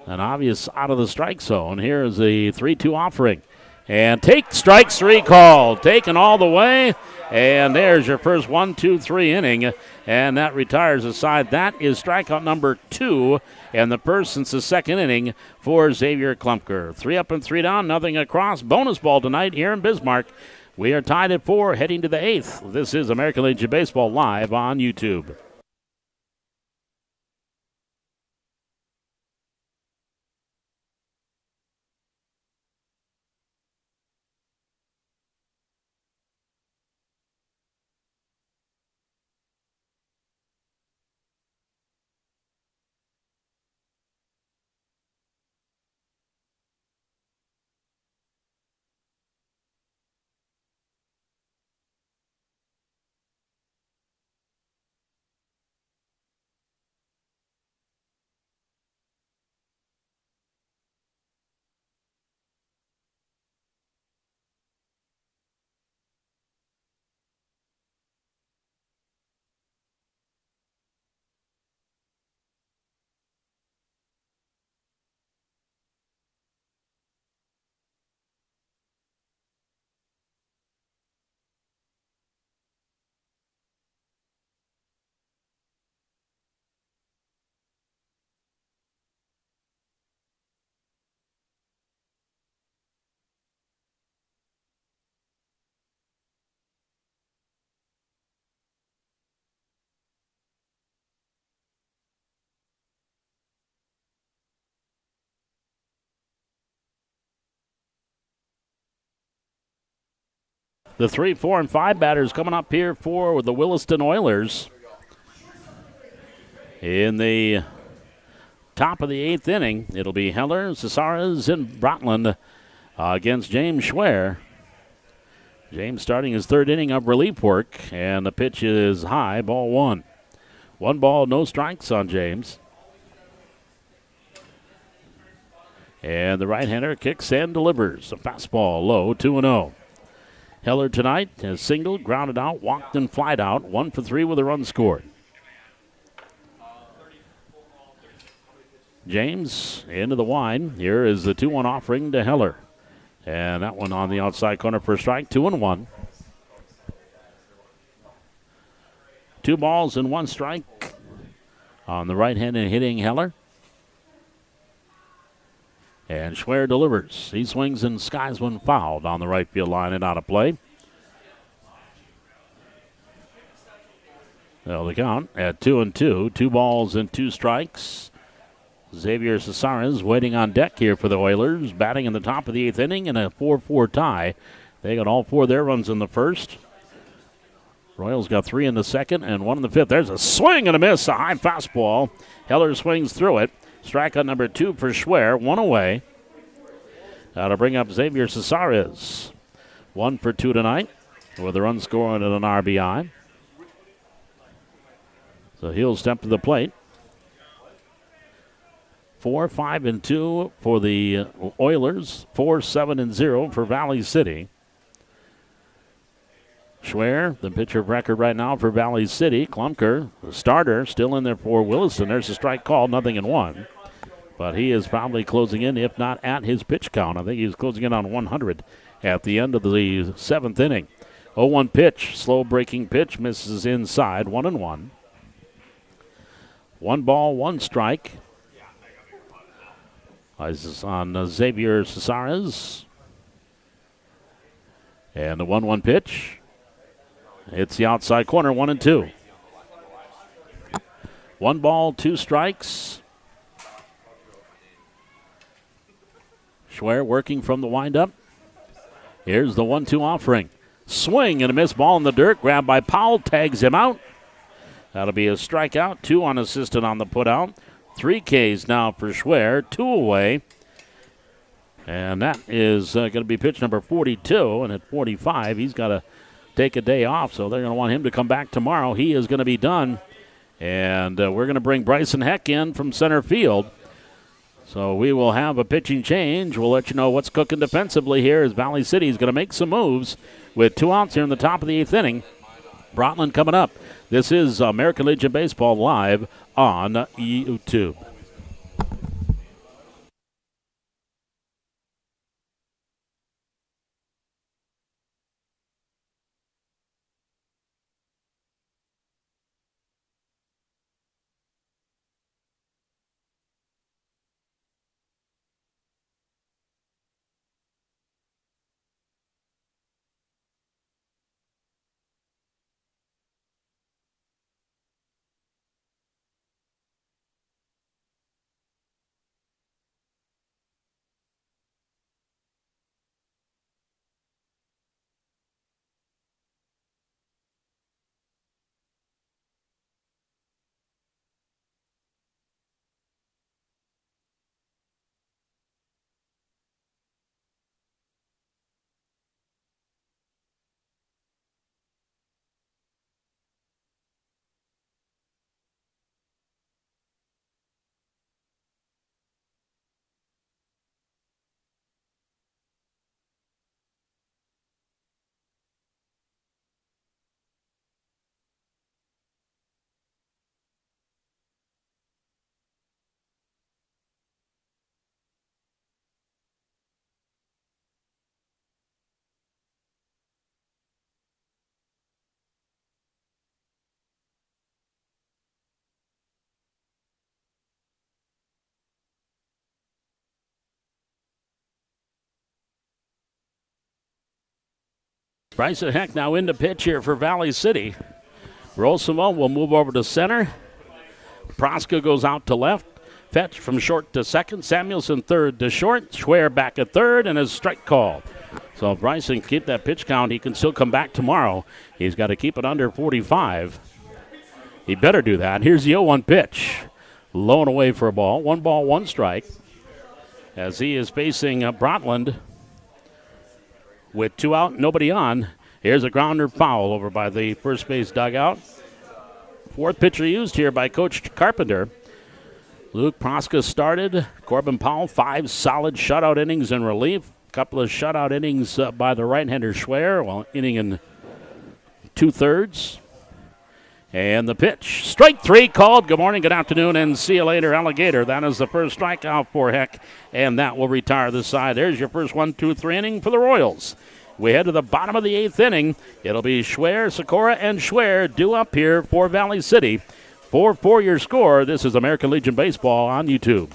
an obvious out of the strike zone. Here is the 3-2 offering. And take strikes 3 called. Taken all the way. And there's your first 1, 2, 3 inning. And that retires the side. That is strikeout number 2. And the first since the 2nd inning for Xavier Klumpker. 3 up and 3 down. Nothing across. Bonus ball tonight here in Bismarck. We are tied at 4 heading to the 8th. This is American Legion of Baseball live on YouTube. The 3, 4, and 5 batters coming up here for the Williston Oilers. In the top of the 8th inning, it'll be Heller, Cesares, and Brotland against James Schwer. James starting his 3rd inning of relief work, and the pitch is high, ball 1. 1 ball, no strikes on James. And the right-hander kicks and delivers. A fastball low, 2-0. Heller tonight has singled, grounded out, walked, and flied out. 1 for 3 with a run scored. James into the wide. Here is the 2-1 offering to Heller. And that one on the outside corner for a strike, 2-1. 2 balls and 1 strike on the right-handed hitting Heller. And Schwer delivers. He swings and skies one fouled on the right field line and out of play. They'll the count at 2-2. 2 balls and 2 strikes. Xavier Cesares waiting on deck here for the Oilers. Batting in the top of the 8th inning in a 4-4 tie. They got all 4 of their runs in the first. Royals got 3 in the second and 1 in the 5th. There's a swing and a miss. A high fastball. Heller swings through it. Strikeout number 2 for Schwer, 1 away. That'll bring up Xavier Cesares. 1 for 2 tonight with a run scored and an RBI. So he'll step to the plate. 4, 5, and 2 for the Oilers. 4, 7, and 0 for Valley City. Schwer, the pitcher of record right now for Valley City. Klumker, the starter, still in there for Williston. There's a strike called, 0-1. But he is probably closing in, if not at his pitch count. I think he's closing in on 100 at the end of the 7th inning. 0-1 pitch, slow breaking pitch, misses inside, 1-1. 1 ball, 1 strike. This is on Xavier Cesares. And the 1-1 pitch. It's the outside corner, 1-2. 1 ball, 2 strikes. Schwer working from the windup. Here's the 1-2 offering. Swing and a miss, ball in the dirt. Grabbed by Powell, tags him out. That'll be a strikeout. 2 unassisted on the putout. 3 Ks now for Schwer. 2 away. And that is going to be pitch number 42. And at 45, he's got to take a day off. So they're going to want him to come back tomorrow. He is going to be done. And we're going to bring Bryson Heck in from center field. So we will have a pitching change. We'll let you know what's cooking defensively here as Valley City is going to make some moves with 2 outs here in the top of the 8th inning. Brotland coming up. This is American Legion Baseball live on YouTube. Bryson Heck now into pitch here for Valley City. Rosimo will move over to center. Proska goes out to left. Fetch from short to second. Samuelson third to short. Schwer back at third and a strike called. So if Bryson can keep that pitch count, he can still come back tomorrow. He's got to keep it under 45. He better do that. Here's the 0-1 pitch. Low and away for a ball. 1 ball, 1 strike. As he is facing Brotland with 2 out, nobody on. Here's a grounder foul over by the first base dugout. 4th pitcher used here by Coach Carpenter. Luke Proska started. Corbin Powell, 5 solid shutout innings in relief. Couple of shutout innings by the right-hander Schwer, well, inning and 2/3. And the pitch. Strike 3 called. Good morning, good afternoon, and see you later, Alligator. That is the first strikeout for Heck, and that will retire the side. There's your first 1-2-3 inning for the Royals. We head to the bottom of the 8th inning. It'll be Schwer, Sikora, and Schwer due up here for Valley City. 4-4 your score. This is American Legion Baseball on YouTube.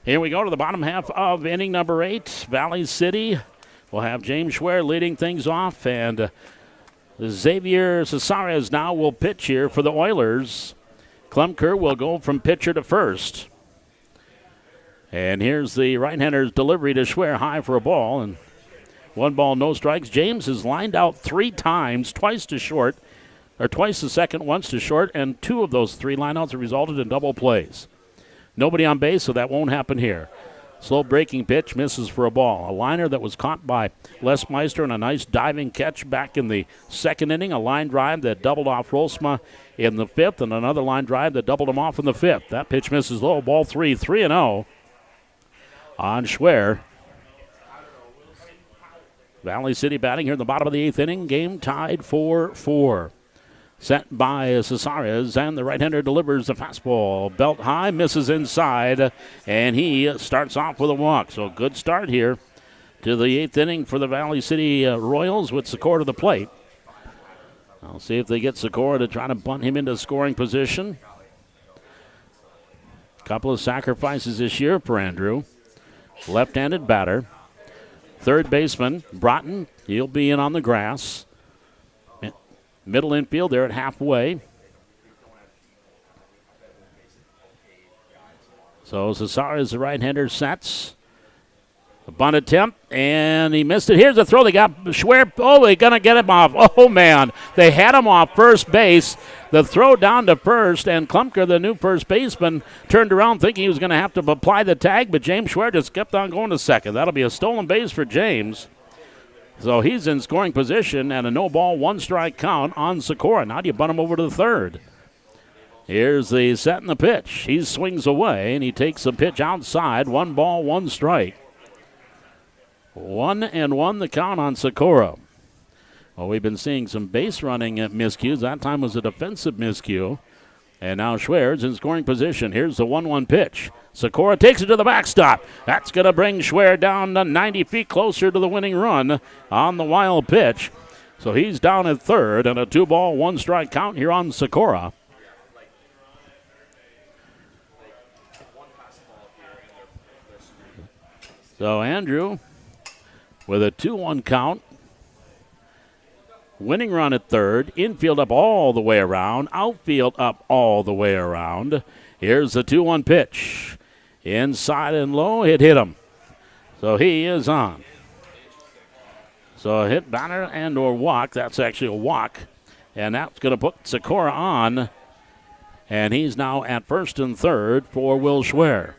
Here we go to the bottom half of inning number 8. Valley City will have James Schwer leading things off, and Xavier Cesares now will pitch here for the Oilers. Klumker will go from pitcher to first. And here's the right-hander's delivery to Schwer, high for a ball, and 1 ball, no strikes. James is lined out 3 times, twice to short, or twice to second, once to short, and 2 of those 3 lineouts have resulted in double plays. Nobody on base, so that won't happen here. Slow breaking pitch, misses for a ball. A liner that was caught by Les Meister and a nice diving catch back in the 2nd inning. A line drive that doubled off Rolsma in the 5th, and another line drive that doubled him off in the 5th. That pitch misses low. Ball 3, 3-0 on Schwer. Valley City batting here in the bottom of the 8th inning. Game tied 4-4. Set by Cesares, and the right-hander delivers the fastball. Belt high, misses inside, and he starts off with a walk. So good start here to the 8th inning for the Valley City Royals with Sikora to the plate. I'll see if they get Sikora to try to bunt him into scoring position. Couple of sacrifices this year for Andrew. Left-handed batter. Third baseman, Broughton, he'll be in on the grass. Middle infield there at halfway. So Cesares, the right-hander, sets. A bunt attempt, and he missed it. Here's the throw. They got Schwer. Oh, they're going to get him off. Oh, man. They had him off first base. The throw down to first, and Klumker, the new first baseman, turned around thinking he was going to have to apply the tag, but James Schwer just kept on going to second. That'll be a stolen base for James. So he's in scoring position, and a no-ball, 1-strike count on Sikora. Now do you bunt him over to the third? Here's the set and the pitch. He swings away, and he takes the pitch outside. 1 ball, 1 strike. 1-1 the count on Sikora. Well, we've been seeing some base running miscues. That time was a defensive miscue. And now Schwer's in scoring position. Here's the 1-1 pitch. Sikora takes it to the backstop. That's going to bring Schwer down to 90 feet closer to the winning run on the wild pitch. So he's down at third, and a 2-ball, 1-strike count here on Sikora. So Andrew with a 2-1 count. Winning run at third. Infield up all the way around. Outfield up all the way around. Here's the 2-1 pitch. Inside and low, it hit him. So he is on. So a hit, batter, and or walk. That's actually a walk. And that's going to put Sikora on. And he's now at first and third for Will Schwer.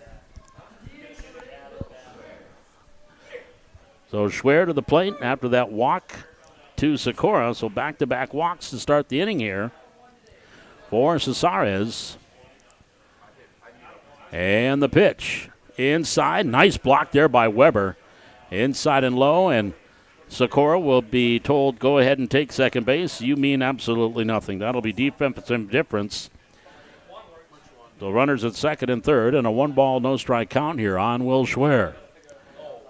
So Schwer to the plate after that walk to Sikora. So back-to-back walks to start the inning here for Cesares. And the pitch. Inside. Nice block there by Weber. Inside and low, and Sikora will be told, go ahead and take second base. You mean absolutely nothing. That'll be defensive indifference. So runners at second and third, and a 1-ball, no-strike count here on Will Schwer.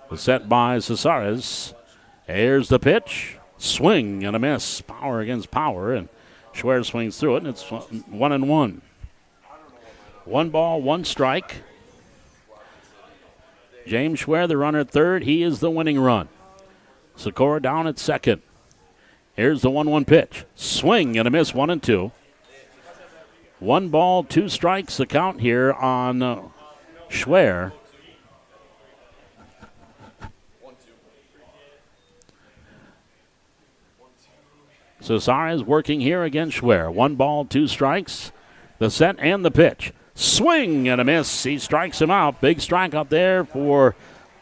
The set by Cesares. Here's the pitch. Swing and a miss. Power against power, and Schwer swings through it, and it's 1-1. 1 ball, 1 strike. James Schwer, the runner at third. He is the winning run. Sikora down at second. Here's the 1-1 pitch. Swing and a miss, 1-2. 1 ball, 2 strikes, the count here on Schwer. Cesares working here against Schwer. 1 ball, 2 strikes. The set and the pitch. Swing and a miss. He strikes him out. Big strike out there for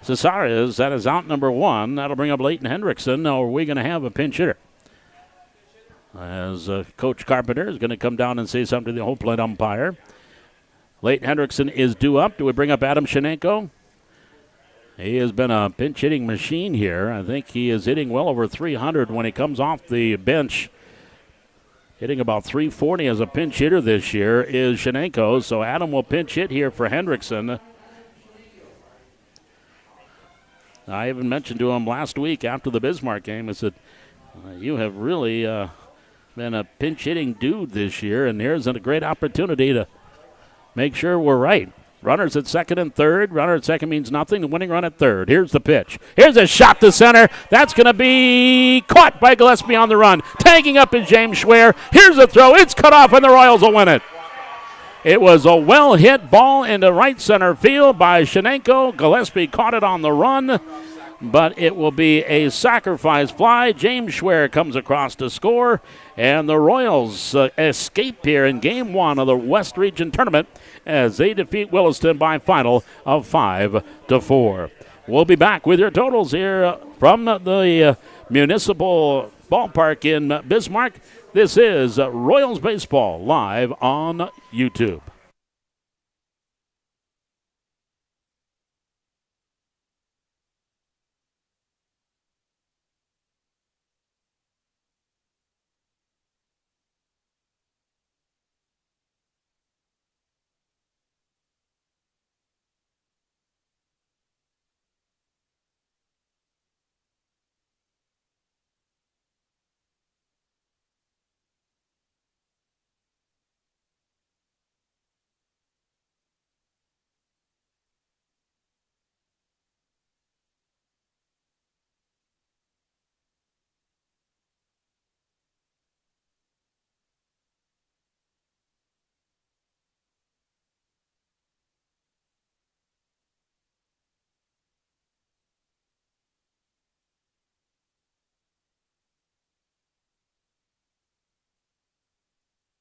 Cesares. That is out number 1. That'll bring up Leighton Hendrickson. Now, are we going to have a pinch hitter? As Coach Carpenter is going to come down and say something to the home plate umpire. Leighton Hendrickson is due up. Do we bring up Adam Shenenko? He has been a pinch hitting machine here. I think he is hitting well over 300 when he comes off the bench. Hitting about 340 as a pinch hitter this year is Shenenko. So Adam will pinch hit here for Hendrickson. I even mentioned to him last week after the Bismarck game, I said, you have really been a pinch hitting dude this year, and here's a great opportunity to make sure we're right. Runners at second and third. Runner at second means nothing. The winning run at third. Here's the pitch. Here's a shot to center. That's going to be caught by Gillespie on the run. Tagging up is James Schwer. Here's a throw. It's cut off, and the Royals will win it. It was a well-hit ball into right center field by Shenenko. Gillespie caught it on the run, but it will be a sacrifice fly. James Schwer comes across to score, and the Royals escape here in Game 1 of the West Region Tournament as they defeat Williston by a final of 5-4. We'll be back with your totals here from the Municipal Ballpark in Bismarck. This is Royals Baseball live on YouTube.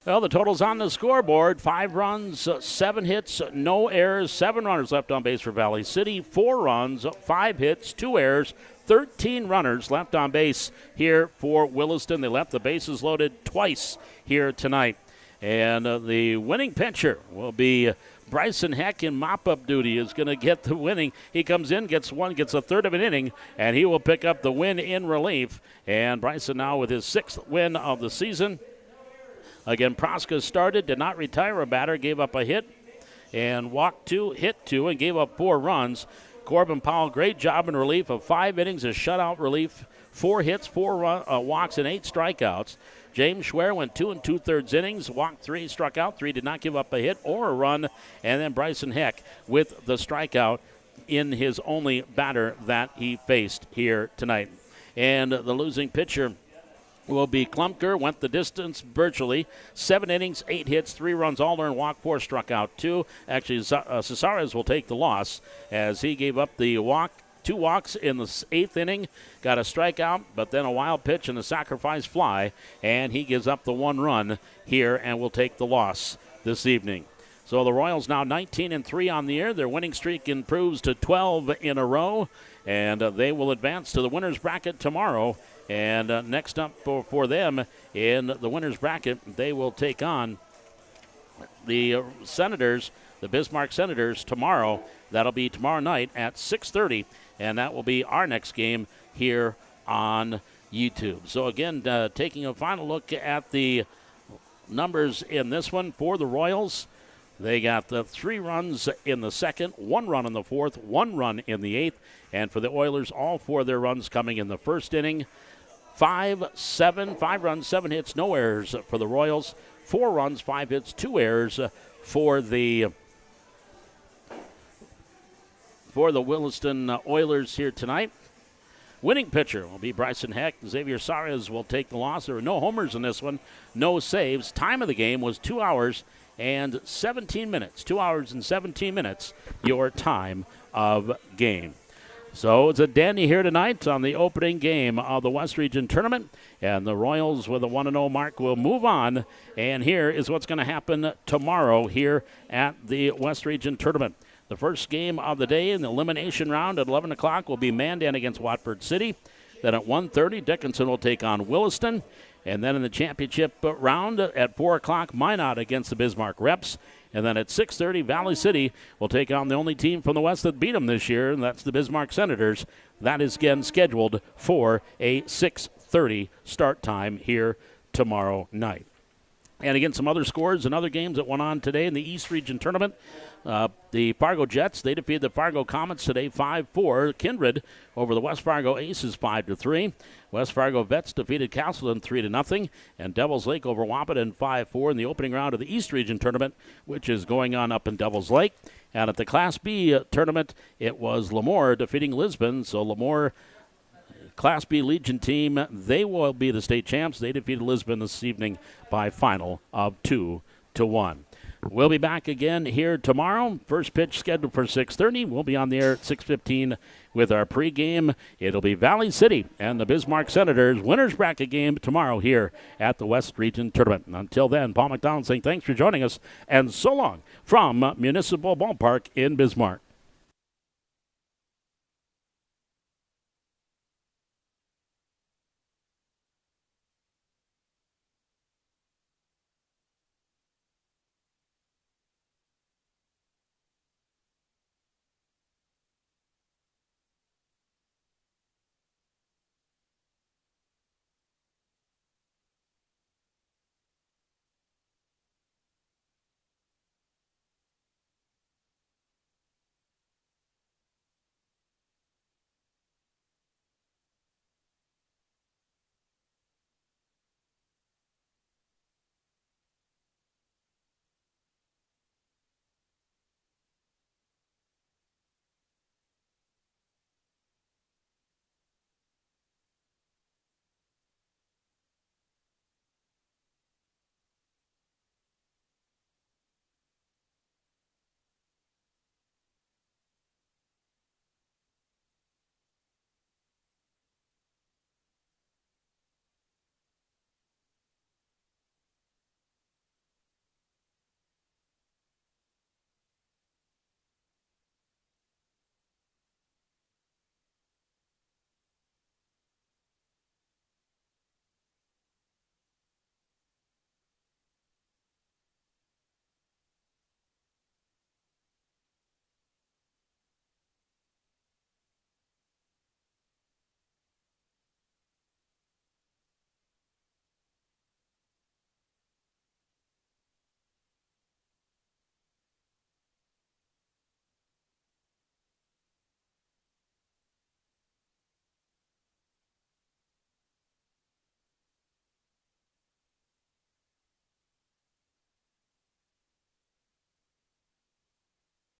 Well, the total's on the scoreboard. 5 runs, 7 hits, no errors, 7 runners left on base for Valley City. 4 runs, 5 hits, 2 errors, 13 runners left on base here for Williston. They left the bases loaded twice here tonight. And the winning pitcher will be Bryson Heck in mop-up duty is going to get the winning. He comes in, gets a third of an inning, and he will pick up the win in relief. And Bryson now with his 6th win of the season. Again, Proska started, did not retire a batter, gave up a hit, and walked 2, hit 2, and gave up 4 runs. Corbin Powell, great job in relief of 5 innings of shutout relief, 4 hits, 4 walks, and 8 strikeouts. James Schwer went 2 2/3 innings, walked 3, struck out 3, did not give up a hit or a run. And then Bryson Heck with the strikeout in his only batter that he faced here tonight. And the losing pitcher will be Klumker, went the distance virtually. 7 innings, 8 hits, 3 runs, all earned, walked 4, struck out 2. Actually, Cesares will take the loss as he gave up the walk. 2 walks in the 8th inning, got a strikeout, but then a wild pitch and a sacrifice fly, and he gives up the 1 run here and will take the loss this evening. So the Royals now 19-3 on the year. Their winning streak improves to 12 in a row, and they will advance to the winner's bracket tomorrow. And next up for them in the winner's bracket, they will take on the Senators, the Bismarck Senators, tomorrow. That'll be tomorrow night at 6:30, and that will be our next game here on YouTube. So again, taking a final look at the numbers in this one for the Royals. They got the 3 runs in the 2nd, 1 run in the 4th, 1 run in the 8th, and for the Oilers, all 4 of their runs coming in the 1st inning. 5 runs, 7 hits, no errors for the Royals. 4 runs, 5 hits, 2 errors for the Williston Oilers here tonight. Winning pitcher will be Bryson Heck. Xavier Sares will take the loss. There were no homers in this one, no saves. Time of the game was 2 hours and 17 minutes. 2 hours and 17 minutes, your time of game. So it's a dandy here tonight on the opening game of the West Region Tournament. And the Royals with a 1-0 mark will move on. And here is what's going to happen tomorrow here at the West Region Tournament. The first game of the day in the elimination round at 11 o'clock will be Mandan against Watford City. Then at 1:30, Dickinson will take on Williston. And then in the championship round at 4 o'clock, Minot against the Bismarck Reps. And then at 6:30, Valley City will take on the only team from the West that beat them this year, and that's the Bismarck Senators. That is again scheduled for a 6:30 start time here tomorrow night. And again, some other scores and other games that went on today in the East Region Tournament. The Fargo Jets, they defeated the Fargo Comets today 5-4. Kindred over the West Fargo Aces 5-3. West Fargo Vets defeated Castleton 3-0. And Devils Lake over Wahpeton 5-4 in the opening round of the East Region Tournament, which is going on up in Devils Lake. And at the Class B tournament, it was Lemoore defeating Lisbon. So Lemoore, Class B Legion team, they will be the state champs. They defeated Lisbon this evening by a final of 2-1. We'll be back again here tomorrow. First pitch scheduled for 6:30. We'll be on the air at 6:15 with our pregame. It'll be Valley City and the Bismarck Senators winner's bracket game tomorrow here at the West Region Tournament. And until then, Paul McDonald saying thanks for joining us and so long from Municipal Ballpark in Bismarck.